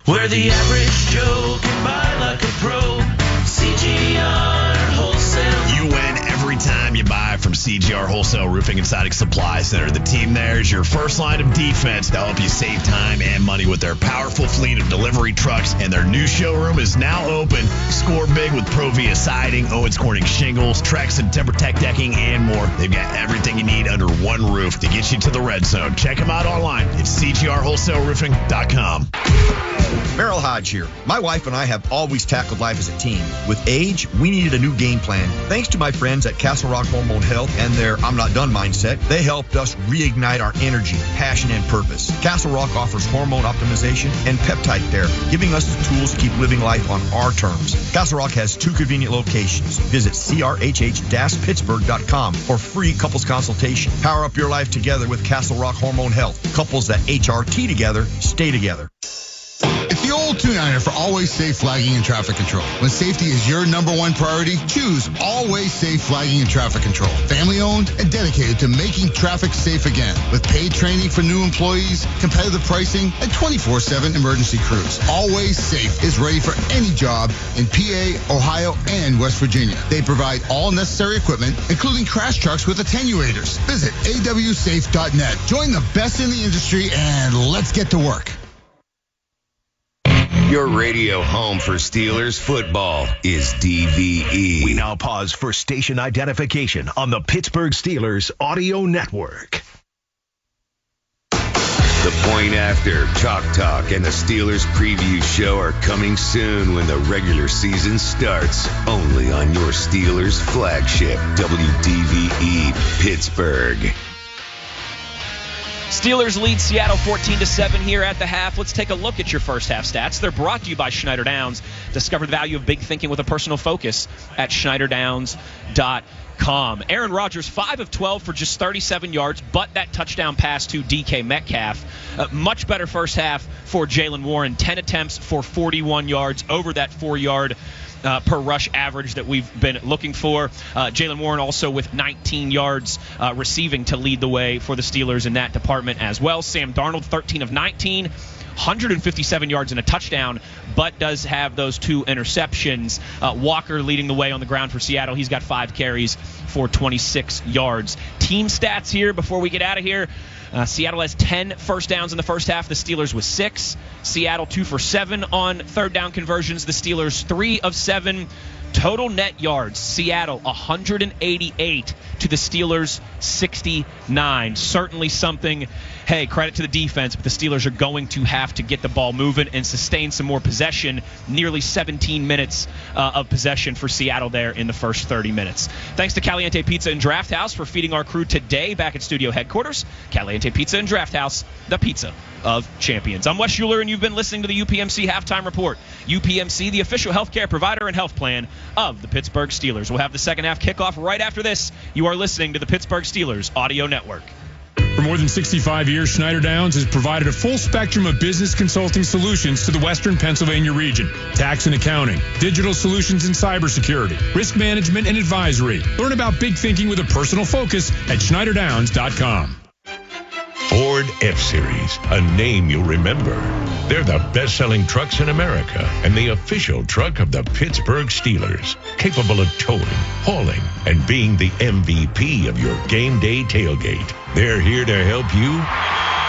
Where the average Joe can buy like a pro. CGR Wholesale. You win every time you buy from CGR Wholesale Roofing and Siding Supply Center. The team there is your first line of defense to help you save time and money with their powerful fleet of delivery trucks. And their new showroom is now open. Score big with Provia Siding, Owens Corning Shingles, Trex and TimberTech Decking, and more. They've got everything you need under one roof to get you to the red zone. Check them out online at CGRWholesaleRoofing.com. Merrill Hodge here. My wife and I have always tackled life as a team. With age, we needed a new game plan. Thanks to my friends at Castle Rock Hormone Health and their I'm not done mindset, they helped us reignite our energy, passion, and purpose. Castle Rock offers hormone optimization and peptide therapy, giving us the tools to keep living life on our terms. Castle Rock has 2 convenient locations. Visit crhh-pittsburgh.com for free couples consultation. Power up your life together with Castle Rock Hormone Health. Couples that HRT together, stay together. It's the old 2-9er for Always Safe Flagging and Traffic Control. When safety is your number one priority, choose Always Safe Flagging and Traffic Control. Family owned and dedicated to making traffic safe again. With paid training for new employees, competitive pricing, and 24/7 emergency crews. Always Safe is ready for any job in PA, Ohio, and West Virginia. They provide all necessary equipment, including crash trucks with attenuators. Visit awsafe.net. Join the best in the industry and let's get to work. Your radio home for Steelers football is DVE. We now pause for station identification on the Pittsburgh Steelers Audio Network. The Point After, Chalk Talk, and the Steelers Preview Show are coming soon when the regular season starts. Only on your Steelers flagship, WDVE Pittsburgh. Steelers lead Seattle 14-7 here at the half. Let's take a look at your first half stats. They're brought to you by Schneider Downs. Discover the value of big thinking with a personal focus at SchneiderDowns.com. Aaron Rodgers, 5 of 12 for just 37 yards, but that touchdown pass to DK Metcalf. Much better first half for Jaylen Warren. 10 attempts for 41 yards, over that 4-yard per rush average that we've been looking for. Jaylen Warren also with 19 yards receiving to lead the way for the Steelers in that department as well. Sam Darnold, 13 of 19, 157 yards and a touchdown, but does have those 2 interceptions. Walker leading the way on the ground for Seattle. He's got 5 carries for 26 yards. Team stats here before we get out of here. Seattle has 10 first downs in the first half. The Steelers with 6. Seattle 2 for 7 on third down conversions. The Steelers 3 of 7. Total net yards, Seattle 188 to the Steelers 69. Certainly something, hey, credit to the defense, but the Steelers are going to have to get the ball moving and sustain some more possession. Nearly 17 minutes of possession for Seattle there in the first 30 minutes. Thanks to Caliente Pizza and Draft House for feeding our crew today back at studio headquarters. Caliente Pizza and Draft House, the pizza of champions. I'm Wes Schuler, and you've been listening to the UPMC Halftime Report. UPMC, the official healthcare provider and health plan of the Pittsburgh Steelers. We'll have the second half kickoff right after this. You are listening to the Pittsburgh Steelers Audio Network. For more than 65 years, Schneider Downs has provided a full spectrum of business consulting solutions to the Western Pennsylvania region. Tax and accounting, digital solutions and cybersecurity, risk management and advisory. Learn about big thinking with a personal focus at schneiderdowns.com. Ford F-Series, a name you'll remember. They're the best-selling trucks in America and the official truck of the Pittsburgh Steelers, capable of towing, hauling, and being the MVP of your game day tailgate. They're here to help you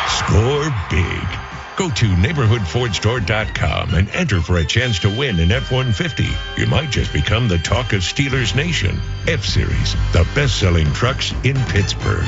score big. Go to neighborhoodfordstore.com and enter for a chance to win an F-150. You might just become the talk of Steelers Nation. F-Series, the best-selling trucks in Pittsburgh.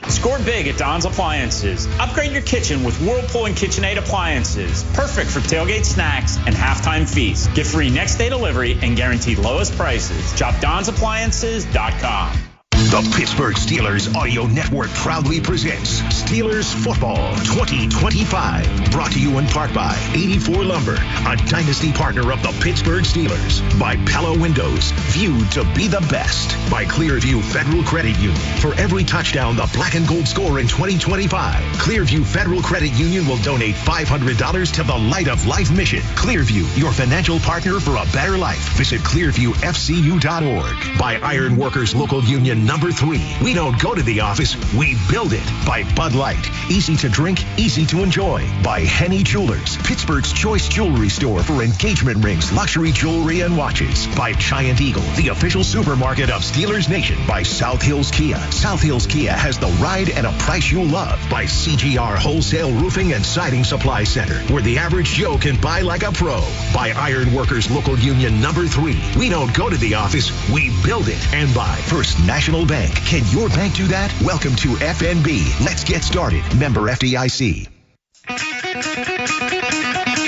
Score big at Don's Appliances. Upgrade your kitchen with Whirlpool and KitchenAid appliances. Perfect for tailgate snacks and halftime feasts. Get free next day delivery and guaranteed lowest prices. Shop DonsAppliances.com. The Pittsburgh Steelers Audio Network proudly presents Steelers Football 2025. Brought to you in part by 84 Lumber, a dynasty partner of the Pittsburgh Steelers. By Pella Windows, viewed to be the best. By Clearview Federal Credit Union. For every touchdown the black and gold score in 2025, Clearview Federal Credit Union will donate $500 to the Light of Life mission. Clearview, your financial partner for a better life. Visit clearviewfcu.org. By Iron Workers Local Union Number 3. We don't go to the office, we build it. By Bud Light. Easy to drink, easy to enjoy. By Henny Jewelers. Pittsburgh's choice jewelry store for engagement rings, luxury jewelry, and watches. By Giant Eagle, the official supermarket of Steelers Nation. By South Hills Kia. South Hills Kia has the ride and a price you'll love. By CGR Wholesale Roofing and Siding Supply Center, where the average Joe can buy like a pro. By Iron Workers Local Union Number 3. We don't go to the office, we build it. And by First National Bank. Can your bank do that? Welcome to FNB. Let's get started. Member FDIC.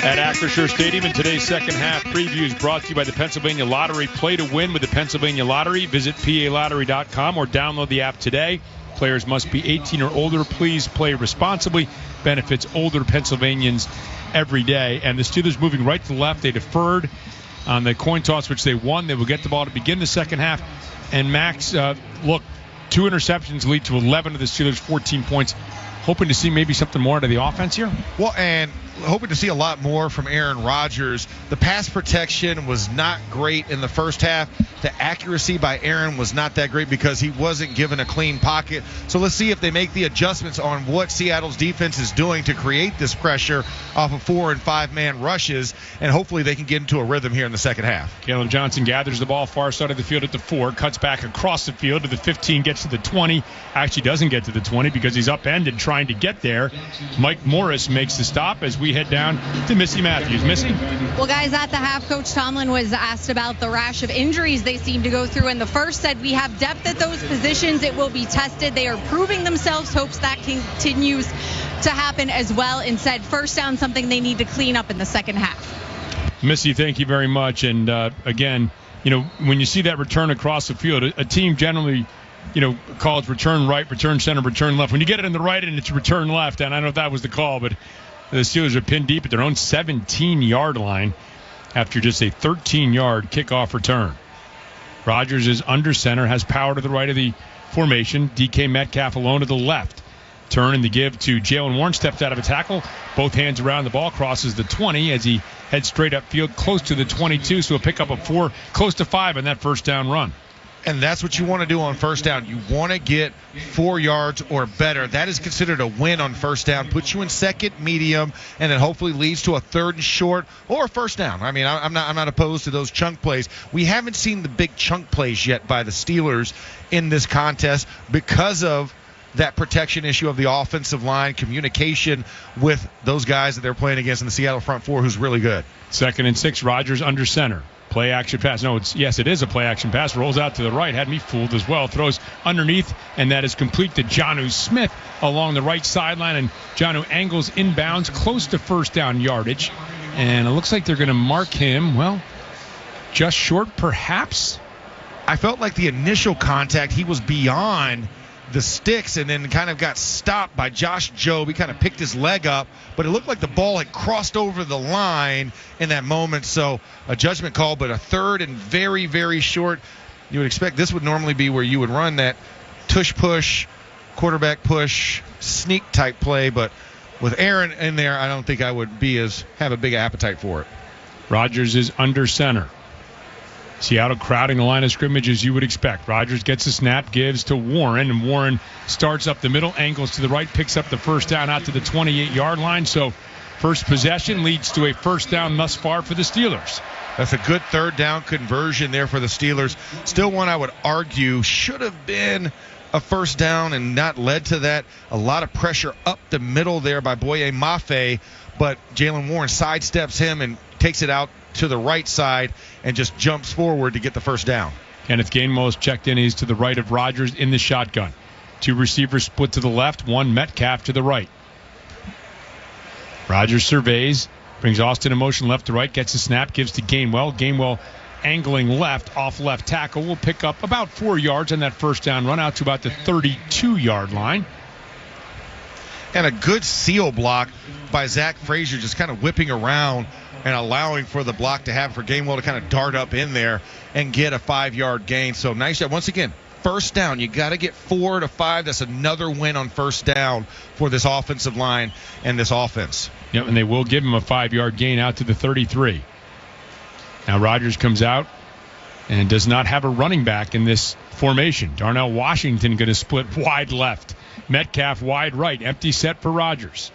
At Acrisure Stadium, in today's second half preview is brought to you by the Pennsylvania Lottery. Play to win with the Pennsylvania Lottery. Visit PALottery.com or download the app today. Players must be 18 or older. Please play responsibly. Benefits older Pennsylvanians every day. And the Steelers moving right to left. They deferred on the coin toss, which they won. They will get the ball to begin the second half. And Max, look, 2 interceptions lead to 11 of the Steelers' 14 points. Hoping to see maybe something more out of the offense here? Well, and hoping to see a lot more from Aaron Rodgers. The pass protection was not great in the first half. The accuracy by Aaron was not that great because he wasn't given a clean pocket. So let's see if they make the adjustments on what Seattle's defense is doing to create this pressure off of 4- and 5-man rushes, and hopefully they can get into a rhythm here in the second half. Kalen Johnson gathers the ball far side of the field at the 4, cuts back across the field to the 15, gets to the 20. Actually doesn't get to the 20 because he's upended trying to get there. Mike Morris makes the stop as we head down to Missy Matthews. Missy? Well, guys, at the half, Coach Tomlin was asked about the rash of injuries they seem to go through. And the first said, we have depth at those positions. It will be tested. They are proving themselves. Hopes that continues to happen as well. And said first down, something they need to clean up in the second half. Missy, thank you very much. And again, you know, when you see that return across the field, a team generally, you know, calls return right, return center, return left. When you get it in the right and it's return left, and I don't know if that was the call, but the Steelers are pinned deep at their own 17-yard line after just a 13-yard kickoff return. Rodgers is under center, has power to the right of the formation. DK Metcalf alone to the left. Turn and the give to Jalen Warren. Steps out of a tackle. Both hands around the ball. Crosses the 20 as he heads straight upfield close to the 22. So he'll pick up a 4, close to 5 on that first down run. And that's what you want to do on first down. You want to get 4 yards or better. That is considered a win on first down. Puts you in second, medium, and then hopefully leads to a 3rd and short or a first down. I mean, I'm not opposed to those chunk plays. We haven't seen the big chunk plays yet by the Steelers in this contest because of that protection issue of the offensive line, communication with those guys that they're playing against in the Seattle front 4, who's really good. 2nd and 6, Rodgers under center. Play action pass. No, it is a play action pass. Rolls out to the right. Had me fooled as well. Throws underneath, and that is complete to Jonnu Smith along the right sideline. And Jonnu angles inbounds close to first down yardage. And it looks like they're going to mark him, well, just short perhaps. I felt like the initial contact, he was beyond the sticks and then kind of got stopped by Josh Jobe. He kind of picked his leg up, but it looked like the ball had crossed over the line in that moment. So a judgment call, but a 3rd and very, very short. you would expect this would normally be where you would run that tush push, quarterback push, sneak type play, but with Aaron in there, I don't think I would have a big appetite for it. Rodgers is under center. Seattle crowding the line of scrimmage as you would expect. Rodgers gets a snap, gives to Warren, and Warren starts up the middle, angles to the right, picks up the first down out to the 28-yard line. So first possession leads to a first down thus far for the Steelers. That's a good third down conversion there for the Steelers. Still one I would argue should have been a first down and not led to that. A lot of pressure up the middle there by Boye Mafe, but Jaylen Warren sidesteps him and takes it out to the right side and just jumps forward to get the first down. Kenneth Gainwell is checked in. He's to the right of Rodgers in the shotgun. Two receivers split to the left, one Metcalf to the right. Rodgers surveys, brings Austin in motion left to right, gets a snap, gives to Gainwell. Gainwell angling left, off left tackle, will pick up about 4 yards on that first down run out to about the 32-yard line. And a good seal block by Zach Frazier, just kind of whipping around and allowing for the block to happen for Gainwell to kind of dart up in there and get a 5-yard gain. So nice job. Once again, first down. You got to get 4 to 5. That's another win on first down for this offensive line and this offense. Yep, and they will give him a 5-yard gain out to the 33. Now Rodgers comes out and does not have a running back in this formation. Darnell Washington going to split wide left. Metcalf wide right. Empty set for Rodgers.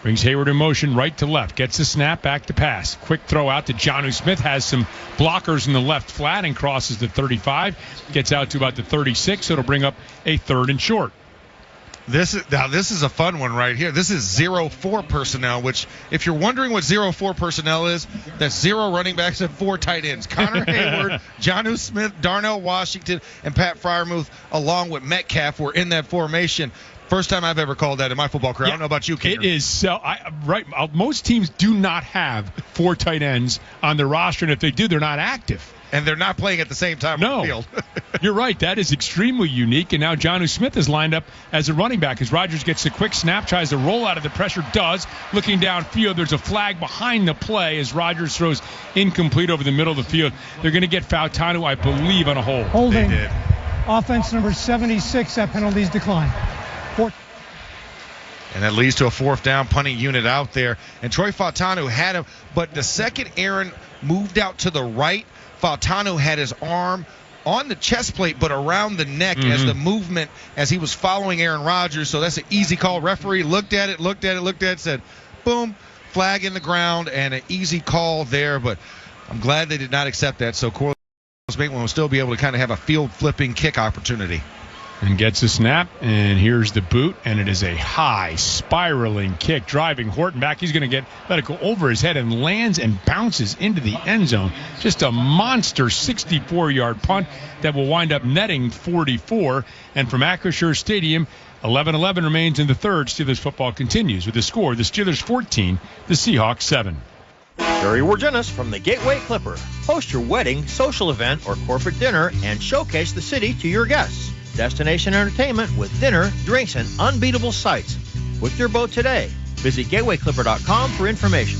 Brings Hayward in motion right to left. Gets the snap, back to pass. Quick throw out to Jonnu Smith. Has some blockers in the left flat and crosses the 35. Gets out to about the 36, so it'll bring up a 3rd and short. This is a fun one right here. This is 0-4 personnel, which if you're wondering what 0-4 personnel is, that's 0 running backs and 4 tight ends. Connor Hayward, Jonnu Smith, Darnell Washington, and Pat Freiermuth, along with Metcalf, were in that formation. First time I've ever called that in my football career. Yeah, I don't know about you, Kicker. It is so. Right. Most teams do not have 4 tight ends on their roster, and if they do, they're not active. And they're not playing at the same time on the field. You're right. That is extremely unique. And now Jonnu Smith is lined up as a running back as Rodgers gets a quick snap, tries to roll out of the pressure, does. Looking downfield, there's a flag behind the play as Rodgers throws incomplete over the middle of the field. They're going to get Fautanu, I believe, on a hold. Holding. They did. Offense number 76 at penalties decline. And that leads to a 4th down punting unit out there. And Troy Fautanu had him, but the second Aaron moved out to the right, Fautanu had his arm on the chest plate but around the neck as the movement as he was following Aaron Rodgers. So that's an easy call. Referee looked at it, said, boom, flag in the ground, and an easy call there. But I'm glad they did not accept that. So Corliss Bateman will still be able to kind of have a field-flipping kick opportunity. And gets a snap, and here's the boot, and it is a high spiraling kick driving Horton back. He's going to let it go over his head and lands and bounces into the end zone. Just a monster 64-yard punt that will wind up netting 44. And from Acrisure Stadium, 11-11 remains in the third. Steelers football continues with the score: the Steelers 14, the Seahawks 7. Jerry Wargenis from the Gateway Clipper. Host your wedding, social event, or corporate dinner and showcase the city to your guests. Destination entertainment with dinner, drinks, and unbeatable sights. Book your boat today. Visit gatewayclipper.com for information.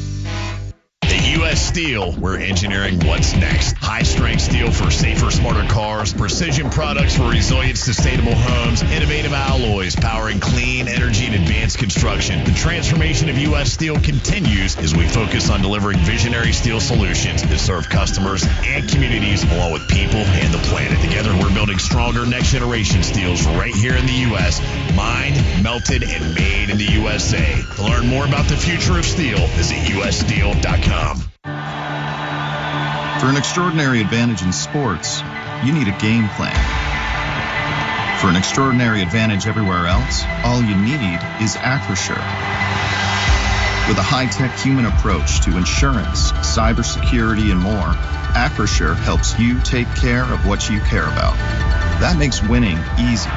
U.S. Steel, we're engineering what's next. High-strength steel for safer, smarter cars, precision products for resilient, sustainable homes, innovative alloys powering clean energy and advanced construction. The transformation of U.S. Steel continues as we focus on delivering visionary steel solutions that serve customers and communities along with people and the planet. Together, we're building stronger next-generation steels right here in the U.S., mined, melted, and made in the USA. To learn more about the future of steel, visit ussteel.com. For an extraordinary advantage in sports, you need a game plan. For an extraordinary advantage everywhere else, all you need is Acrisure. With a high-tech human approach to insurance, cybersecurity, and more, Acrisure helps you take care of what you care about. That makes winning easy.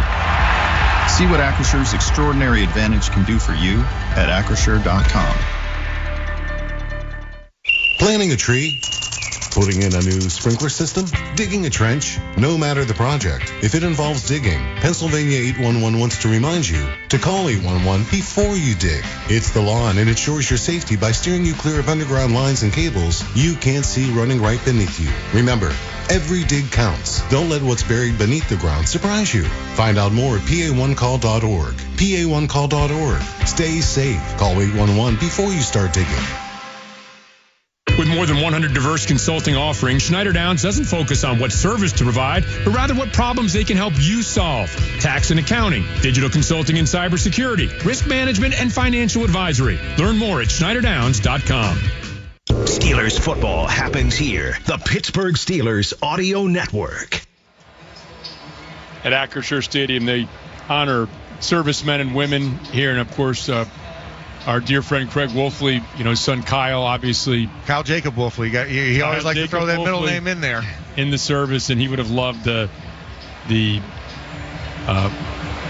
See what Acrissure's extraordinary advantage can do for you at acrisure.com. Planting a tree Putting in a new sprinkler system? Digging a trench? No matter the project, if it involves digging, Pennsylvania 811 wants to remind you to call 811 before you dig. It's the law and it ensures your safety by steering you clear of underground lines and cables you can't see running right beneath you. Remember, every dig counts. Don't let what's buried beneath the ground surprise you. Find out more at pa1call.org. pa1call.org. Stay safe. Call 811 before you start digging. With more than 100 diverse consulting offerings, Schneider Downs doesn't focus on what service to provide, but rather what problems they can help you solve. Tax and accounting, digital consulting and cybersecurity, risk management, and financial advisory. Learn more at SchneiderDowns.com. Steelers football happens here. The Pittsburgh Steelers Audio Network. At Acrisure Stadium, they honor servicemen and women here, and of course, our dear friend Craig Wolfley, his son Kyle, obviously. Kyle Jacob Wolfley. He always likes to throw that middle name in there. In the service, and he would have loved the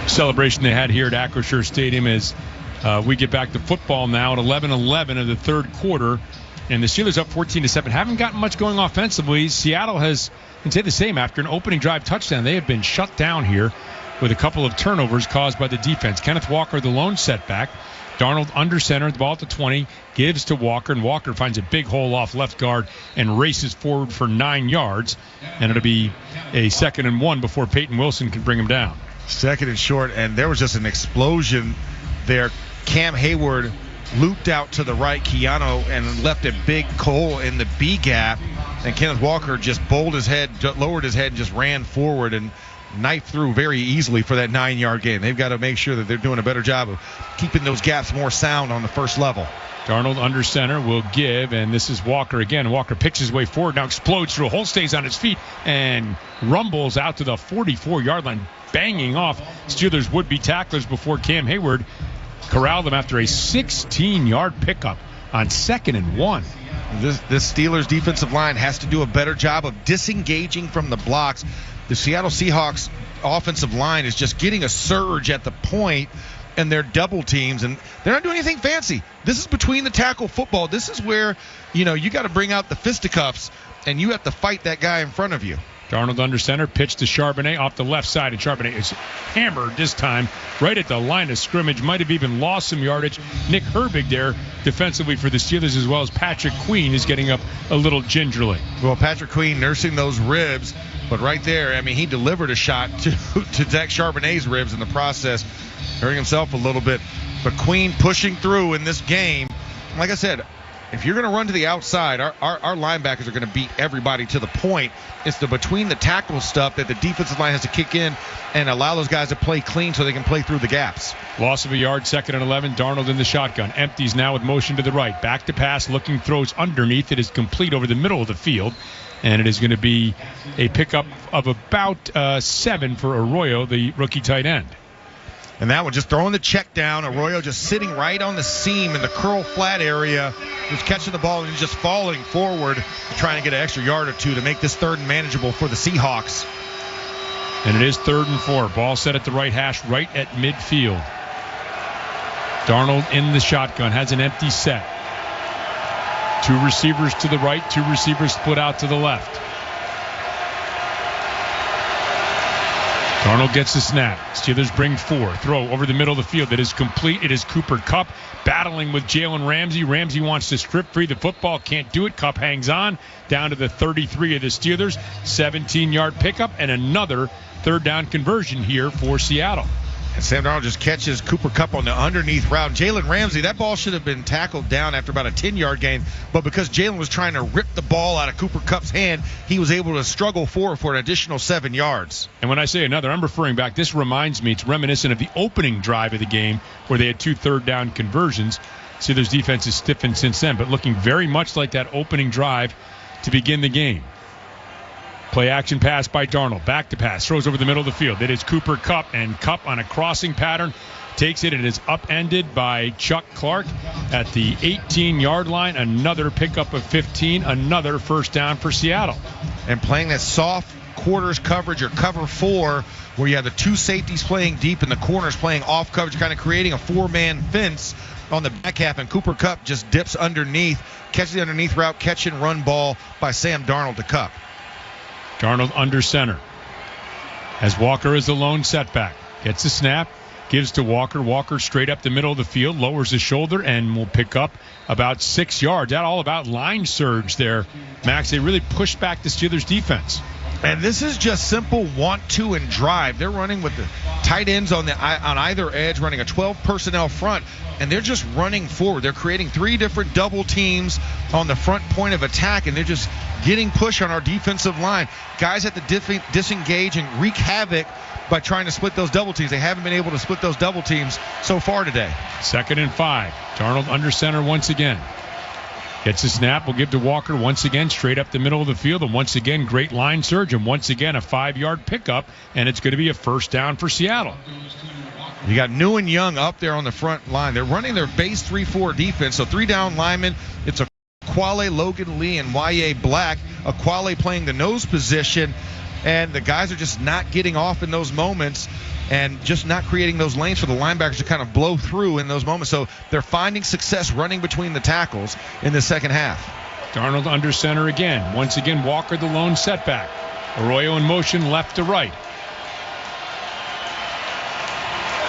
celebration they had here at Acrisure Stadium as we get back to football now at 11-11 of the third quarter. And the Steelers up 14-7. Haven't gotten much going offensively. Seattle can say the same after an opening drive touchdown. They have been shut down here with a couple of turnovers caused by the defense. Kenneth Walker, the lone setback. Darnold under center, the ball at the 20, gives to Walker, and Walker finds a big hole off left guard and races forward for 9 yards. And it'll be a 2nd and 1 before Peyton Wilson can bring him down. 2nd and short, and there was just an explosion there. Cam Hayward looped out to the right, Keanu, and left a big hole in the B gap. And Kenneth Walker just lowered his head, and just ran forward and knifed through very easily for that 9-yard gain. They've got to make sure that they're doing a better job of keeping those gaps more sound on the first level. Darnold under center will give, and this is Walker again. Walker picks his way forward, now explodes through a hole, stays on his feet, and rumbles out to the 44-yard line, banging off Steelers would-be tacklers before Cam Hayward corralled them after a 16-yard pickup on 2nd and 1. This Steelers defensive line has to do a better job of disengaging from the blocks. The Seattle Seahawks offensive line is just getting a surge at the point, and they're double teams, and they're not doing anything fancy. This is between the tackle football. This is where, you got to bring out the fisticuffs, and you have to fight that guy in front of you. Darnold under center, pitch to Charbonnet off the left side, and Charbonnet is hammered this time right at the line of scrimmage. Might have even lost some yardage. Nick Herbig there defensively for the Steelers, as well as Patrick Queen is getting up a little gingerly. Well, Patrick Queen nursing those ribs, but right there, he delivered a shot to Zach Charbonnet's ribs in the process, hurting himself a little bit. But Queen pushing through in this game. Like I said, if you're going to run to the outside, our linebackers are going to beat everybody to the point. It's the between the tackle stuff that the defensive line has to kick in and allow those guys to play clean so they can play through the gaps. Loss of a yard, 2nd and 11. Darnold in the shotgun. Empties now with motion to the right. Back to pass, looking, throws underneath. It is complete over the middle of the field. And it is going to be a pickup of about 7 for Arroyo, the rookie tight end. And that one just throwing the check down. Arroyo just sitting right on the seam in the curl flat area. Just catching the ball and just falling forward, trying to get an extra yard or two to make this 3rd and manageable for the Seahawks. And it is 3rd and 4. Ball set at the right hash, right at midfield. Darnold in the shotgun, has an empty set. 2 receivers to the right, 2 receivers split out to the left. Darnold gets the snap. Steelers bring 4. Throw over the middle of the field. It is complete. It is Cooper Kupp battling with Jalen Ramsey. Ramsey wants to strip free the football. Can't do it. Kupp hangs on down to the 33 of the Steelers. 17-yard pickup and another 3rd down conversion here for Seattle. And Sam Darnold just catches Cooper Kupp on the underneath route. Jalen Ramsey, that ball should have been tackled down after about a 10-yard gain, but because Jalen was trying to rip the ball out of Cooper Kupp's hand, he was able to struggle for an additional 7 yards. And when I say another, I'm referring back, this reminds me, it's reminiscent of the opening drive of the game where they had 2 3rd down conversions. Steelers defense has stiffened since then, but looking very much like that opening drive to begin the game. Play action pass by Darnold. Back to pass. Throws over the middle of the field. It is Cooper Kupp, and Kupp on a crossing pattern takes it. It is upended by Chuck Clark at the 18-yard line. Another pickup of 15. Another 1st down for Seattle. And playing that soft quarters coverage or cover 4, where you have the 2 safeties playing deep and the corners playing off coverage, kind of creating a 4-man fence on the back half, and Cooper Kupp just dips underneath, catches the underneath route, catch and run ball by Sam Darnold to Kupp. Darnold under center, as Walker is the lone setback. Gets the snap, gives to Walker. Walker straight up the middle of the field, lowers his shoulder, and will pick up about 6 yards. That all about line surge there, Max. They really pushed back the Steelers' defense. And this is just simple want to and drive. They're running with the tight ends on either edge, running a 12 personnel front, and they're just running forward. They're creating 3 different double teams on the front point of attack, and they're just getting push on our defensive line. Guys at the disengage and wreak havoc by trying to split those double teams. They haven't been able to split those double teams so far today. 2nd and 5. Darnold under center once again. Gets the snap, will give to Walker once again, straight up the middle of the field, and once again, great line surge, and once again, a 5-yard pickup, and it's going to be a first down for Seattle. You got New and Young up there on the front line. They're running their base 3-4 defense, so 3 down linemen. It's Aquale, Logan Lee, and Y.A. Black. Aquale playing the nose position, and the guys are just not getting off in those moments and just not creating those lanes for the linebackers to kind of blow through in those moments. So they're finding success running between the tackles in the second half. Darnold under center again. Once again, Walker the lone setback. Arroyo in motion left to right.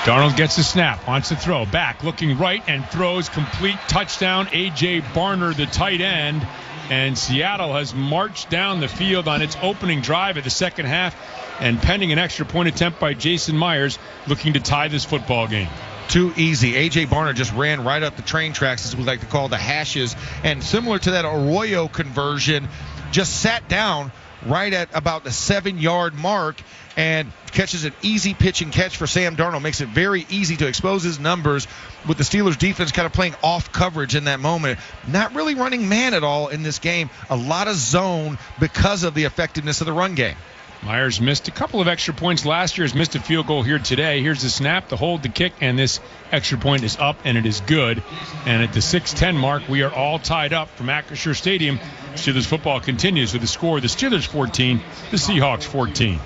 Darnold gets the snap, wants to throw. Back, looking right, and throws complete touchdown. A.J. Barner, the tight end. And Seattle has marched down the field on its opening drive of the second half, and pending an extra point attempt by Jason Myers, looking to tie this football game. Too easy. A.J. Barner just ran right up the train tracks, as we like to call the hashes. And similar to that Arroyo conversion, just sat down right at about the 7-yard mark and catches an easy pitch and catch for Sam Darnold. Makes it very easy to expose his numbers with the Steelers defense kind of playing off coverage in that moment. Not really running man at all in this game. A lot of zone because of the effectiveness of the run game. Myers missed a couple of extra points last year. Has missed a field goal here today. Here's the snap, the hold, the kick, and this extra point is up, and it is good. And at the 6:10 mark, we are all tied up from Acrisure Stadium. Steelers football continues with the score: the Steelers 14, the Seahawks 14.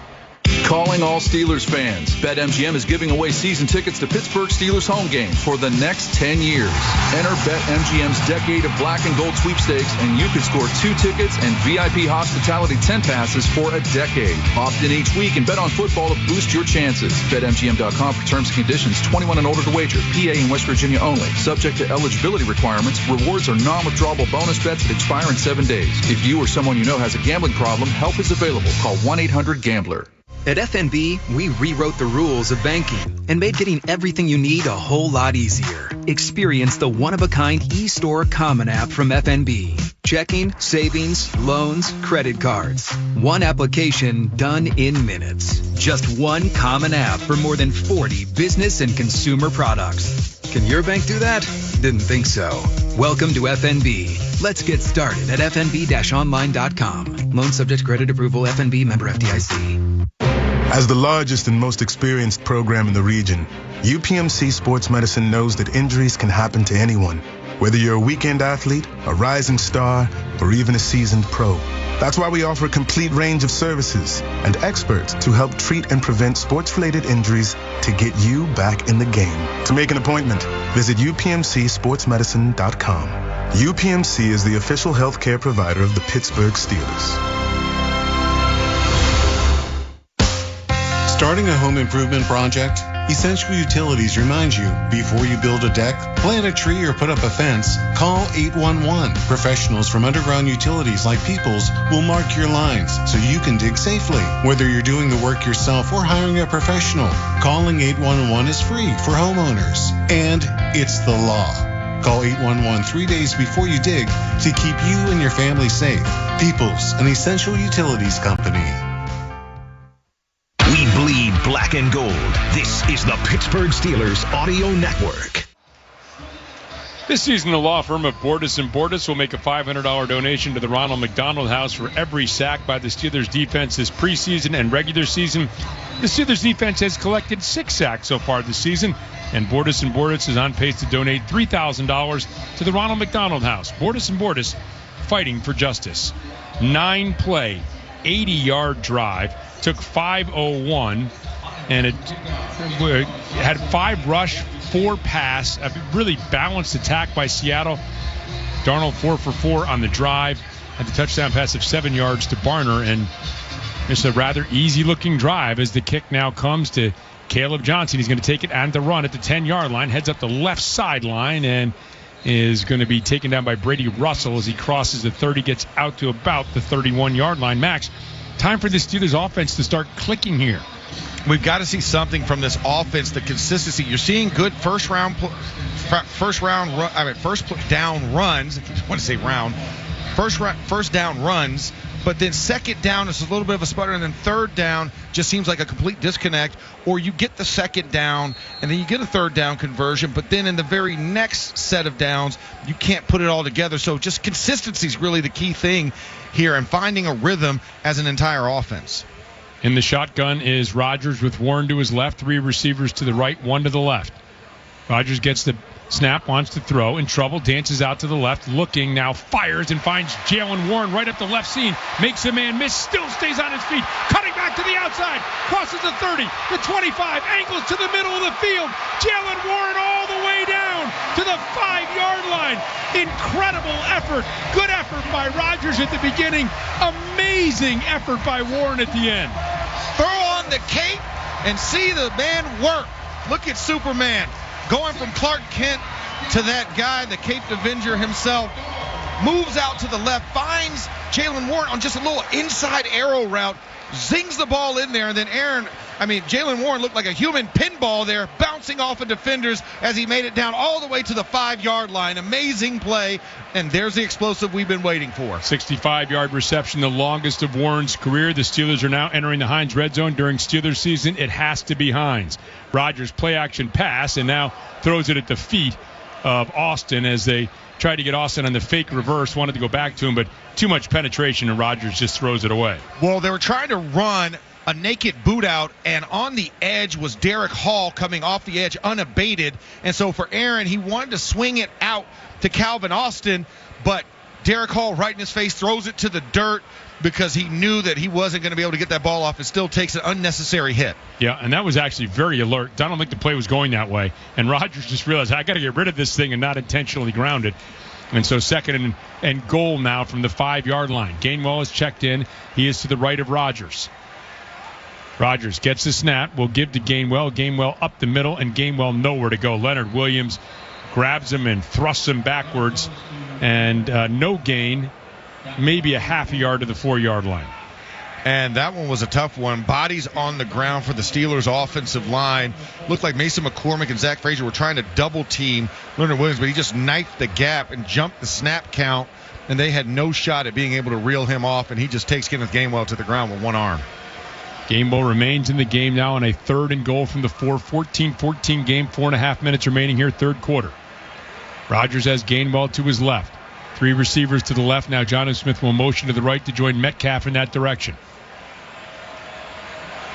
Calling all Steelers fans. BetMGM is giving away season tickets to Pittsburgh Steelers home games for the next 10 years. Enter BetMGM's Decade of Black and Gold sweepstakes, and you could score 2 tickets and VIP hospitality 10 passes for a decade. Opt in each week and bet on football to boost your chances. BetMGM.com for terms and conditions. 21 and older to wager. PA and West Virginia only. Subject to eligibility requirements. Rewards are non-withdrawable bonus bets that expire in 7 days. If you or someone you know has a gambling problem, help is available. Call 1-800-GAMBLER. At FNB, we rewrote the rules of banking and made getting everything you need a whole lot easier. Experience the one-of-a-kind eStore Common app from FNB. Checking, savings, loans, credit cards. One application done in minutes. Just one common app for more than 40 business and consumer products. Can your bank do that? Didn't think so. Welcome to FNB. Let's get started at fnb-online.com. Loan subject to credit approval. FNB member FDIC. As the largest and most experienced program in the region, UPMC Sports Medicine knows that injuries can happen to anyone, whether you're a weekend athlete, a rising star, or even a seasoned pro. That's why we offer a complete range of services and experts to help treat and prevent sports-related injuries to get you back in the game. To make an appointment, visit upmcsportsmedicine.com. UPMC is the official healthcare provider of the Pittsburgh Steelers. Starting a home improvement project? Essential Utilities reminds you, before you build a deck, plant a tree, or put up a fence, call 811. Professionals from Underground Utilities like Peoples will mark your lines so you can dig safely. Whether you're doing the work yourself or hiring a professional, calling 811 is free for homeowners. And it's the law. Call 811 3 days before you dig to keep you and your family safe. Peoples, an Essential Utilities company. We bleed black and gold. This is the Pittsburgh Steelers Audio Network. This season, the law firm of Bordas & Bordas will make a $500 donation to the Ronald McDonald House for every sack by the Steelers defense this preseason and regular season. The Steelers defense has collected 6 sacks so far this season, and Bordas & Bordas is on pace to donate $3,000 to the Ronald McDonald House. Bordas & Bordas, fighting for justice. 9-play, 80-yard drive. Took 5:01, and it had 5 rush, 4 pass. A really balanced attack by Seattle. Darnold 4 for 4 on the drive. Had the touchdown pass of 7 yards to Barner, and it's a rather easy-looking drive as the kick now comes to Caleb Johnson. He's going to take it and the run at the 10-yard line, heads up the left sideline, and is going to be taken down by Brady Russell as he crosses the 30, gets out to about the 31-yard line. Max, time for the Steelers offense to start clicking here. We've got to see something from this offense, the consistency. You're seeing good first down runs. I want to say round. First down runs, but then second down is a little bit of a sputter, and then third down just seems like a complete disconnect. Or you get the second down, and then you get a third down conversion, but then in the very next set of downs, you can't put it all together. So just consistency is really the key thing here, and finding a rhythm as an entire offense. In the shotgun is Rodgers with Warren to his left, 3 receivers to the right, 1 to the left. Rodgers gets the snap, wants to throw, in trouble, dances out to the left, looking, now fires and finds Jalen Warren right up the left seam, makes a man miss, still stays on his feet, cutting back to the outside, crosses the 30, the 25, angles to the middle of the field, Jalen Warren all the way down to the 5-yard line. Incredible effort, good effort by Rodgers at the beginning, amazing effort by Warren at the end. Throw on the cape and see the man work. Look at Superman. Going from Clark Kent to that guy, the Caped Avenger himself, moves out to the left, finds Jalen Warren on just a little inside arrow route, zings the ball in there, and then Jalen Warren looked like a human pinball there, bouncing off of defenders as he made it down all the way to the 5-yard line. Amazing play, and there's the explosive we've been waiting for. 65-yard reception, the longest of Warren's career. The Steelers are now entering the Heinz red zone during Steelers season. It has to be Heinz. Rodgers play-action pass, and now throws it at the feet of Austin as they tried to get Austin on the fake reverse, wanted to go back to him, but too much penetration, and Rodgers just throws it away. Well, they were trying to run a naked boot out, and on the edge was Derek Hall coming off the edge unabated. And so for Aaron, he wanted to swing it out to Calvin Austin, but Derek Hall right in his face throws it to the dirt because he knew that he wasn't going to be able to get that ball off and still takes an unnecessary hit. Yeah, and that was actually very alert. I don't think the play was going that way. And Rodgers just realized, I got to get rid of this thing and not intentionally ground it. And so second and goal now from the 5-yard line. Gainwell is checked in. He is to the right of Rodgers. Rodgers gets the snap, will give to Gainwell. Gainwell up the middle, and Gainwell nowhere to go. Leonard Williams grabs him and thrusts him backwards, and no gain, maybe a half a yard to the 4-yard line. And that one was a tough one. Bodies on the ground for the Steelers' offensive line. Looked like Mason McCormick and Zach Frazier were trying to double-team Leonard Williams, but he just knifed the gap and jumped the snap count, and they had no shot at being able to reel him off, and he just takes Kenneth Gainwell to the ground with one arm. Gainwell remains in the game now on a 3rd and goal from the 4. 14-14 game, 4.5 minutes remaining here, third quarter. Rodgers has Gainwell to his left. 3 receivers to the left. Now Jonnu Smith will motion to the right to join Metcalf in that direction.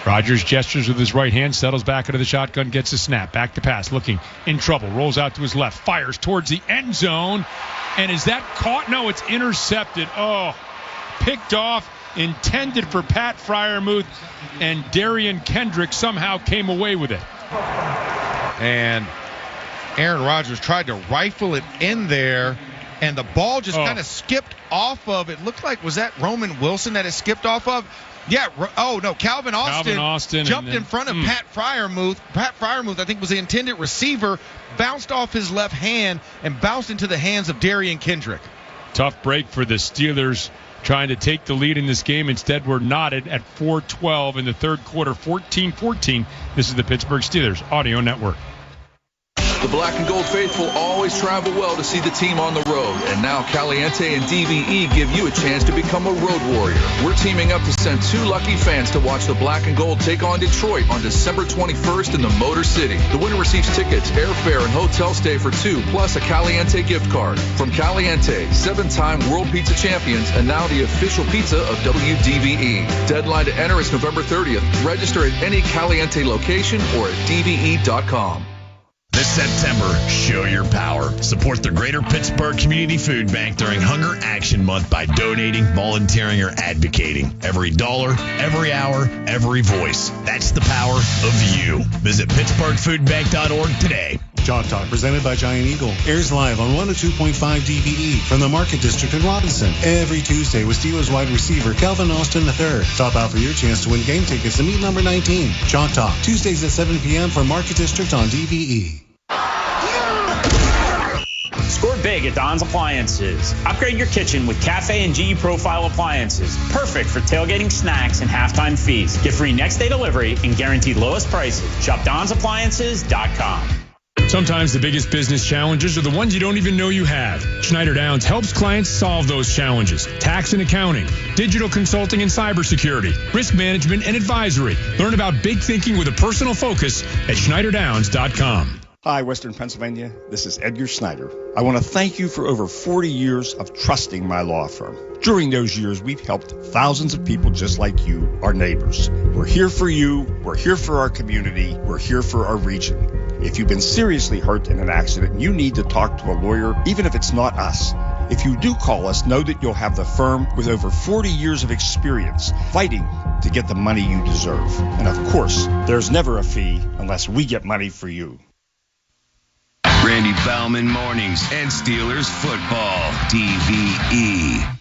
Rodgers gestures with his right hand, settles back into the shotgun, gets a snap. Back to pass, looking in trouble. Rolls out to his left, fires towards the end zone. And is that caught? No, it's intercepted. Oh, picked off. Intended for Pat Freiermuth, and Darian Kendrick somehow came away with it. And Aaron Rodgers tried to rifle it in there, and the ball just kind of skipped off of it. Looked like, was that Roman Wilson that it skipped off of? Yeah. Oh, no, Calvin Austin jumped in front of Pat Freiermuth. Pat Freiermuth, I think, was the intended receiver, bounced off his left hand and bounced into the hands of Darian Kendrick. Tough break for the Steelers, trying to take the lead in this game. Instead, we're knotted at 4:12 in the third quarter, 14-14. This is the Pittsburgh Steelers Audio Network. The black and gold faithful always travel well to see the team on the road. And now Caliente and DVE give you a chance to become a road warrior. We're teaming up to send 2 lucky fans to watch the black and gold take on Detroit on December 21st in the Motor City. The winner receives tickets, airfare, and hotel stay for 2, plus a Caliente gift card. From Caliente, 7-time World Pizza Champions, and now the official pizza of WDVE. Deadline to enter is November 30th. Register at any Caliente location or at DVE.com. This September, show your power. Support the Greater Pittsburgh Community Food Bank during Hunger Action Month by donating, volunteering, or advocating. Every dollar, every hour, every voice. That's the power of you. Visit PittsburghFoodBank.org today. Chalk Talk, presented by Giant Eagle, airs live on 102.5 DVE from the Market District in Robinson every Tuesday with Steelers wide receiver Calvin Austin III. Top out for your chance to win game tickets to meet number 19. Chalk Talk, Tuesdays at 7 p.m. for Market District on DVE. Score big at Don's Appliances. Upgrade your kitchen with Cafe and GE Profile appliances. Perfect for tailgating snacks and halftime feasts. Get free next day delivery and guaranteed lowest prices. Shop DonsAppliances.com. Sometimes the biggest business challenges are the ones you don't even know you have. Schneider Downs helps clients solve those challenges. Tax and accounting, digital consulting and cybersecurity, risk management and advisory. Learn about big thinking with a personal focus at SchneiderDowns.com. Hi, Western Pennsylvania. This is Edgar Snyder. I want to thank you for over 40 years of trusting my law firm. During those years, we've helped thousands of people just like you, our neighbors. We're here for you. We're here for our community. We're here for our region. If you've been seriously hurt in an accident, you need to talk to a lawyer, even if it's not us. If you do call us, know that you'll have the firm with over 40 years of experience fighting to get the money you deserve. And of course, there's never a fee unless we get money for you. Randy Bauman Mornings and Steelers Football, DVE.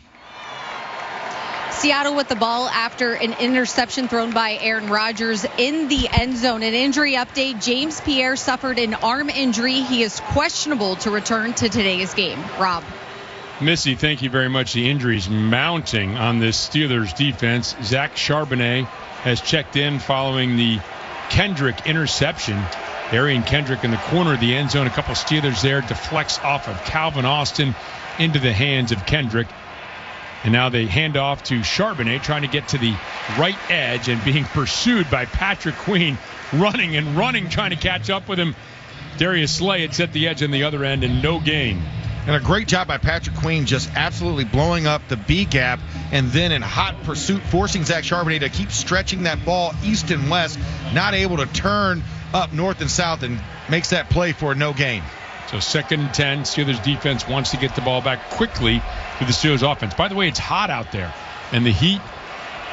Seattle with the ball after an interception thrown by Aaron Rodgers in the end zone. An injury update, James Pierre suffered an arm injury. He is questionable to return to today's game. Rob. Missy, thank you very much. The injuries mounting on this Steelers defense. Zach Charbonnet has checked in following the Kendrick interception. Darian Kendrick in the corner of the end zone. A couple Steelers there. Deflects off of Calvin Austin into the hands of Kendrick. And now they hand off to Charbonnet, trying to get to the right edge and being pursued by Patrick Queen. Running, trying to catch up with him. Darius Slay had set the edge on the other end and no gain. And a great job by Patrick Queen, just absolutely blowing up the B gap and then in hot pursuit, forcing Zach Charbonnet to keep stretching that ball east and west, not able to turn up north and south, and makes that play for a no gain. So 2nd and 10. Steelers defense wants to get the ball back quickly to the Steelers offense. By the way, it's hot out there, and the heat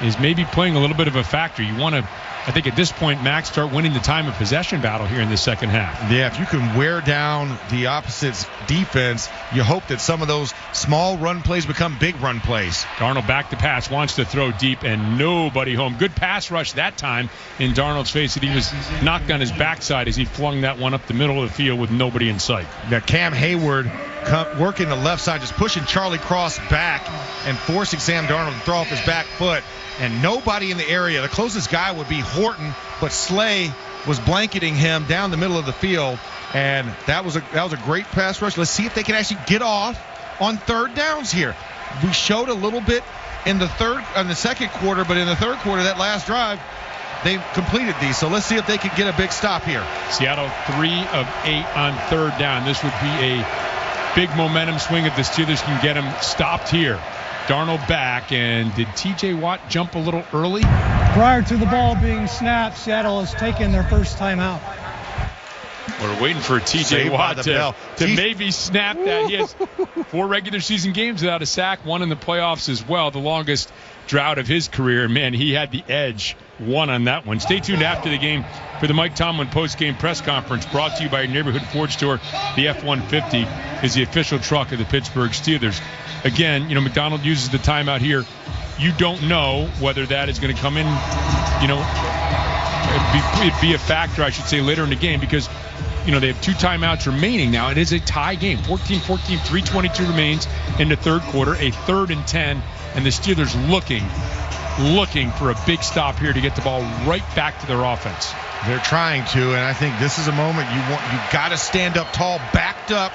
is maybe playing a little bit of a factor. You want to, I think at this point, Max, start winning the time of possession battle here in the second half. Yeah, if you can wear down the opposite's defense, you hope that some of those small run plays become big run plays. Darnold back to pass, wants to throw deep, and nobody home. Good pass rush that time in Darnold's face. He was knocked on his backside as he flung that one up the middle of the field with nobody in sight. Now Cam Hayward working the left side, just pushing Charlie Cross back and forcing Sam Darnold to throw off his back foot. And nobody in the area. The closest guy would be Horton, but Slay was blanketing him down the middle of the field, and that was a great pass rush. Let's see if they can actually get off on third downs here. We showed a little bit in the second quarter, but in the third quarter, that last drive, they completed these. So let's see if they can get a big stop here. Seattle 3 of 8 on third down. This would be a big momentum swing if the Steelers can get them stopped here. Darnold back, and did TJ Watt jump a little early? Prior to the ball being snapped, Seattle has taken their first timeout. We're waiting for TJ Watt to maybe snap that. He has 4 regular season games without a sack, 1 in the playoffs as well, the longest drought of his career. Man, he had the edge, 1 on that one. Stay tuned after the game for the Mike Tomlin post-game press conference, brought to you by your neighborhood Ford store. The F-150 is the official truck of the Pittsburgh Steelers. Again, McDonald uses the timeout here. You don't know whether that is going to come in, it'd be a factor, I should say, later in the game, because, they have 2 timeouts remaining now. It is a tie game, 14-14, 3:22 remains in the third quarter, a 3rd and 10, and the Steelers looking for a big stop here to get the ball right back to their offense. They're trying to, and I think this is a moment you got to stand up tall, backed up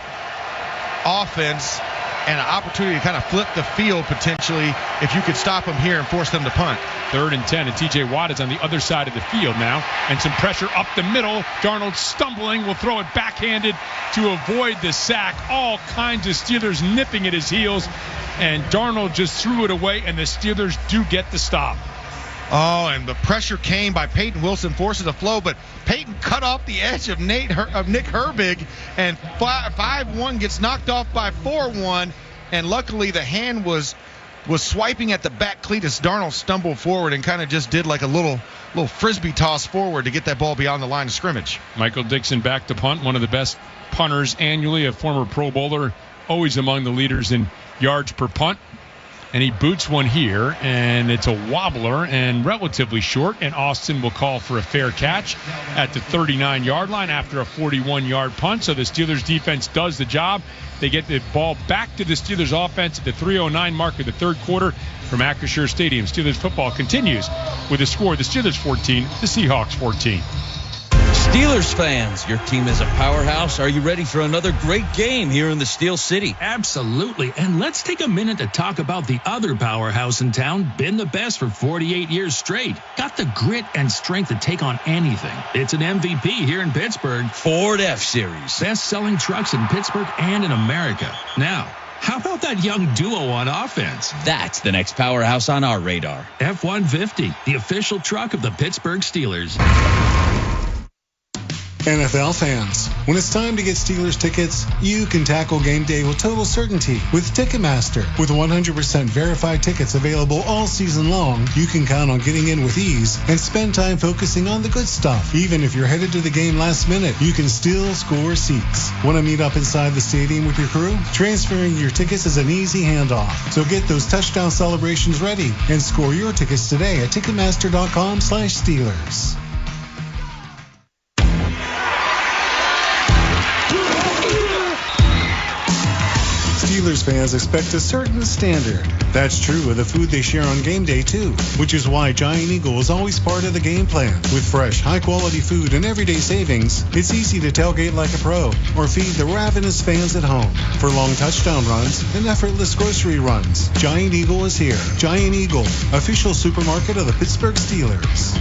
offense, and an opportunity to kind of flip the field potentially if you could stop them here and force them to punt. 3rd and 10, and TJ Watt is on the other side of the field now, and some pressure up the middle. Darnold stumbling, will throw it backhanded to avoid the sack. All kinds of Steelers nipping at his heels, and Darnold just threw it away, and the Steelers do get the stop. Oh, and the pressure came by Peyton Wilson, forces a flow, but Peyton cut off the edge of Nick Herbig, and 5-1 gets knocked off by 4-1, and luckily the hand was swiping at the back cleat as Darnold stumbled forward and kind of just did like a little frisbee toss forward to get that ball beyond the line of scrimmage. Michael Dixon back to punt, one of the best punters annually, a former Pro Bowler, always among the leaders in yards per punt. And he boots one here, and it's a wobbler and relatively short, and Austin will call for a fair catch at the 39-yard line after a 41-yard punt. So the Steelers defense does the job. They get the ball back to the Steelers offense at the 3:09 mark of the third quarter from Acrisure Stadium. Steelers football continues with a score: the Steelers 14, the Seahawks 14. Steelers fans, your team is a powerhouse. Are you ready for another great game here in the Steel City? Absolutely. And let's take a minute to talk about the other powerhouse in town. Been the best for 48 years straight. Got the grit and strength to take on anything. It's an MVP here in Pittsburgh. Ford F-Series. Best-selling trucks in Pittsburgh and in America. Now, how about that young duo on offense? That's the next powerhouse on our radar. F-150, the official truck of the Pittsburgh Steelers. NFL fans, when it's time to get Steelers tickets, you can tackle game day with total certainty with Ticketmaster. With 100% verified tickets available all season long, you can count on getting in with ease and spend time focusing on the good stuff. Even if you're headed to the game last minute, you can still score seats. Want to meet up inside the stadium with your crew? Transferring your tickets is an easy handoff. So get those touchdown celebrations ready and score your tickets today at Ticketmaster.com/Steelers. Steelers fans expect a certain standard. That's true of the food they share on game day, too, which is why Giant Eagle is always part of the game plan. With fresh, high-quality food and everyday savings, it's easy to tailgate like a pro or feed the ravenous fans at home. For long touchdown runs and effortless grocery runs, Giant Eagle is here. Giant Eagle, official supermarket of the Pittsburgh Steelers.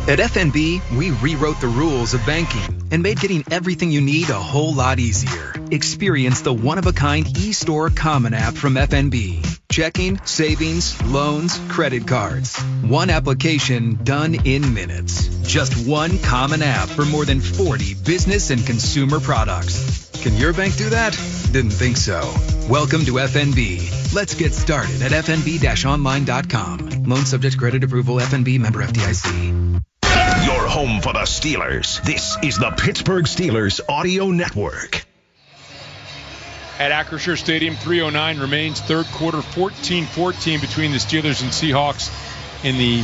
At FNB, we rewrote the rules of banking and made getting everything you need a whole lot easier. Experience the one-of-a-kind eStore Common app from FNB. Checking, savings, loans, credit cards. One application done in minutes. Just one common app for more than 40 business and consumer products. Can your bank do that? Didn't think so. Welcome to FNB. Let's get started at fnb-online.com. Loan subject to credit approval. FNB member FDIC. Your home for the Steelers. This is the Pittsburgh Steelers Audio Network. At Acrisure Stadium, 3:09 remains, third quarter, 14-14 between the Steelers and Seahawks in the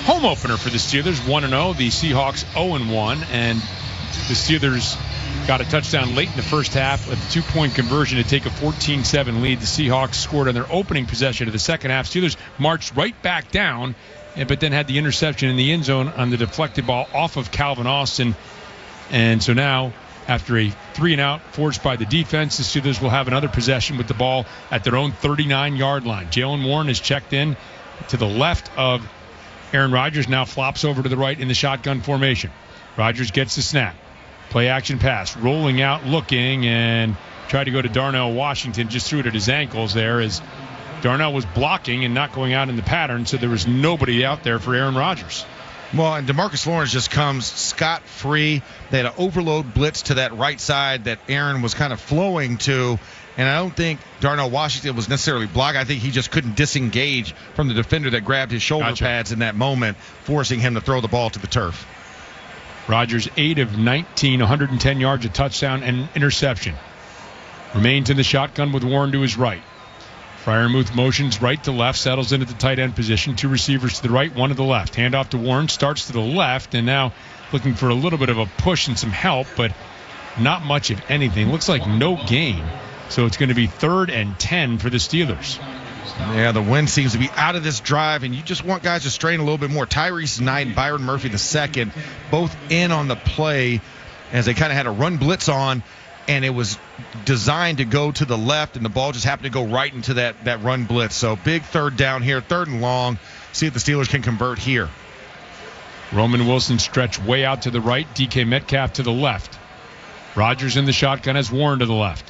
home opener for the Steelers, 1-0. The Seahawks 0-1, and the Steelers got a touchdown late in the first half with a two-point conversion to take a 14-7 lead. The Seahawks scored on their opening possession of the second half. Steelers marched right back down, but then had the interception in the end zone on the deflected ball off of Calvin Austin. And so now, after a 3-and-out forced by the defense, the Steelers will have another possession with the ball at their own 39-yard line. Jalen Warren is checked in to the left of Aaron Rodgers, now flops over to the right in the shotgun formation. Rodgers gets the snap. Play action pass, rolling out, looking, and tried to go to Darnell Washington, just threw it at his ankles there as Darnell was blocking and not going out in the pattern, so there was nobody out there for Aaron Rodgers. Well, and DeMarcus Lawrence just comes scot-free. They had an overload blitz to that right side that Aaron was kind of flowing to, and I don't think Darnell Washington was necessarily blocked. I think he just couldn't disengage from the defender that grabbed his shoulder pads in that moment, forcing him to throw the ball to the turf. Rodgers 8 of 19, 110 yards, a touchdown, and an interception. Remains in the shotgun with Warren to his right. Freiermuth motions right to left, settles in at the tight end position. Two receivers to the right, one to the left. Handoff to Warren, starts to the left, and now looking for a little bit of a push and some help, but not much, if anything. Looks like no gain. So it's going to be 3rd and 10 for the Steelers. Yeah, the wind seems to be out of this drive, and you just want guys to strain a little bit more. Tyrese Knight and Byron Murphy II, both in on the play as they kind of had a run blitz on, and it was designed to go to the left, and the ball just happened to go right into that run blitz. So big third down here, 3rd and long. See if the Steelers can convert here. Roman Wilson stretched way out to the right, DK Metcalf to the left. Rodgers in the shotgun has Warren to the left.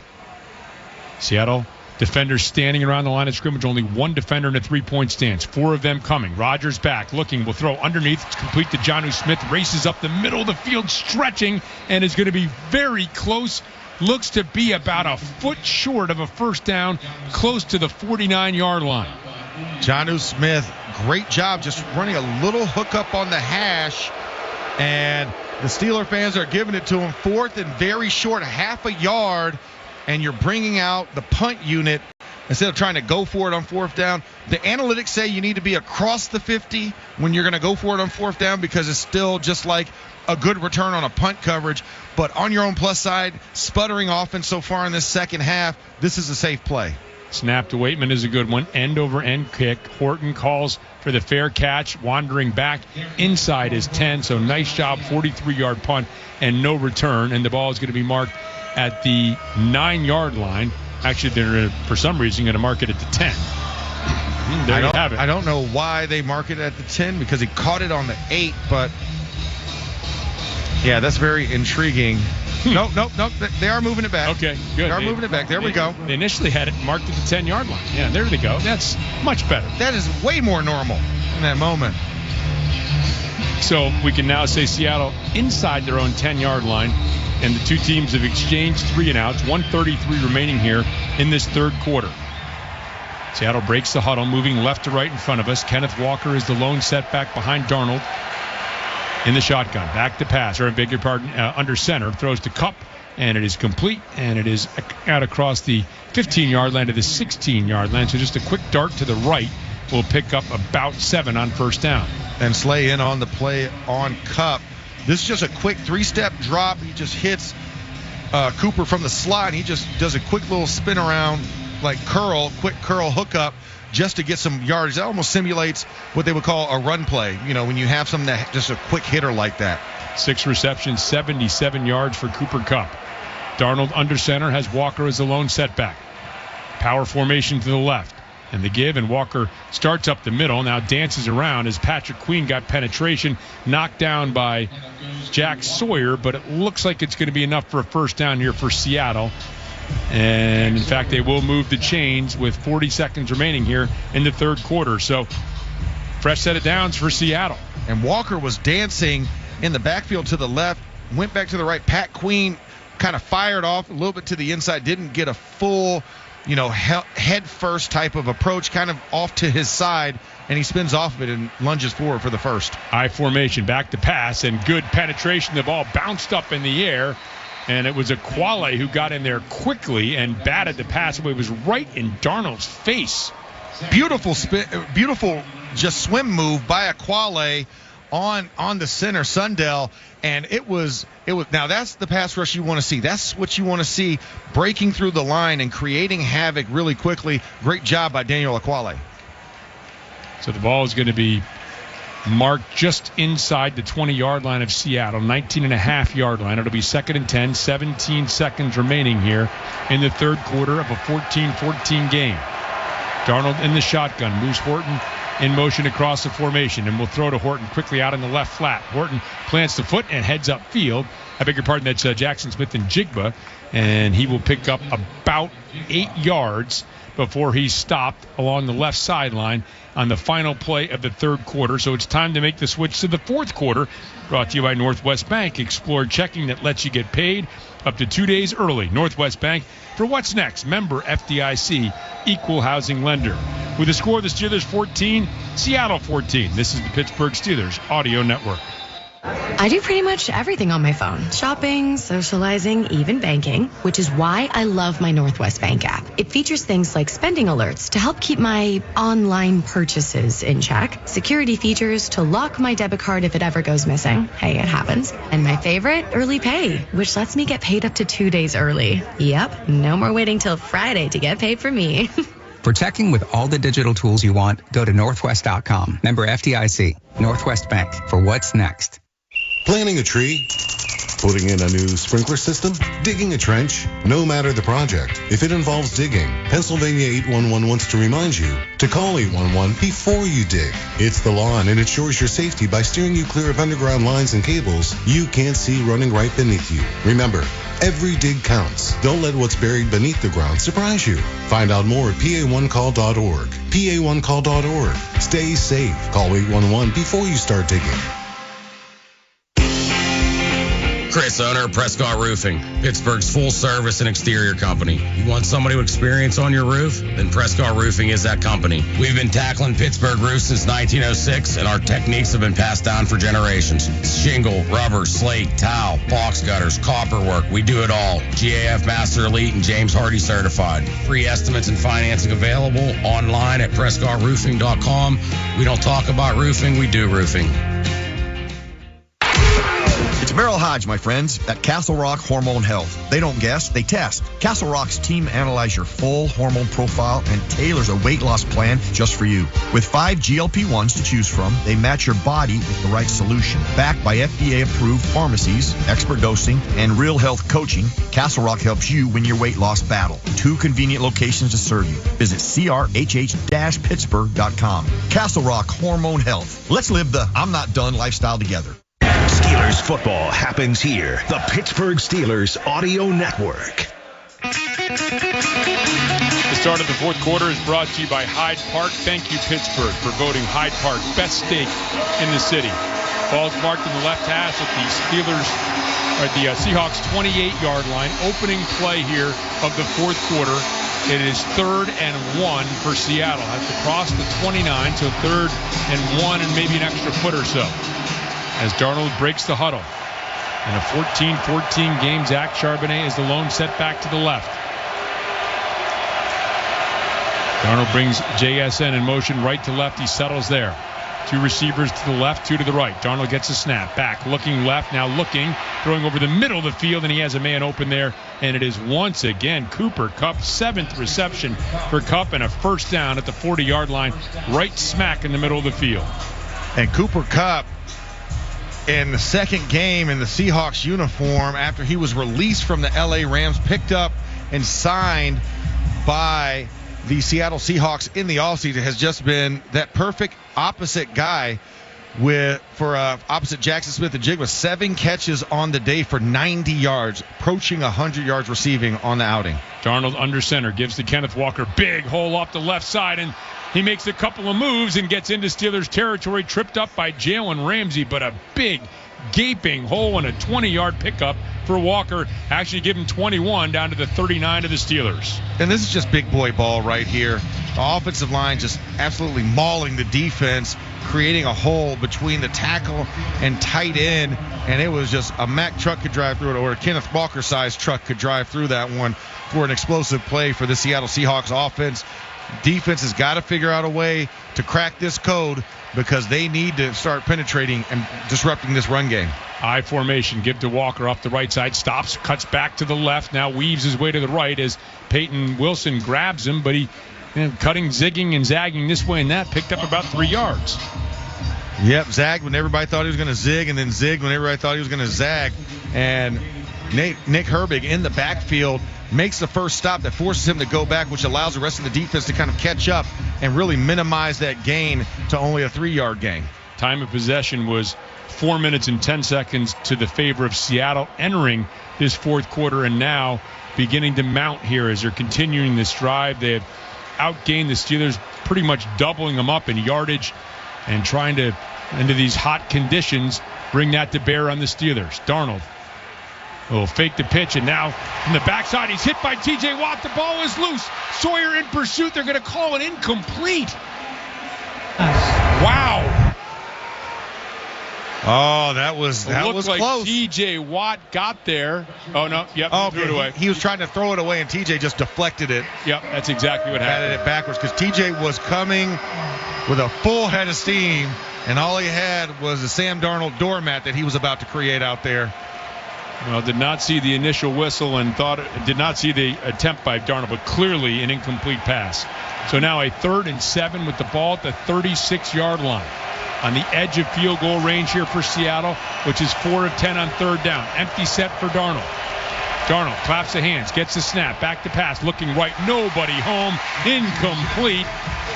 Seattle Defenders standing around the line of scrimmage, only one defender in a three-point stance. 4 of them coming. Rodgers back, looking, will throw underneath. It's complete to Jonnu Smith. Races up the middle of the field, stretching, and is going to be very close. Looks to be about a foot short of a first down, close to the 49-yard line. Jonnu Smith, great job just running a little hookup on the hash, and the Steeler fans are giving it to him. 4th and very short, half a yard, and you're bringing out the punt unit instead of trying to go for it on 4th down. The analytics say you need to be across the 50 when you're going to go for it on 4th down because it's still just like a good return on a punt coverage. But on your own plus side, sputtering offense so far in this second half, this is a safe play. Snap to Waitman is a good one. End-over-end kick. Horton calls for the fair catch, wandering back inside his 10. So nice job, 43-yard punt and no return. And the ball is going to be marked at the 9-yard line. Actually, they're, for some reason, going to mark it at the 10. There you have it. I don't know why they mark it at the 10 because he caught it on the 8, but yeah, that's very intriguing. Nope. They are moving it back. Okay, good. They are moving it back. There we go. They initially had it marked at the 10-yard line. Yeah, there they go. That's much better. That is way more normal in that moment. So we can now say Seattle inside their own 10-yard line, and the two teams have exchanged 3-and-outs. 1:33 remaining here in this third quarter. Seattle breaks the huddle, moving left to right in front of us. Kenneth Walker is the lone setback behind Darnold. In the shotgun, back to pass, or I beg your pardon, under center, throws to Kupp, and it is complete, and it is out across the 15-yard line to the 16-yard line. So just a quick dart to the right will pick up about 7 on first down. And Slay in on the play on Kupp. This is just a quick 3-step drop. He just hits Cooper from the slot, and he just does a quick little spin around, like quick curl hookup, just to get some yards. That almost simulates what they would call a run play, when you have something that just a quick hitter like that. 6 receptions, 77 yards for Cooper Kupp. Darnold under center has Walker as the lone setback. Power formation to the left. And the give, and Walker starts up the middle, now dances around as Patrick Queen got penetration, knocked down by Jack Sawyer, but it looks like it's going to be enough for a first down here for Seattle. And, in fact, they will move the chains with 40 seconds remaining here in the third quarter. So, fresh set of downs for Seattle. And Walker was dancing in the backfield to the left, went back to the right. Pat Queen kind of fired off a little bit to the inside, didn't get a full, head first type of approach, kind of off to his side, and he spins off of it and lunges forward for the first. I formation, back to pass, and good penetration. The ball bounced up in the air. And it was Aquale who got in there quickly and batted the pass away. It was right in Darnold's face. Beautiful spin, beautiful just swim move by Aquale on the center, Sundell. And it was now that's the pass rush you want to see. That's what you want to see, breaking through the line and creating havoc really quickly. Great job by Daniel Aquale. So the ball is going to be marked just inside the 20-yard line of Seattle, 19.5-yard line. It'll be 2nd and 10, 17 seconds remaining here in the third quarter of a 14-14 game. Darnold in the shotgun, moves Horton in motion across the formation, and will throw to Horton quickly out in the left flat. Horton plants the foot and heads upfield. I beg your pardon, that's Jackson Smith and Jigba, and he will pick up about 8 yards before he's stopped along the left sideline on the final play of the third quarter. So it's time to make the switch to the fourth quarter. Brought to you by Northwest Bank. Explore checking that lets you get paid up to 2 days early. Northwest Bank for what's next. Member FDIC, equal housing lender. With the score of the Steelers 14, Seattle 14. This is the Pittsburgh Steelers Audio Network. I do pretty much everything on my phone. Shopping, socializing, even banking, which is why I love my Northwest Bank app. It features things like spending alerts to help keep my online purchases in check, security features to lock my debit card if it ever goes missing. Hey, it happens. And my favorite, early pay, which lets me get paid up to 2 days early. Yep, no more waiting till Friday to get paid for me. For checking with all the digital tools you want, go to Northwest.com. Member FDIC. Northwest Bank. For what's next. Planting a tree, putting in a new sprinkler system, digging a trench, no matter the project. If it involves digging, Pennsylvania 811 wants to remind you to call 811 before you dig. It's the law and it ensures your safety by steering you clear of underground lines and cables you can't see running right beneath you. Remember, Every dig counts. Don't let what's buried beneath the ground surprise you. Find out more at PA1call.org. PA1call.org. Stay safe. Call 811 before you start digging. Chris, owner of Prescott Roofing, Pittsburgh's full-service and exterior company. You want somebody with experience on your roof? Then Prescott Roofing is that company. We've been tackling Pittsburgh roofs since 1906, and our techniques have been passed down for generations. Shingle, rubber, slate, tile, box gutters, copper work. We do it all. GAF Master Elite and James Hardy certified. Free estimates and financing available online at PrescottRoofing.com. We don't talk about roofing, we do roofing. It's Merrill Hodge, my friends, at Castle Rock Hormone Health. They don't guess, they test. Castle Rock's team analyzes your full hormone profile and tailors a weight loss plan just for you. With 5 GLP-1s to choose from, they match your body with the right solution. Backed by FDA-approved pharmacies, expert dosing, and real health coaching, Castle Rock helps you win your weight loss battle. 2 convenient locations to serve you. Visit crhh-pittsburgh.com. Castle Rock Hormone Health. Let's live the I'm not done lifestyle together. Steelers football happens here. The Pittsburgh Steelers Audio Network. The start of the fourth quarter is brought to you by Hyde Park. Thank you, Pittsburgh, for voting Hyde Park best steak in the city. Ball's marked in the left hash at the Seahawks 28-yard line. Opening play here of the fourth quarter. It is 3rd and 1 for Seattle. Has to cross the 29, so 3rd and 1 and maybe an extra foot or so. As Darnold breaks the huddle. In a 14-14 game, Zach Charbonnet is the lone setback to the left. Darnold brings JSN in motion right to left. He settles there. 2 receivers to the left, 2 to the right. Darnold gets a snap. Back, looking left, now looking. Throwing over the middle of the field, and he has a man open there. And it is once again Cooper Kupp. 7th reception for Kupp and a first down at the 40-yard line. Right smack in the middle of the field. And Cooper Kupp, in the second game in the Seahawks uniform after he was released from the LA Rams, picked up and signed by the Seattle Seahawks in the offseason, has just been that perfect opposite guy opposite Jackson Smith-Njigba. 7 catches on the day for 90 yards, approaching 100 yards receiving on the outing. Darnold under center, gives to Kenneth Walker. Big hole off the left side, and he makes a couple of moves and gets into Steelers territory, tripped up by Jalen Ramsey, but a big, gaping hole and a 20-yard pickup for Walker. Actually give him 21 down to the 39 of the Steelers. And this is just big boy ball right here. The offensive line just absolutely mauling the defense, creating a hole between the tackle and tight end, and it was just a Mack truck could drive through it, or a Kenneth Walker-sized truck could drive through that one for an explosive play for the Seattle Seahawks offense. Defense has got to figure out a way to crack this code because they need to start penetrating and disrupting this run game. I formation, give to Walker off the right side, stops, cuts back to the left, now weaves his way to the right as Peyton Wilson grabs him, but he cutting, zigging, and zagging this way and that, picked up about 3 yards. Yep, zagged when everybody thought he was going to zig, and then zigged when everybody thought he was going to zag. And Nick Herbig in the backfield makes the first stop that forces him to go back, which allows the rest of the defense to kind of catch up and really minimize that gain to only a 3-yard gain. Time of possession was 4 minutes and 10 seconds to the favor of Seattle entering this fourth quarter, and now beginning to mount here as they're continuing this drive. They have outgained the Steelers, pretty much doubling them up in yardage and trying to, into these hot conditions, bring that to bear on the Steelers. Darnold will fake the pitch, and now from the backside, he's hit by T.J. Watt. The ball is loose. Sawyer in pursuit. They're going to call it incomplete. Wow. Oh, that was like close. T.J. Watt got there. Oh, no. Yep. Threw it away. He was trying to throw it away, and T.J. just deflected it. Yep, that's exactly what happened. Batted it backwards because T.J. was coming with a full head of steam, and all he had was a Sam Darnold doormat that he was about to create out there. Well, did not see the initial whistle and did not see the attempt by Darnold, but clearly an incomplete pass. So now a 3rd and 7 with the ball at the 36-yard line. On the edge of field goal range here for Seattle, which is 4 of 10 on 3rd down. Empty set for Darnold. Darnold claps the hands, gets the snap, back to pass, looking right, nobody home, incomplete.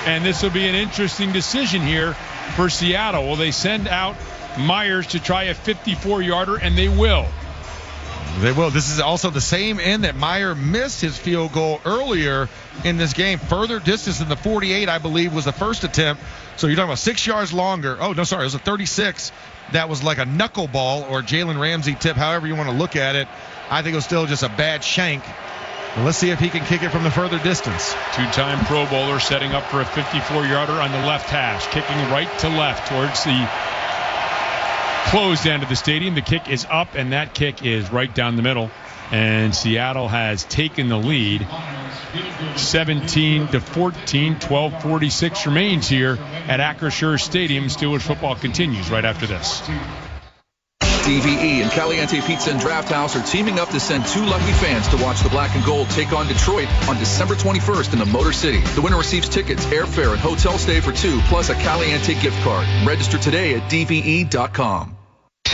And this will be an interesting decision here for Seattle. Will they send out Myers to try a 54-yarder? And they will. They will. This is also the same end that Meyer missed his field goal earlier in this game. Further distance than the 48, I believe, was the first attempt. So you're talking about 6 yards longer. Oh, no, sorry. It was a 36. That was like a knuckleball or Jalen Ramsey tip, however you want to look at it. I think it was still just a bad shank. Let's see if he can kick it from the further distance. Two-time Pro Bowler setting up for a 54-yarder on the left hash, kicking right to left towards the closed end of the stadium. The kick is up, and that kick is right down the middle. And Seattle has taken the lead 17-14, 12:46 remains here at Acrisure Stadium. Steelers football continues right after this. DVE and Caliente Pizza and Draft House are teaming up to send 2 lucky fans to watch the Black and Gold take on Detroit on December 21st in the Motor City. The winner receives tickets, airfare, and hotel stay for 2, plus a Caliente gift card. Register today at dve.com.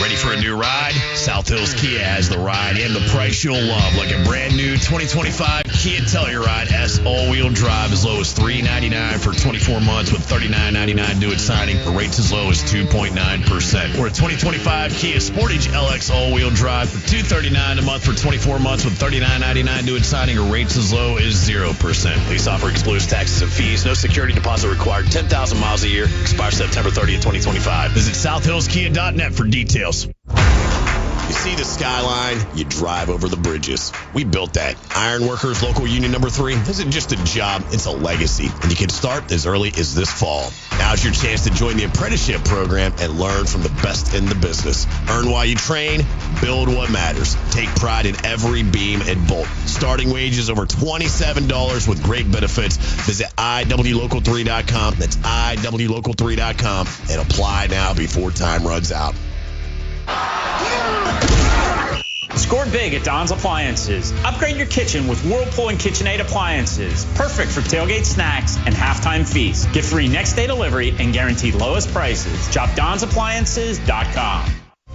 Ready for a new ride? South Hills Kia has the ride and the price you'll love, like a brand new 2025 Kia Telluride S all-wheel drive as low as $399 for 24 months with $39.99 due at signing, or rates as low as 2.9%. Or a 2025 Kia Sportage LX all-wheel drive for $239 a month for 24 months with $39.99 due at signing, or rates as low as 0%. Lease offer excludes taxes and fees. No security deposit required. 10,000 miles a year. Expires September 30th, 2025. Visit southhillskia.net for details. You see the skyline, you drive over the bridges. We built that. Iron Workers Local Union Number 3 isn't just a job, it's a legacy. And you can start as early as this fall. Now's your chance to join the apprenticeship program and learn from the best in the business. Earn while you train, build what matters. Take pride in every beam and bolt. Starting wages over $27 with great benefits. Visit IWLocal3.com. That's IWLocal3.com and apply now before time runs out. Score big at Don's Appliances. Upgrade your kitchen with Whirlpool and KitchenAid appliances. Perfect for tailgate snacks and halftime feasts. Get free next day delivery and guaranteed lowest prices. Shop DonsAppliances.com.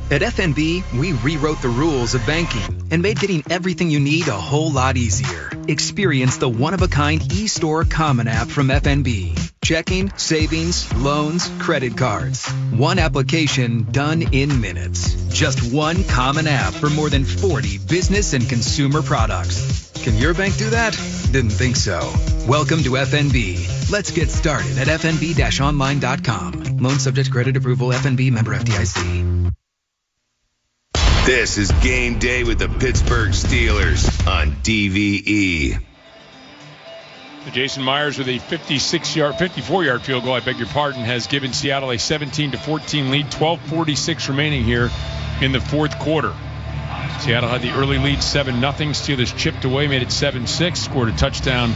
At FNB, we rewrote the rules of banking and made getting everything you need a whole lot easier. Experience the one-of-a-kind e-store common app from FNB. Checking, savings, loans, credit cards. One application done in minutes. Just one common app for more than 40 business and consumer products. Can your bank do that? Didn't think so. Welcome to FNB. Let's get started at fnb-online.com. Loan subject to credit approval. FNB member FDIC. This is Game Day with the Pittsburgh Steelers on DVE. Jason Myers with a 54-yard field goal, has given Seattle a 17-14 lead, 12:46 remaining here in the fourth quarter. Seattle had the early lead 7-0. Steelers chipped away, made it 7-6, scored a touchdown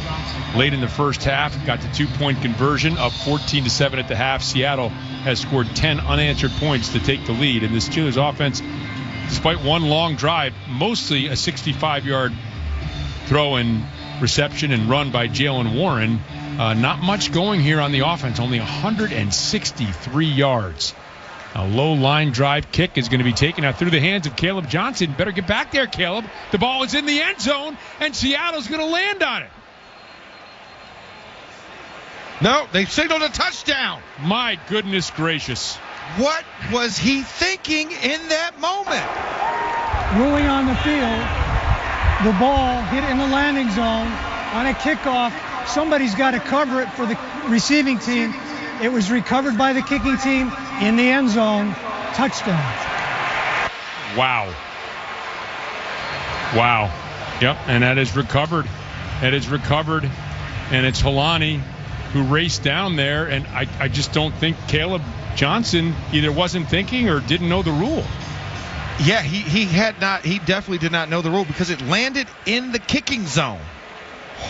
late in the first half, got the 2-point conversion, up 14-7 at the half. Seattle has scored 10 unanswered points to take the lead, and the Steelers offense, despite one long drive, mostly a 65-yard throw and reception and run by Jalen Warren. Not much going here on the offense, only 163 yards. A low line drive kick is going to be taken out through the hands of Caleb Johnson. Better get back there, Caleb. The ball is in the end zone, and Seattle's going to land on it. No, they signaled a touchdown. My goodness gracious. What was he thinking in that moment? Ruling on the field, the ball hit in the landing zone on a kickoff. Somebody's got to cover it for the receiving team. It was recovered by the kicking team in the end zone. Touchdown. Wow. Yep, and that is recovered. And it's Helani who raced down there, and I just don't think Caleb Johnson either wasn't thinking or didn't know the rule. Yeah, he definitely did not know the rule because it landed in the kicking zone.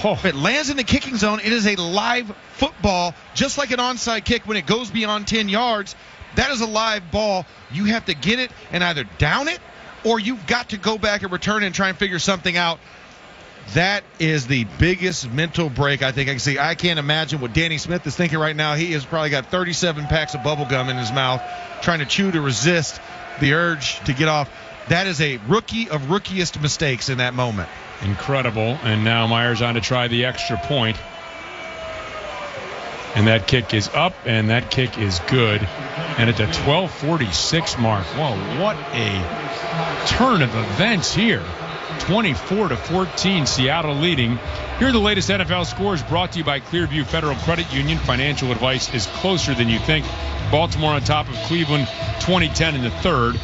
If it lands in the kicking zone, it is a live football, just like an onside kick when it goes beyond 10 yards. That is a live ball. You have to get it and either down it, or you've got to go back and return and try and figure something out. That is the biggest mental break I think I can see. I can't imagine what Danny Smith is thinking right now. He has probably got 37 packs of bubble gum in his mouth, trying to chew to resist the urge to get off. That is a rookie of rookiest mistakes in that moment. Incredible. And now Myers on to try the extra point. And that kick is up, and that kick is good. And at the 12:46 mark, whoa, what a turn of events here. 24-14, Seattle leading. Here are the latest NFL scores brought to you by Clearview Federal Credit Union. Financial advice is closer than you think. Baltimore on top of Cleveland, 20-10 in the third.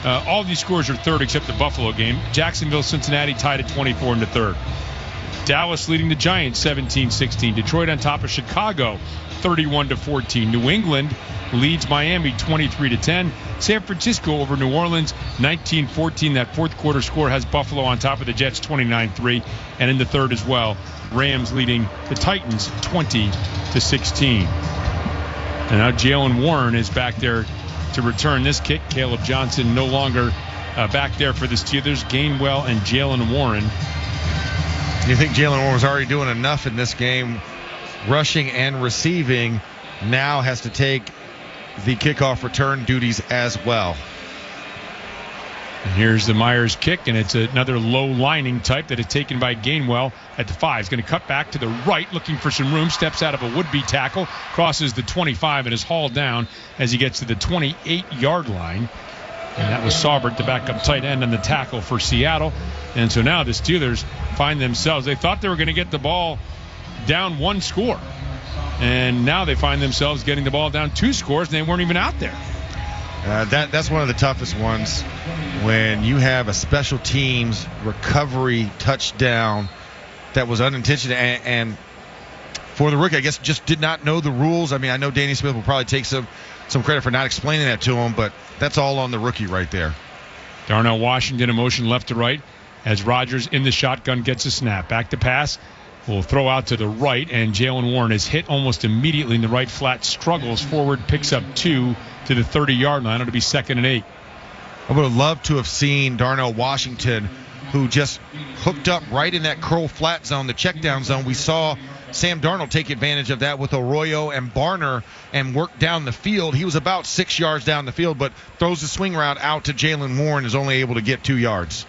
All these scores are third except the Buffalo game. Jacksonville, Cincinnati tied at 24 in the third. Dallas leading the Giants 17-16. Detroit on top of Chicago 31-14. New England leads Miami 23-10. San Francisco over New Orleans 19-14. That fourth quarter score has Buffalo on top of the Jets 29-3. And in the third as well, Rams leading the Titans 20-16. And now Jalen Warren is back there to return this kick. Caleb Johnson no longer back there for the Steelers. Gainwell and Jalen Warren. You think Jalen Warren was already doing enough in this game, rushing and receiving, now has to take the kickoff return duties as well. And here's the Myers kick, and it's another low lining type that is taken by Gainwell at the 5. He's going to cut back to the right, looking for some room, steps out of a would-be tackle, crosses the 25, and is hauled down as he gets to the 28-yard line. And that was Saubert, the backup tight end, on the tackle for Seattle. And so now the Steelers find themselves, they thought they were going to get the ball down 1 score. And now they find themselves getting the ball down 2 scores, and they weren't even out there. That's one of the toughest ones, when you have a special teams recovery touchdown that was unintentional, and for the rookie, I guess, just did not know the rules. I mean, I know Danny Smith will probably take some credit for not explaining that to him, but that's all on the rookie right there. Darnell Washington in motion left to right as Rodgers in the shotgun gets a snap. Back to pass. Will throw out to the right, and Jalen Warren is hit almost immediately in the right flat, struggles forward, picks up 2 to the 30-yard line. It'll be 2nd and 8. I would have loved to have seen Darnell Washington, who just hooked up right in that curl flat zone, the check down zone. We saw Sam Darnold take advantage of that with Arroyo and Barner and work down the field. He was about 6 yards down the field, but throws the swing route out to Jalen Warren, is only able to get 2 yards.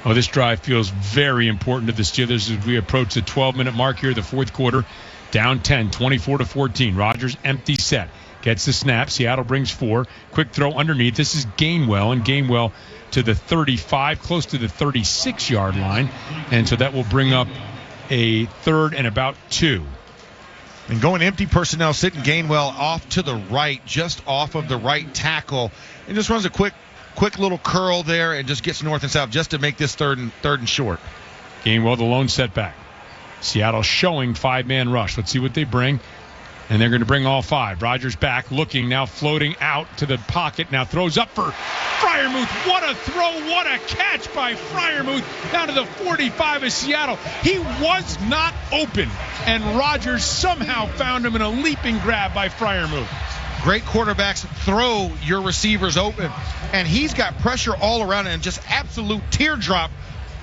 Oh, this drive feels very important to the Steelers as we approach the 12-minute mark here, the fourth quarter. Down 10, 24-14. Rodgers empty set. Gets the snap. Seattle brings 4. Quick throw underneath. This is Gainwell, and Gainwell to the 35, close to the 36-yard line. And so that will bring up a 3rd and about 2. And going empty personnel, sitting Gainwell off to the right, just off of the right tackle. And just runs a quick little curl there and just gets north and south just to make this third and short. Gainwell, the lone setback. Seattle showing 5-man rush. Let's see what they bring. And they're going to bring all 5. Rodgers back, looking, now floating out to the pocket. Now throws up for Freiermuth. What a throw, what a catch by Freiermuth down to the 45 of Seattle. He was not open, and Rodgers somehow found him in a leaping grab by Freiermuth. Great quarterbacks throw your receivers open, and he's got pressure all around and just absolute teardrop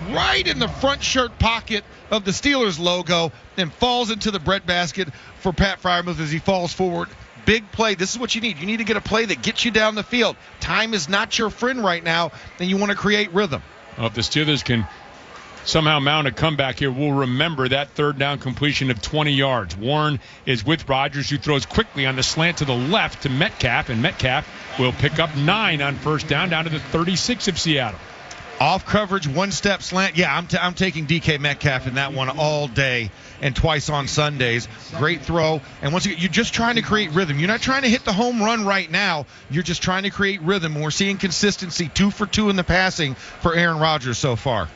right in the front shirt pocket of the Steelers logo and falls into the breadbasket for Pat Freiermuth as he falls forward. Big play. This is what you need. You need to get a play that gets you down the field. Time is not your friend right now, and you want to create rhythm. Well, if the Steelers can somehow mount a comeback here, we'll remember that 3rd down completion of 20 yards. Warren is with Rodgers, who throws quickly on the slant to the left to Metcalf, and Metcalf will pick up 9 on 1st down to the 36 of Seattle. Off coverage, 1-step slant. Yeah, I'm taking DK Metcalf in that one all day and twice on Sundays. Great throw. And once again, you're just trying to create rhythm. You're not trying to hit the home run right now. You're just trying to create rhythm. And we're seeing consistency, 2 for 2 in the passing for Aaron Rodgers so far.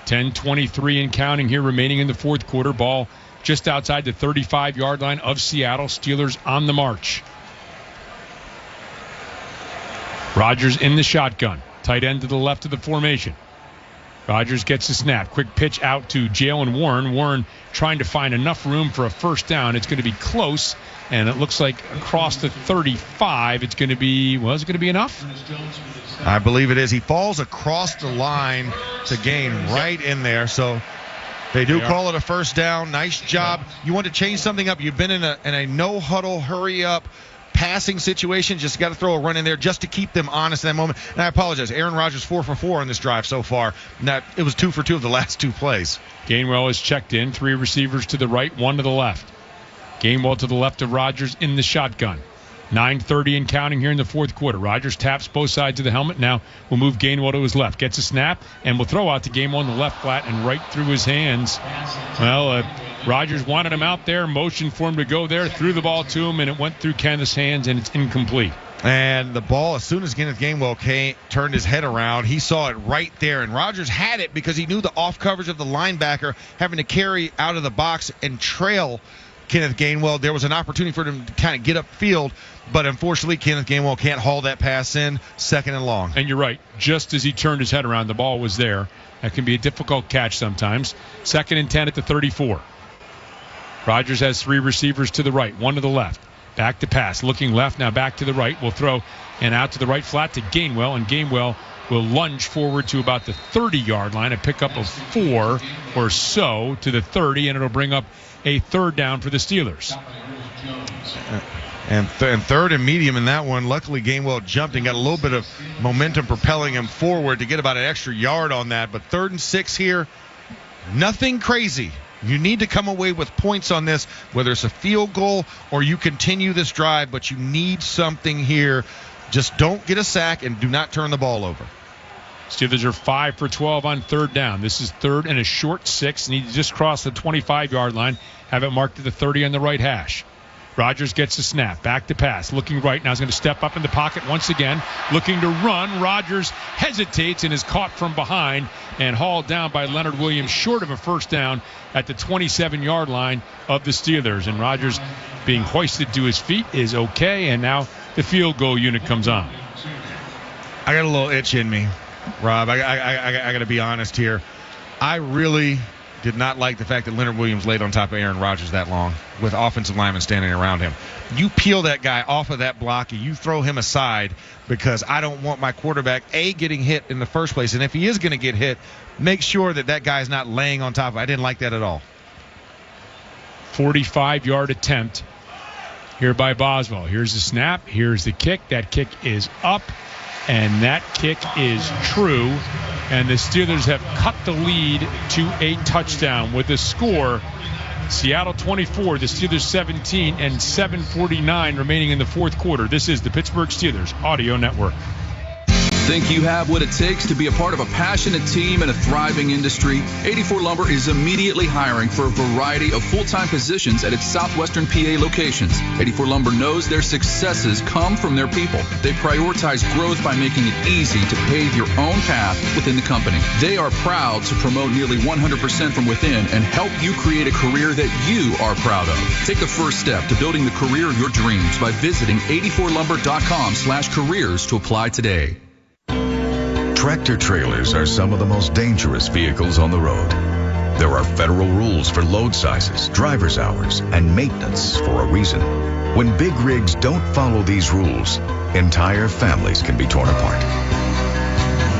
10:23 and counting here remaining in the fourth quarter. Ball just outside the 35-yard line of Seattle. Steelers on the march. Rodgers in the shotgun. Tight end to the left of the formation. Rodgers gets the snap. Quick pitch out to Jalen Warren. Warren trying to find enough room for a 1st down. It's going to be close, and it looks like across the 35 it's going to be, is it going to be enough? I believe it is. He falls across the line to gain right in there, so they do call it a 1st down. Nice job. You want to change something up. You've been in a no-huddle, hurry-up passing situation. Just got to throw a run in there just to keep them honest in that moment. And I apologize. Aaron Rodgers 4 for 4 on this drive so far. It was 2 for 2 of the last 2 plays. Gainwell is checked in. 3 receivers to the right, 1 to the left. Gainwell to the left of Rodgers in the shotgun. 9:30 and counting here in the fourth quarter. Rodgers taps both sides of the helmet. Now we'll move Gainwell to his left. Gets a snap and will throw out to Gainwell on the left flat and right through his hands. Well, Rodgers wanted him out there, motioned for him to go there, threw the ball to him, and it went through Kenneth's hands, and it's incomplete. And the ball, as soon as Kenneth Gainwell turned his head around, he saw it right there. And Rodgers had it because he knew the off coverage of the linebacker having to carry out of the box and trail Kenneth Gainwell. There was an opportunity for him to kind of get upfield, but unfortunately Kenneth Gainwell can't haul that pass in, 2nd and long. And you're right. Just as he turned his head around, the ball was there. That can be a difficult catch sometimes. 2nd and 10 at the 34. Rodgers has 3 receivers to the right, 1 to the left. Back to pass, looking left, now back to the right. Will throw and out to the right flat to Gainwell, and Gainwell will lunge forward to about the 30-yard line, a pickup of 4 or so to the 30, and it'll bring up a 3rd down for the Steelers. And 3rd and medium in that one. Luckily, Gainwell jumped and got a little bit of momentum propelling him forward to get about an extra yard on that. But 3rd and 6 here, nothing crazy. You need to come away with points on this, whether it's a field goal or you continue this drive, but you need something here. Just don't get a sack and do not turn the ball over. Steelers are 5 for 12 on 3rd down. This is 3rd and a short 6. Need to just cross the 25-yard line. Have it marked to the 30 on the right hash. Rodgers gets the snap. Back to pass. Looking right. Now he's going to step up in the pocket once again. Looking to run. Rodgers hesitates and is caught from behind and hauled down by Leonard Williams short of a 1st down at the 27-yard line of the Steelers. And Rodgers being hoisted to his feet is okay. And now the field goal unit comes on. I got a little itch in me, Rob. I got to be honest here. I really did not like the fact that Leonard Williams laid on top of Aaron Rodgers that long with offensive linemen standing around him. You peel that guy off of that block and you throw him aside because I don't want my quarterback, getting hit in the first place. And if he is going to get hit, make sure that guy's not laying on top of it. I didn't like that at all. 45-yard attempt here by Boswell. Here's the snap. Here's the kick. That kick is up. And that kick is true. And the Steelers have cut the lead to a touchdown with the score. Seattle 24, the Steelers 17, and 7:49 remaining in the fourth quarter. This is the Pittsburgh Steelers Audio Network. Think you have what it takes to be a part of a passionate team and a thriving industry? 84 Lumber is immediately hiring for a variety of full-time positions at its southwestern PA locations. 84 Lumber knows their successes come from their people. They prioritize growth by making it easy to pave your own path within the company. They are proud to promote nearly 100% from within and help you create a career that you are proud of. Take the first step to building the career of your dreams by visiting 84lumber.com/careers to apply today. Tractor trailers are some of the most dangerous vehicles on the road. There are federal rules for load sizes, driver's hours, and maintenance for a reason. When big rigs don't follow these rules, entire families can be torn apart.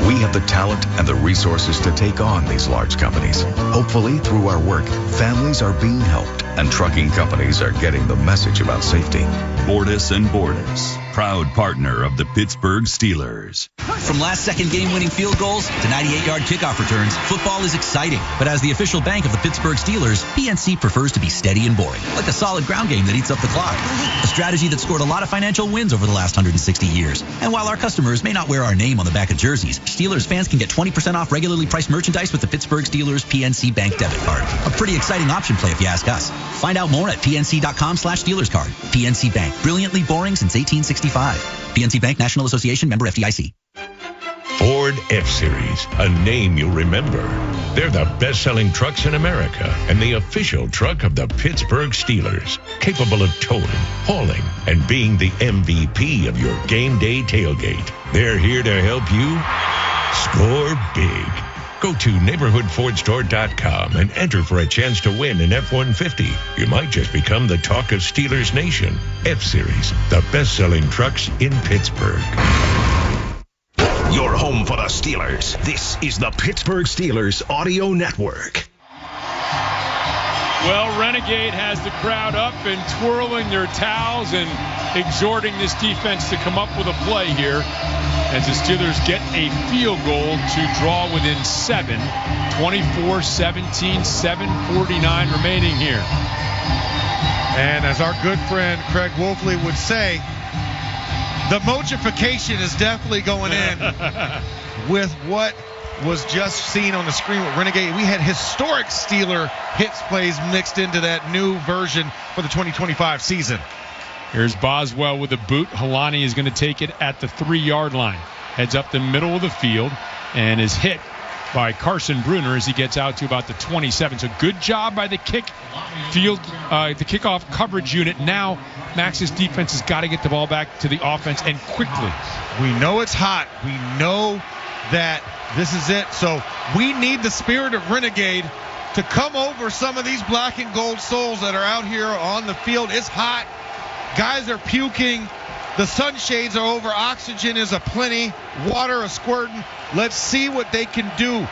We have the talent and the resources to take on these large companies. Hopefully, through our work, families are being helped and trucking companies are getting the message about safety. Bordis & Bordis, proud partner of the Pittsburgh Steelers. From last-second game-winning field goals to 98-yard kickoff returns, football is exciting. But as the official bank of the Pittsburgh Steelers, PNC prefers to be steady and boring, like a solid ground game that eats up the clock. A strategy that scored a lot of financial wins over the last 160 years. And while our customers may not wear our name on the back of jerseys, Steelers fans can get 20% off regularly priced merchandise with the Pittsburgh Steelers PNC Bank debit card. A pretty exciting option play if you ask us. Find out more at pnc.com/Steelers card. PNC Bank, brilliantly boring since 1865. PNC Bank, National Association, member FDIC. Ford F-Series, a name you'll remember. They're the best-selling trucks in America and the official truck of the Pittsburgh Steelers, capable of towing, hauling, and being the MVP of your game day tailgate. They're here to help you score big. Go to neighborhoodfordstore.com and enter for a chance to win an F-150. You might just become the talk of Steelers Nation. F-Series, the best-selling trucks in Pittsburgh. Your home for the Steelers. This is the Pittsburgh Steelers Audio Network. Well, Renegade has the crowd up and twirling their towels and exhorting this defense to come up with a play here as the Steelers get a field goal to draw within 7. 24-17, 7:49 remaining here. And as our good friend Craig Wolfley would say, the mochification is definitely going in with what was just seen on the screen with Renegade. We had historic Steeler hits plays mixed into that new version for the 2025 season. Here's Boswell with a boot. Helani is going to take it at the 3-yard line. Heads up the middle of the field and is hit by Carson Bruner as he gets out to about the 27. So good job by the kickoff coverage unit. Now Max's defense has got to get the ball back to the offense, and quickly. We know it's hot. We know that this is it. So we need the spirit of Renegade to come over some of these black and gold souls that are out here on the field. It's hot. Guys are puking. The sunshades are over. Oxygen is aplenty. Water is squirting. Let's see what they can do.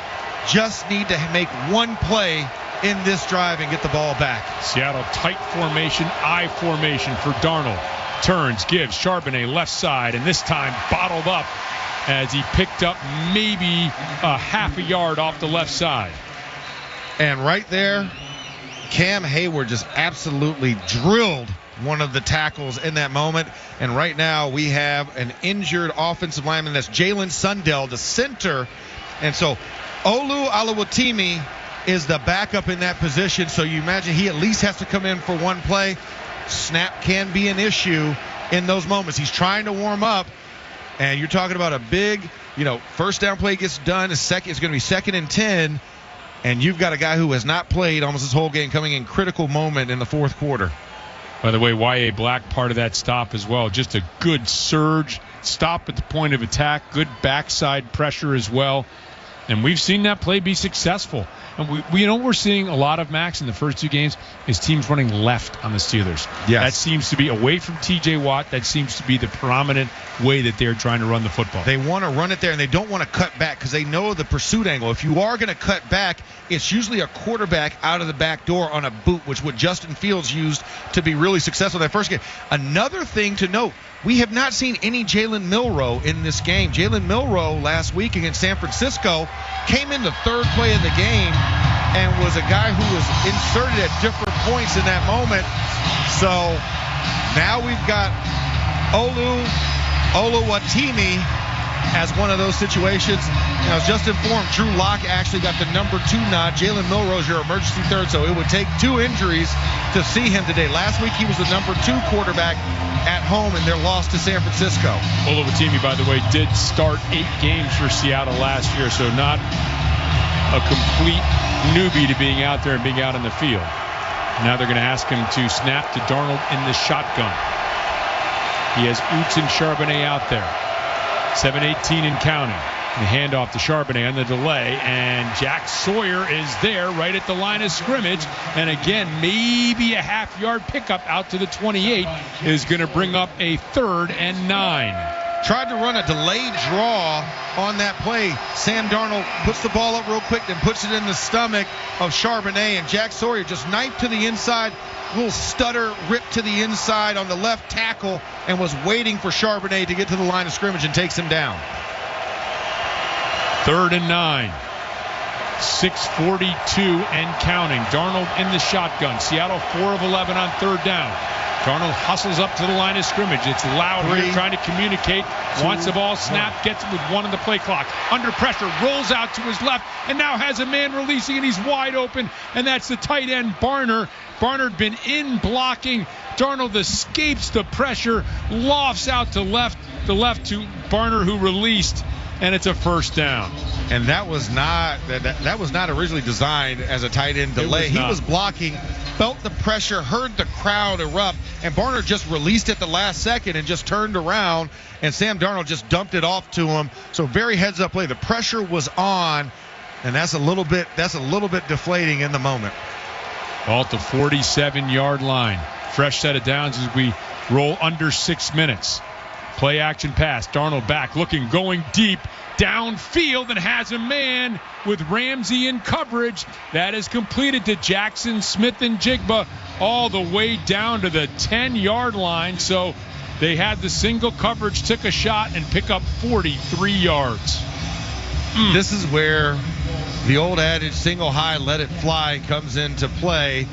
Just need to make one play in this drive and get the ball back. Seattle tight formation, I formation for Darnold. Turns, gives Charbonnet left side, and this time bottled up as he picked up maybe a half a yard off the left side. And right there, Cam Hayward just absolutely drilled one of the tackles in that moment. And right now we have an injured offensive lineman. That's Jalen Sundell, the center. And so Olu Oluwatimi is the backup in that position. So you imagine he at least has to come in for one play. Snap can be an issue in those moments. He's trying to warm up. And you're talking about a big, first down play gets done. It's going to be 2nd and 10. And you've got a guy who has not played almost this whole game coming in critical moment in the fourth quarter. By the way, Y.A. Black part of that stop as well. Just a good surge, stop at the point of attack, good backside pressure as well. And we've seen that play be successful. And we're seeing a lot of, Max, in the first 2 games is teams running left on the Steelers. Yes. That seems to be away from T.J. Watt. That seems to be the predominant way that they're trying to run the football. They want to run it there, and they don't want to cut back because they know the pursuit angle. If you are going to cut back, it's usually a quarterback out of the back door on a boot, which what Justin Fields used to be really successful that first game. Another thing to note, we have not seen any Jalen Milroe in this game. Jalen Milroe last week against San Francisco came in the 3rd play of the game and was a guy who was inserted at different points in that moment. So now we've got Oluwatimi as one of those situations. And I was just informed Drew Lock actually got the number 2 nod. Jalen Milroe is your emergency third, so it would take 2 injuries to see him today. Last week he was the number 2 quarterback at home in their loss to San Francisco. Oluwatimi, by the way, did start 8 games for Seattle last year, so not a complete newbie to being out there and being out in the field. Now they're going to ask him to snap to Darnold in the shotgun. He has Oots and Charbonnet out there. 7:18 and counting. The handoff to Charbonnet on the delay, and Jack Sawyer is there right at the line of scrimmage. And again, maybe a half-yard pickup out to the 28 is going to bring up a 3rd and 9. Tried to run a delayed draw on that play. Sam Darnold puts the ball up real quick, then puts it in the stomach of Charbonnet, and Jack Sawyer just knifed to the inside. Little stutter, ripped to the inside on the left tackle, and was waiting for Charbonnet to get to the line of scrimmage and takes him down. 3rd and 9. 6:42 and counting. Darnold in the shotgun. Seattle 4 of 11 on 3rd down. Darnold hustles up to the line of scrimmage. It's loud here, trying to communicate. Wants the ball snapped, gets it with 1 on the play clock. Under pressure, rolls out to his left, and now has a man releasing, and he's wide open, and that's the tight end, Barner. Barner had been in blocking. Darnold escapes the pressure, lofts out to left, the left to Barner, who released, and it's a 1st down. And that was not originally designed as a tight end delay. He was blocking, felt the pressure, heard the crowd erupt, and Barner just released it the last second and just turned around, and Sam Darnold just dumped it off to him. So very heads-up play. The pressure was on, and that's a little bit deflating in the moment. Ball at the 47-yard line. Fresh set of downs as we roll under 6 minutes. Play action pass. Darnold back, looking, going deep, downfield, and has a man with Ramsey in coverage. That is completed to Jackson, Smith, and Jigba all the way down to the 10-yard line. So they had the single coverage, took a shot, and pick up 43 yards. This is where the old adage, single high, let it fly, comes into play.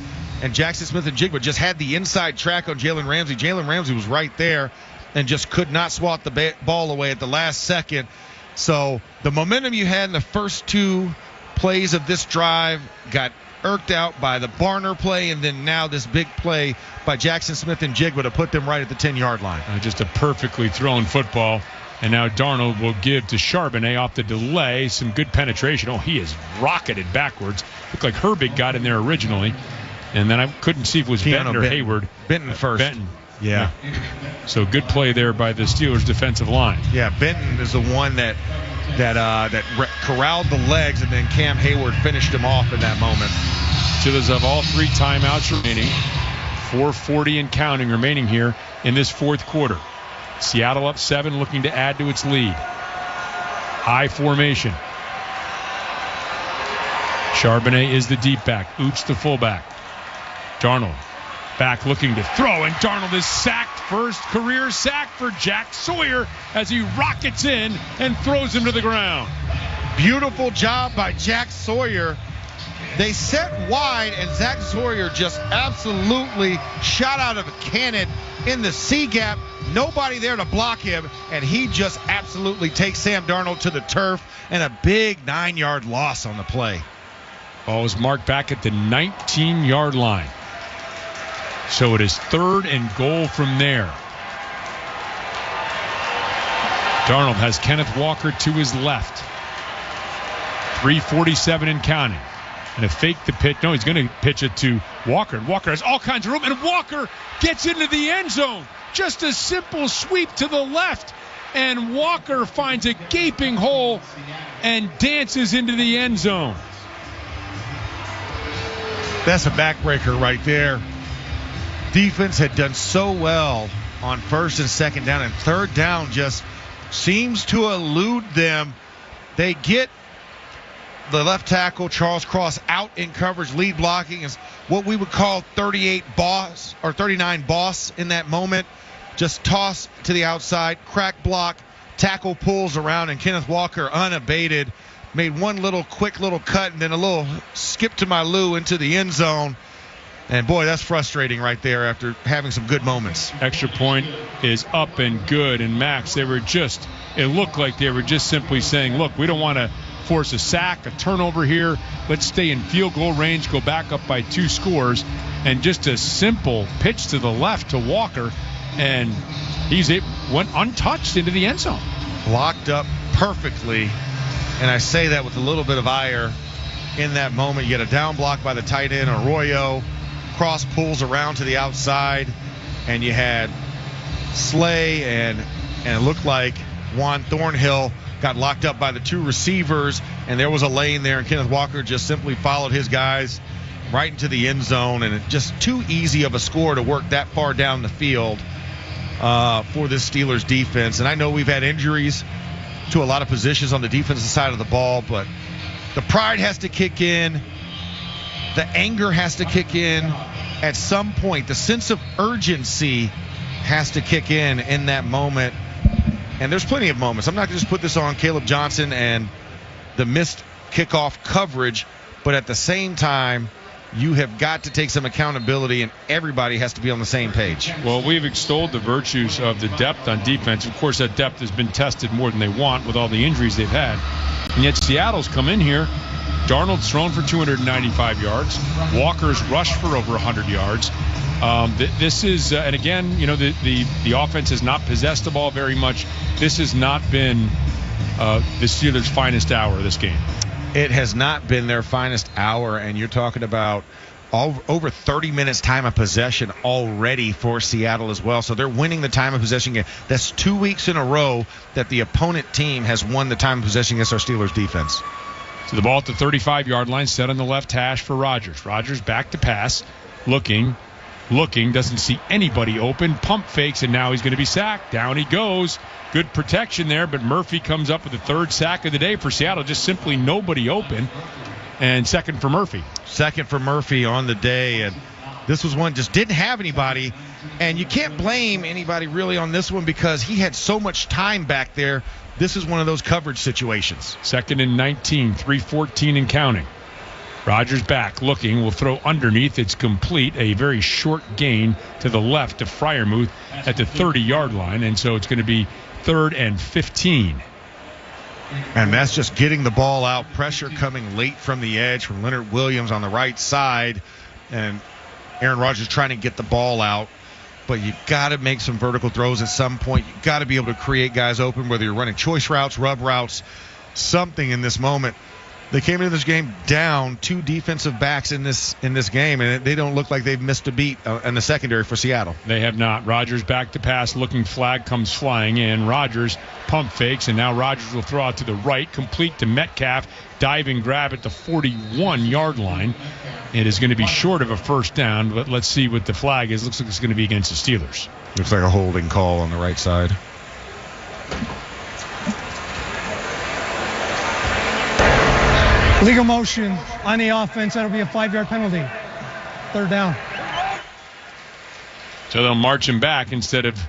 and Jackson Smith-Njigba just had the inside track on Jalen Ramsey. Jalen Ramsey was right there and just could not swat the ball away at the last second. So the momentum you had in the first 2 plays of this drive got irked out by the Barner play, and then now this big play by Jackson Smith-Njigba to put them right at the 10-yard line. Just a perfectly thrown football. And now Darnold will give to Charbonnet off the delay. Some good penetration. Oh, he is rocketed backwards. Looked like Herbig got in there originally. And then I couldn't see if it was Benton or Hayward. Benton first. Benton. Yeah. So good play there by the Steelers defensive line. Yeah, Benton is the one that corralled the legs, and then Cam Hayward finished him off in that moment. Steelers have all 3 timeouts remaining. 4:40 and counting remaining here in this fourth quarter. Seattle up 7, looking to add to its lead. I formation. Charbonnet is the deep back. Oops, the fullback. Darnold back looking to throw, and Darnold is sacked. First career sack for Jack Sawyer as he rockets in and throws him to the ground. Beautiful job by Jack Sawyer. They set wide, and Zach Sawyer just absolutely shot out of a cannon in the C gap. Nobody there to block him, and he just absolutely takes Sam Darnold to the turf, and a big 9-yard loss on the play. Ball was marked back at the 19-yard line. So it is 3rd and goal from there. Darnold has Kenneth Walker to his left. 3:47 and counting. And a fake the pitch. No, he's going to pitch it to Walker. And Walker has all kinds of room. And Walker gets into the end zone. Just a simple sweep to the left. And Walker finds a gaping hole and dances into the end zone. That's a backbreaker right there. Defense had done so well on 1st and 2nd down, and 3rd down just seems to elude them. They get the left tackle, Charles Cross, out in coverage. Lead blocking is what we would call 38 boss or 39 boss in that moment. Just toss to the outside, crack block, tackle pulls around, and Kenneth Walker unabated. Made one quick little cut and then a little skip to my Lou into the end zone. And boy, that's frustrating right there after having some good moments. Extra point is up and good. And Max, it looked like they were just simply saying, look, we don't want to force a sack, a turnover here. Let's stay in field goal range, go back up by 2 scores. And just a simple pitch to the left to Walker. And went untouched into the end zone. Blocked up perfectly. And I say that with a little bit of ire in that moment. You get a down block by the tight end, Arroyo. Cross pulls around to the outside. And you had Slay and it looked like Juan Thornhill got locked up by the 2 receivers. And there was a lane there, and Kenneth Walker just simply followed his guys right into the end zone. And just too easy of a score to work that far down the field for this Steelers defense. And I know we've had injuries to a lot of positions on the defensive side of the ball, but the pride has to kick in. The anger has to kick in at some point. The sense of urgency has to kick in that moment. And there's plenty of moments. I'm not going to just put this on Caleb Johnson and the missed kickoff coverage, but at the same time, you have got to take some accountability, and everybody has to be on the same page. Well, we've extolled the virtues of the depth on defense. Of course, that depth has been tested more than they want with all the injuries they've had. And yet Seattle's come in here. Darnold's thrown for 295 yards. Walker's rushed for over 100 yards. This is, and again, the offense has not possessed the ball very much. This has not been the Steelers' finest hour of this game. It has not been their finest hour, and you're talking about over 30 minutes time of possession already for Seattle as well. So they're winning the time of possession game. That's 2 weeks in a row that the opponent team has won the time of possession against our Steelers defense. So the ball at the 35-yard line, set on the left hash for Rodgers. Rodgers back to pass, looking, doesn't see anybody open, pump fakes, and now he's going to be sacked. Down he goes. Good protection there, but Murphy comes up with the 3rd sack of the day for Seattle. Just simply nobody open. And second for Murphy. Second for Murphy on the day. And this was one just didn't have anybody. And you can't blame anybody really on this one because he had so much time back there. This is one of those coverage situations. 2nd and 19, 3:14 and counting. Rodgers back, looking, will throw underneath. It's complete. A very short gain to the left to Freiermuth at the 30-yard line, and so it's going to be 3rd and 15. And that's just getting the ball out. Pressure coming late from the edge from Leonard Williams on the right side, and Aaron Rodgers trying to get the ball out. But you've got to make some vertical throws at some point. You've got to be able to create guys open, whether you're running choice routes, rub routes, something in this moment. They came into this game down 2 defensive backs in this game, and they don't look like they've missed a beat in the secondary for Seattle. They have not. Rodgers back to pass, looking, flag comes flying in. Rodgers pump fakes, and now Rodgers will throw out to the right, complete to Metcalf, diving grab at the 41-yard line. It is going to be short of a first down, but let's see what the flag is. Looks like it's going to be against the Steelers. Looks like a holding call on the right side. Legal motion on the offense. That'll be a 5-yard penalty. 3rd down. So they'll march him back instead of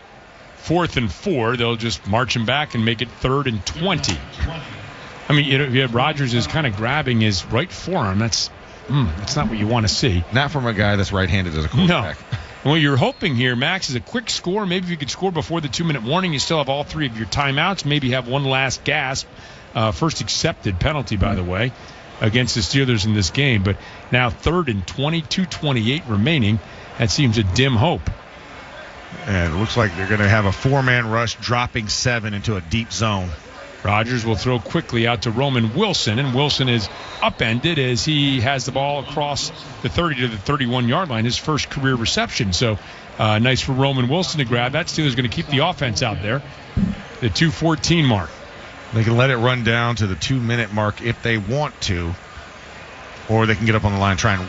4th and 4. They'll just march him back and make it 3rd and 20. I mean, you have Rodgers is kind of grabbing his right forearm. That's not what you want to see. Not from a guy that's right-handed as a quarterback. No. What you're hoping here, Max, is a quick score. Maybe if you could score before the 2-minute warning, you still have all 3 of your timeouts. Maybe have one last gasp. First accepted penalty, by the way, against the Steelers in this game. But now 3rd and 20, 2:28 remaining. That seems a dim hope. And it looks like they're going to have a 4-man rush, dropping 7 into a deep zone. Rodgers will throw quickly out to Roman Wilson, and Wilson is upended as he has the ball across the 30 to the 31-yard line, his first career reception. So nice for Roman Wilson to grab. That Steelers going to keep the offense out there. The 2:14 mark. They can let it run down to the 2-minute mark if they want to, or they can get up on the line, try and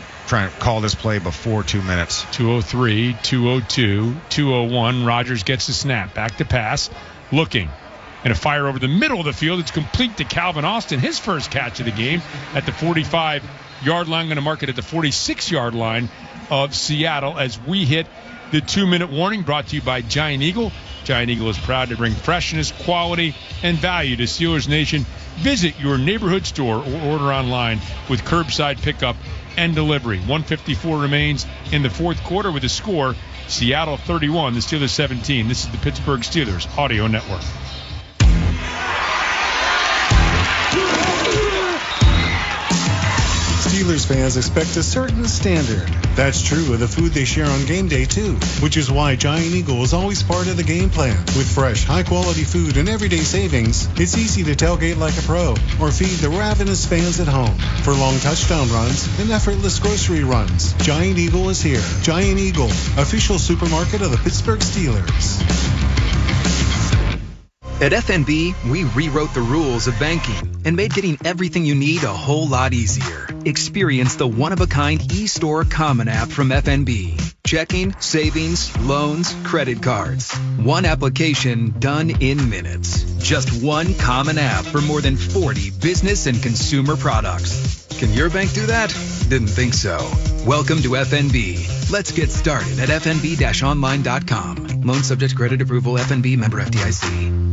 call this play before 2 minutes. 2:03, 2:02, 2:01. Rodgers gets the snap. Back to pass. Looking. And a fire over the middle of the field. It's complete to Calvin Austin, his first catch of the game at the 45-yard line. Going to mark it at the 46-yard line of Seattle as we hit the 2-minute warning, brought to you by Giant Eagle. Giant Eagle is proud to bring freshness, quality, and value to Steelers Nation. Visit your neighborhood store or order online with curbside pickup and delivery. 1:54 remains in the 4th quarter with a score, Seattle 31, the Steelers 17. This is the Pittsburgh Steelers Audio Network. Steelers fans expect a certain standard. That's true of the food they share on game day, too, which is why Giant Eagle is always part of the game plan. With fresh, high-quality food and everyday savings, it's easy to tailgate like a pro or feed the ravenous fans at home. For long touchdown runs and effortless grocery runs, Giant Eagle is here. Giant Eagle, official supermarket of the Pittsburgh Steelers. At FNB, we rewrote the rules of banking and made getting everything you need a whole lot easier. Experience the one-of-a-kind e-store common app from FNB. Checking, savings, loans, credit cards. One application done in minutes. Just one common app for more than 40 business and consumer products. Can your bank do that? Didn't think so. Welcome to FNB. Let's get started at fnb-online.com. Loan subject to credit approval. FNB member FDIC.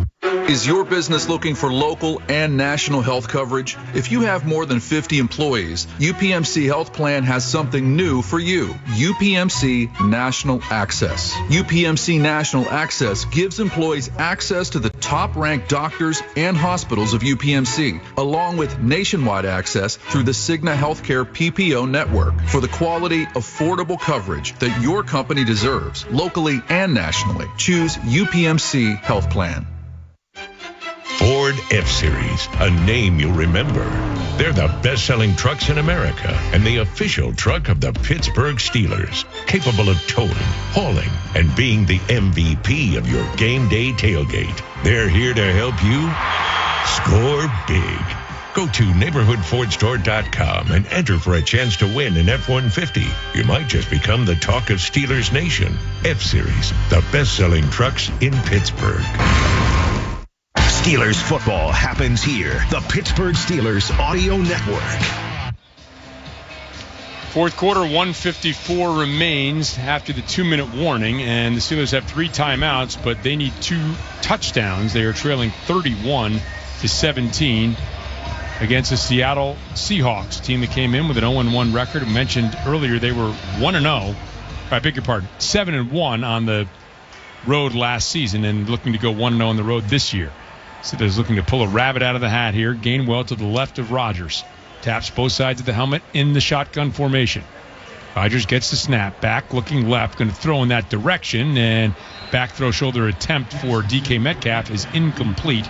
Is your business looking for local and national health coverage? If you have more than 50 employees, UPMC Health Plan has something new for you. UPMC National Access. UPMC National Access gives employees access to the top-ranked doctors and hospitals of UPMC, along with nationwide access through the Cigna Healthcare PPO network for the quality, affordable coverage that your company deserves, locally and nationally. Choose UPMC Health Plan. Ford F-Series, a name you'll remember. They're the best-selling trucks in America and the official truck of the Pittsburgh Steelers, capable of towing, hauling, and being the MVP of your game day tailgate. They're here to help you score big. Go to neighborhoodfordstore.com and enter for a chance to win an F-150. You might just become the talk of Steelers Nation. F-Series, the best-selling trucks in Pittsburgh. Steelers football happens here. The Pittsburgh Steelers Audio Network. 4th quarter, 1:54 remains after the 2-minute warning, and the Steelers have 3 timeouts, but they need 2 touchdowns. They are trailing 31-17. against the Seattle Seahawks, team that came in with an 0-1 record. We mentioned earlier they were 1-0. I beg your pardon, 7-1 on the road last season and looking to go 1-0 on the road this year. Steelers looking to pull a rabbit out of the hat here. Gainwell to the left of Rodgers. Taps both sides of the helmet in the shotgun formation. Rodgers gets the snap, back looking left, going to throw in that direction, and back throw shoulder attempt for DK Metcalf is incomplete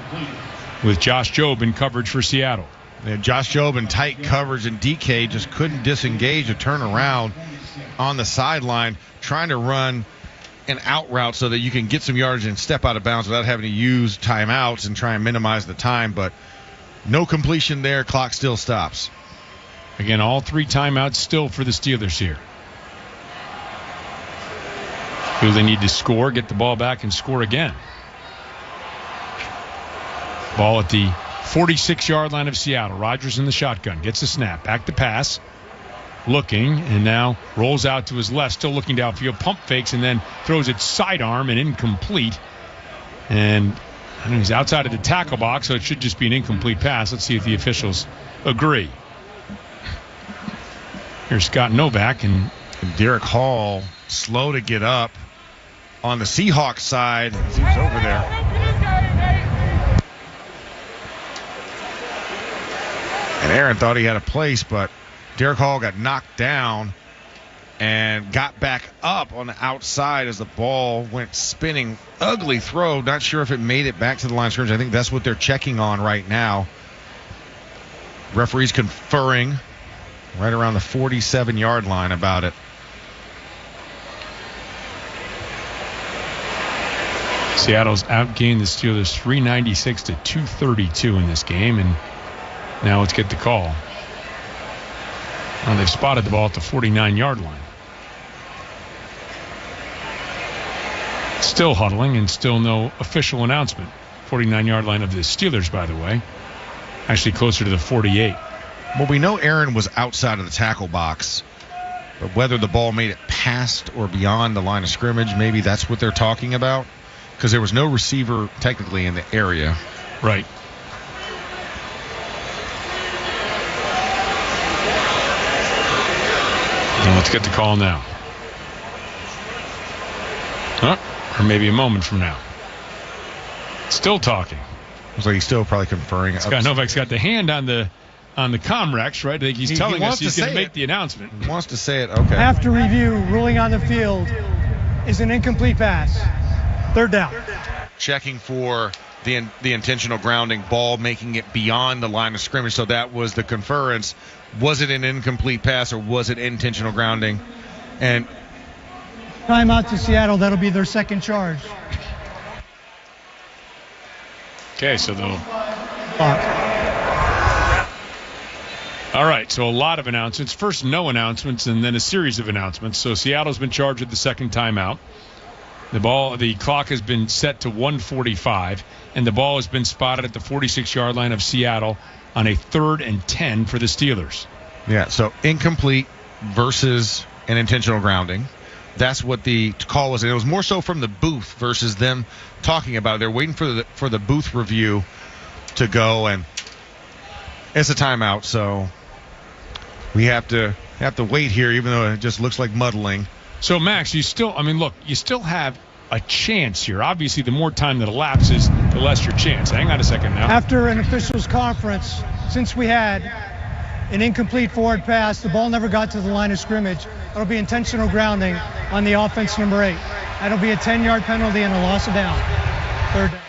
with Josh Jobe in coverage for Seattle. And Josh Jobe in tight coverage, and DK just couldn't disengage or turn around on the sideline, trying to run an out route so that you can get some yards and step out of bounds without having to use timeouts and try and minimize the time. But no completion there. Clock still stops. Again, all 3 timeouts still for the Steelers here. Do they need to score, get the ball back, and score again? Ball at the 46-yard line of Seattle. Rodgers in the shotgun. Gets the snap. Back to pass. Looking, and now rolls out to his left, still looking downfield, pump fakes, and then throws it sidearm and incomplete. And I know he's outside of the tackle box, so it should just be an incomplete pass. Let's see if the officials agree. Here's Scott Novak, and Derek Hall slow to get up on the Seahawks side. He was over there. And Aaron thought he had a place, but Derek Hall got knocked down and got back up on the outside as the ball went spinning. Ugly throw. Not sure if it made it back to the line of scrimmage. I think that's what they're checking on right now. Referees conferring right around the 47-yard line about it. Seattle's outgained the Steelers 396 to 232 in this game, and now let's get the call. Well, they've spotted the ball at the 49-yard line. Still huddling and still no official announcement. 49-yard line of the Steelers, by the way. Actually closer to the 48. Well, we know Aaron was outside of the tackle box, but whether the ball made it past or beyond the line of scrimmage, maybe that's what they're talking about, because there was no receiver technically in the area. Right. And let's get the call now. Or maybe a moment from now. Still talking. Looks like he's still probably conferring. Scott Novak's got the hand on the Comrex, right? I think he's telling us he's going to make the announcement. He wants to say it. Okay. After review, ruling on the field is an incomplete pass. 3rd down. Checking for the intentional grounding, ball making it beyond the line of scrimmage. So that was the conference. Was it an incomplete pass or was it intentional grounding? And timeout to Seattle. That'll be their 2nd charge. Okay, so they'll. All right, so a lot of announcements. First, no announcements, and then a series of announcements. So Seattle's been charged with the 2nd timeout. The clock has been set to 1:45, and the ball has been spotted at the 46-yard line of Seattle on a 3rd and 10 for the Steelers. Yeah, so incomplete versus an intentional grounding. That's what the call was. And it was more so from the booth versus them talking about it. They're waiting for the booth review to go, and it's a timeout. So we have to wait here, even though it just looks like muddling. So, Max, you still have a chance here. Obviously, the more time that elapses, the less your chance. Hang on a second now. After an officials conference, since we had an incomplete forward pass, the ball never got to the line of scrimmage. It'll be intentional grounding on the offense number 8. That'll be a 10-yard penalty and a loss of down. 3rd down.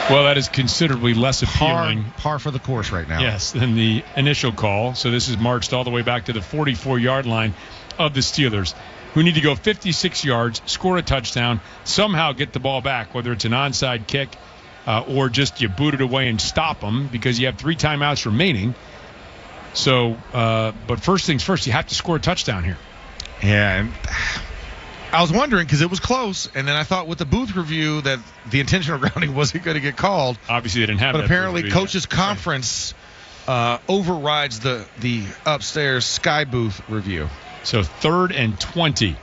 Well, that is considerably less appealing. Par for the course right now. Yes, than the initial call. So this is marched all the way back to the 44-yard line of the Steelers, who need to go 56 yards, score a touchdown, somehow get the ball back, whether it's an onside kick or just you boot it away and stop them because you have 3 timeouts remaining. So, but first things first, you have to score a touchdown here. Yeah, and I was wondering because it was close, and then I thought with the booth review that the intentional grounding wasn't going to get called. Obviously, they didn't have but that. But apparently, coaches' conference overrides the upstairs sky booth review. So 3rd and 20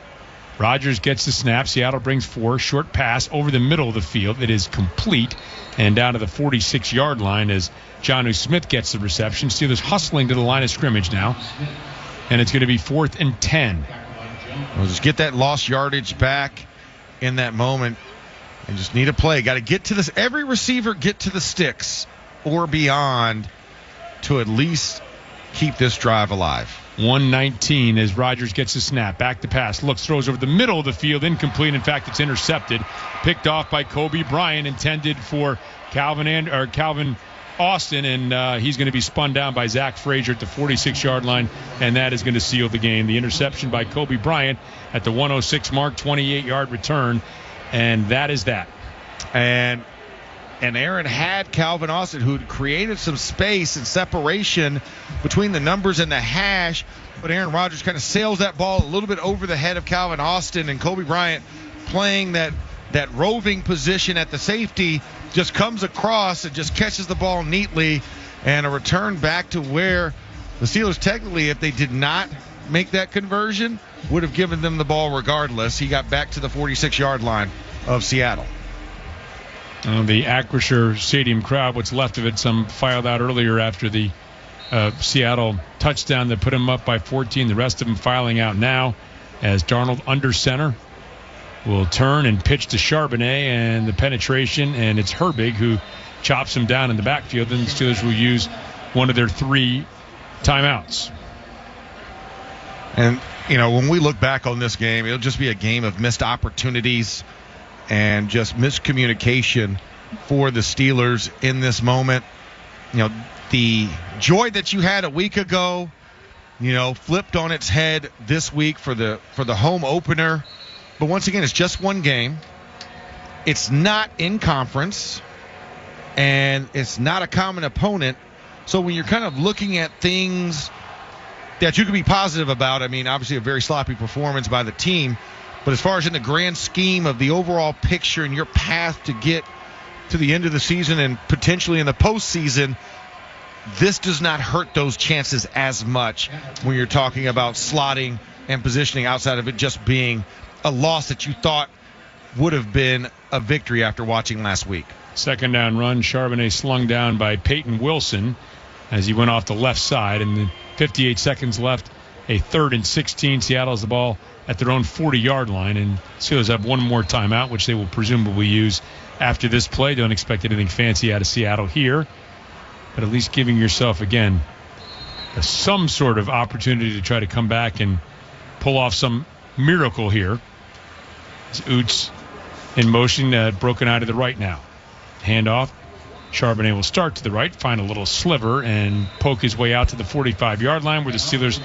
Rodgers gets the snap. Seattle brings 4. Short pass over the middle of the field. It is complete and down to the 46-yard line as Jonnu Smith gets the reception. Steelers hustling to the line of scrimmage now. And it's going to be 4th and 10. We'll just get that lost yardage back in that moment and just need a play. Got to get to this. Every receiver get to the sticks or beyond to at least keep this drive alive. 119 as Rodgers gets the snap. Back to pass. Looks, throws over the middle of the field. Incomplete. In fact, it's intercepted. Picked off by Kobe Bryant. Intended for Calvin Austin. And he's going to be spun down by Zach Frazier at the 46-yard line. And that is going to seal the game. The interception by Kobe Bryant at the 106 mark. 28-yard return. And that is that. And Aaron had Calvin Austin, who created some space and separation between the numbers and the hash, but Aaron Rodgers kind of sails that ball a little bit over the head of Calvin Austin, and Kobe Bryant playing that roving position at the safety just comes across and just catches the ball neatly, and a return back to where the Steelers technically, if they did not make that conversion, would have given them the ball regardless. He got back to the 46-yard line of Seattle. The Acrisure Stadium crowd, what's left of it, some filed out earlier after the Seattle touchdown that put him up by 14. The rest of them filing out now as Darnold under center will turn and pitch to Charbonnet, and the penetration, and it's Herbig who chops him down in the backfield. Then the Steelers will use one of their 3 timeouts. And, when we look back on this game, it'll just be a game of missed opportunities and just miscommunication for the Steelers in this moment. The joy that you had a week ago, flipped on its head this week for the home opener. But once again, it's just one game. It's not in conference, and it's not a common opponent. So when you're kind of looking at things that you can be positive about, obviously a very sloppy performance by the team, but as far as in the grand scheme of the overall picture and your path to get to the end of the season and potentially in the postseason, this does not hurt those chances as much when you're talking about slotting and positioning outside of it just being a loss that you thought would have been a victory after watching last week. Second down run, Charbonnet slung down by Peyton Wilson as he went off the left side, and then 58 seconds left, a 3rd and 16. Seattle has the ball at their own 40-yard line, and Steelers have one more timeout, which they will presumably use after this play. Don't expect anything fancy out of Seattle here, but at least giving yourself, again, some sort of opportunity to try to come back and pull off some miracle here. It's Oots in motion, broken out to the right now. Handoff. Charbonnet will start to the right, find a little sliver, and poke his way out to the 45-yard line, where the Steelers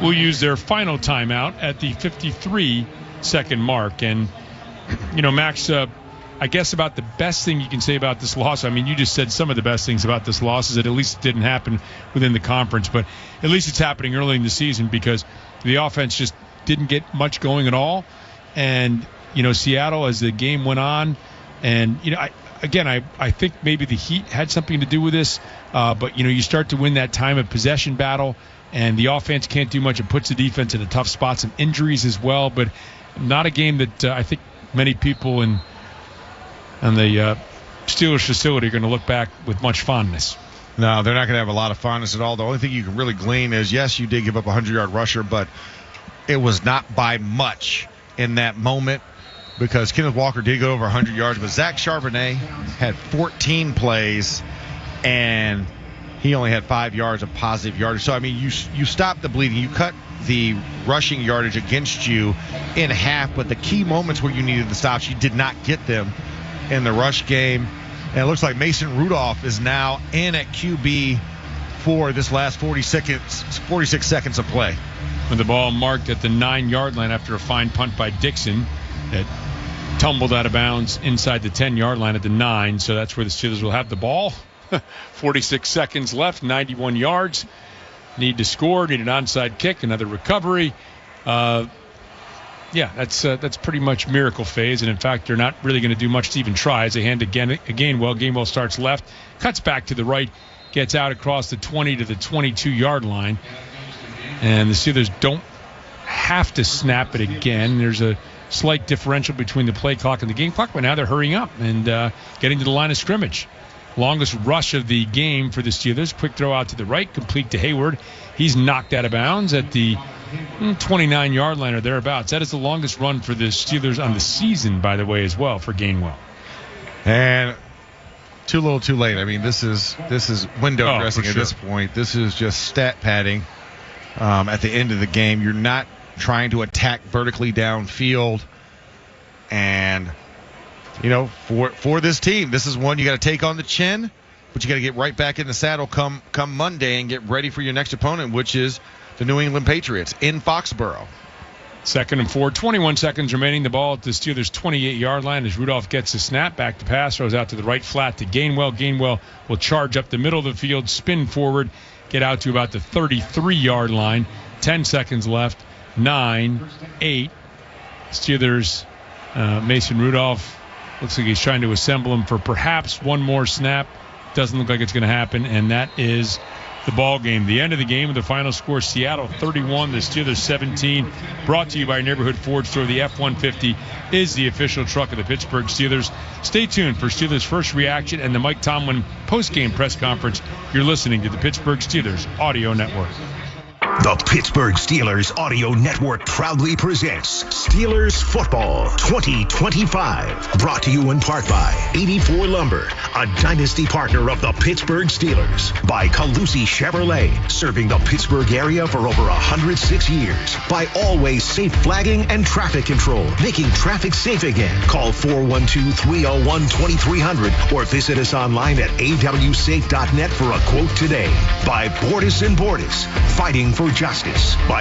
will use their final timeout at the 53-second mark. And, Max, I guess about the best thing you can say about this loss, you just said some of the best things about this loss is that at least it didn't happen within the conference, but at least it's happening early in the season because the offense just didn't get much going at all. And, Seattle, as the game went on, and, I think maybe the heat had something to do with this, but, you start to win that time of possession battle, and the offense can't do much. It puts the defense in a tough spot, some injuries as well, but not a game that I think many people in the Steelers facility are going to look back with much fondness. No, they're not going to have a lot of fondness at all. The only thing you can really glean is, yes, you did give up a 100-yard rusher, but it was not by much in that moment, because Kenneth Walker did go over 100 yards, but Zach Charbonnet had 14 plays, and he only had 5 yards of positive yardage. So, you stopped the bleeding. You cut the rushing yardage against you in half, but the key moments where you needed the stops, you did not get them in the rush game. And it looks like Mason Rudolph is now in at QB for this last 46 seconds of play. With the ball marked at the 9-yard line after a fine punt by Dixon that tumbled out of bounds inside the 10-yard line at the 9. So that's where the Steelers will have the ball. 46 seconds left, 91 yards. Need to score, need an onside kick, another recovery. That's pretty much miracle phase. And, in fact, they're not really going to do much to even try as they hand again. Gainwell starts left, cuts back to the right, gets out across the 20 to the 22-yard line. And the Steelers don't have to snap it again. There's a slight differential between the play clock and the game clock, but now they're hurrying up and getting to the line of scrimmage. Longest rush of the game for the Steelers. Quick throw out to the right, complete to Hayward. He's knocked out of bounds at the 29-yard line or thereabouts. That is the longest run for the Steelers on the season, by the way, as well, for Gainwell. And too little, too late. I mean, this is window dressing at this point. This is just stat padding at the end of the game. You're not trying to attack vertically downfield. And, for this team, this is one you got to take on the chin, but you got to get right back in the saddle come Monday and get ready for your next opponent, which is the New England Patriots in Foxborough. 2nd and 4, 21 seconds remaining. The ball at the Steelers' 28-yard line as Rudolph gets the snap. Back to pass, throws out to the right flat to Gainwell. Gainwell will charge up the middle of the field, spin forward, get out to about the 33-yard line. 10 seconds left. 9, 8. Steelers, Mason Rudolph looks like he's trying to assemble him for perhaps one more snap. Doesn't look like it's going to happen, and that is the ball game. The end of the game with the final score, Seattle 31, the Steelers 17. Brought to you by Neighborhood Ford Store. The F-150 is the official truck of the Pittsburgh Steelers. Stay tuned for Steelers' first reaction and the Mike Tomlin post-game press conference. You're listening to the Pittsburgh Steelers Audio Network. The Pittsburgh Steelers Audio Network proudly presents Steelers Football 2025. Brought to you in part by 84 Lumber, a dynasty partner of the Pittsburgh Steelers. By Calusi Chevrolet, serving the Pittsburgh area for over 106 years. By Always Safe Flagging and Traffic Control, making traffic safe again. Call 412-301-2300 or visit us online at awsafe.net for a quote today. By Bordas & Bordas, fighting for justice. By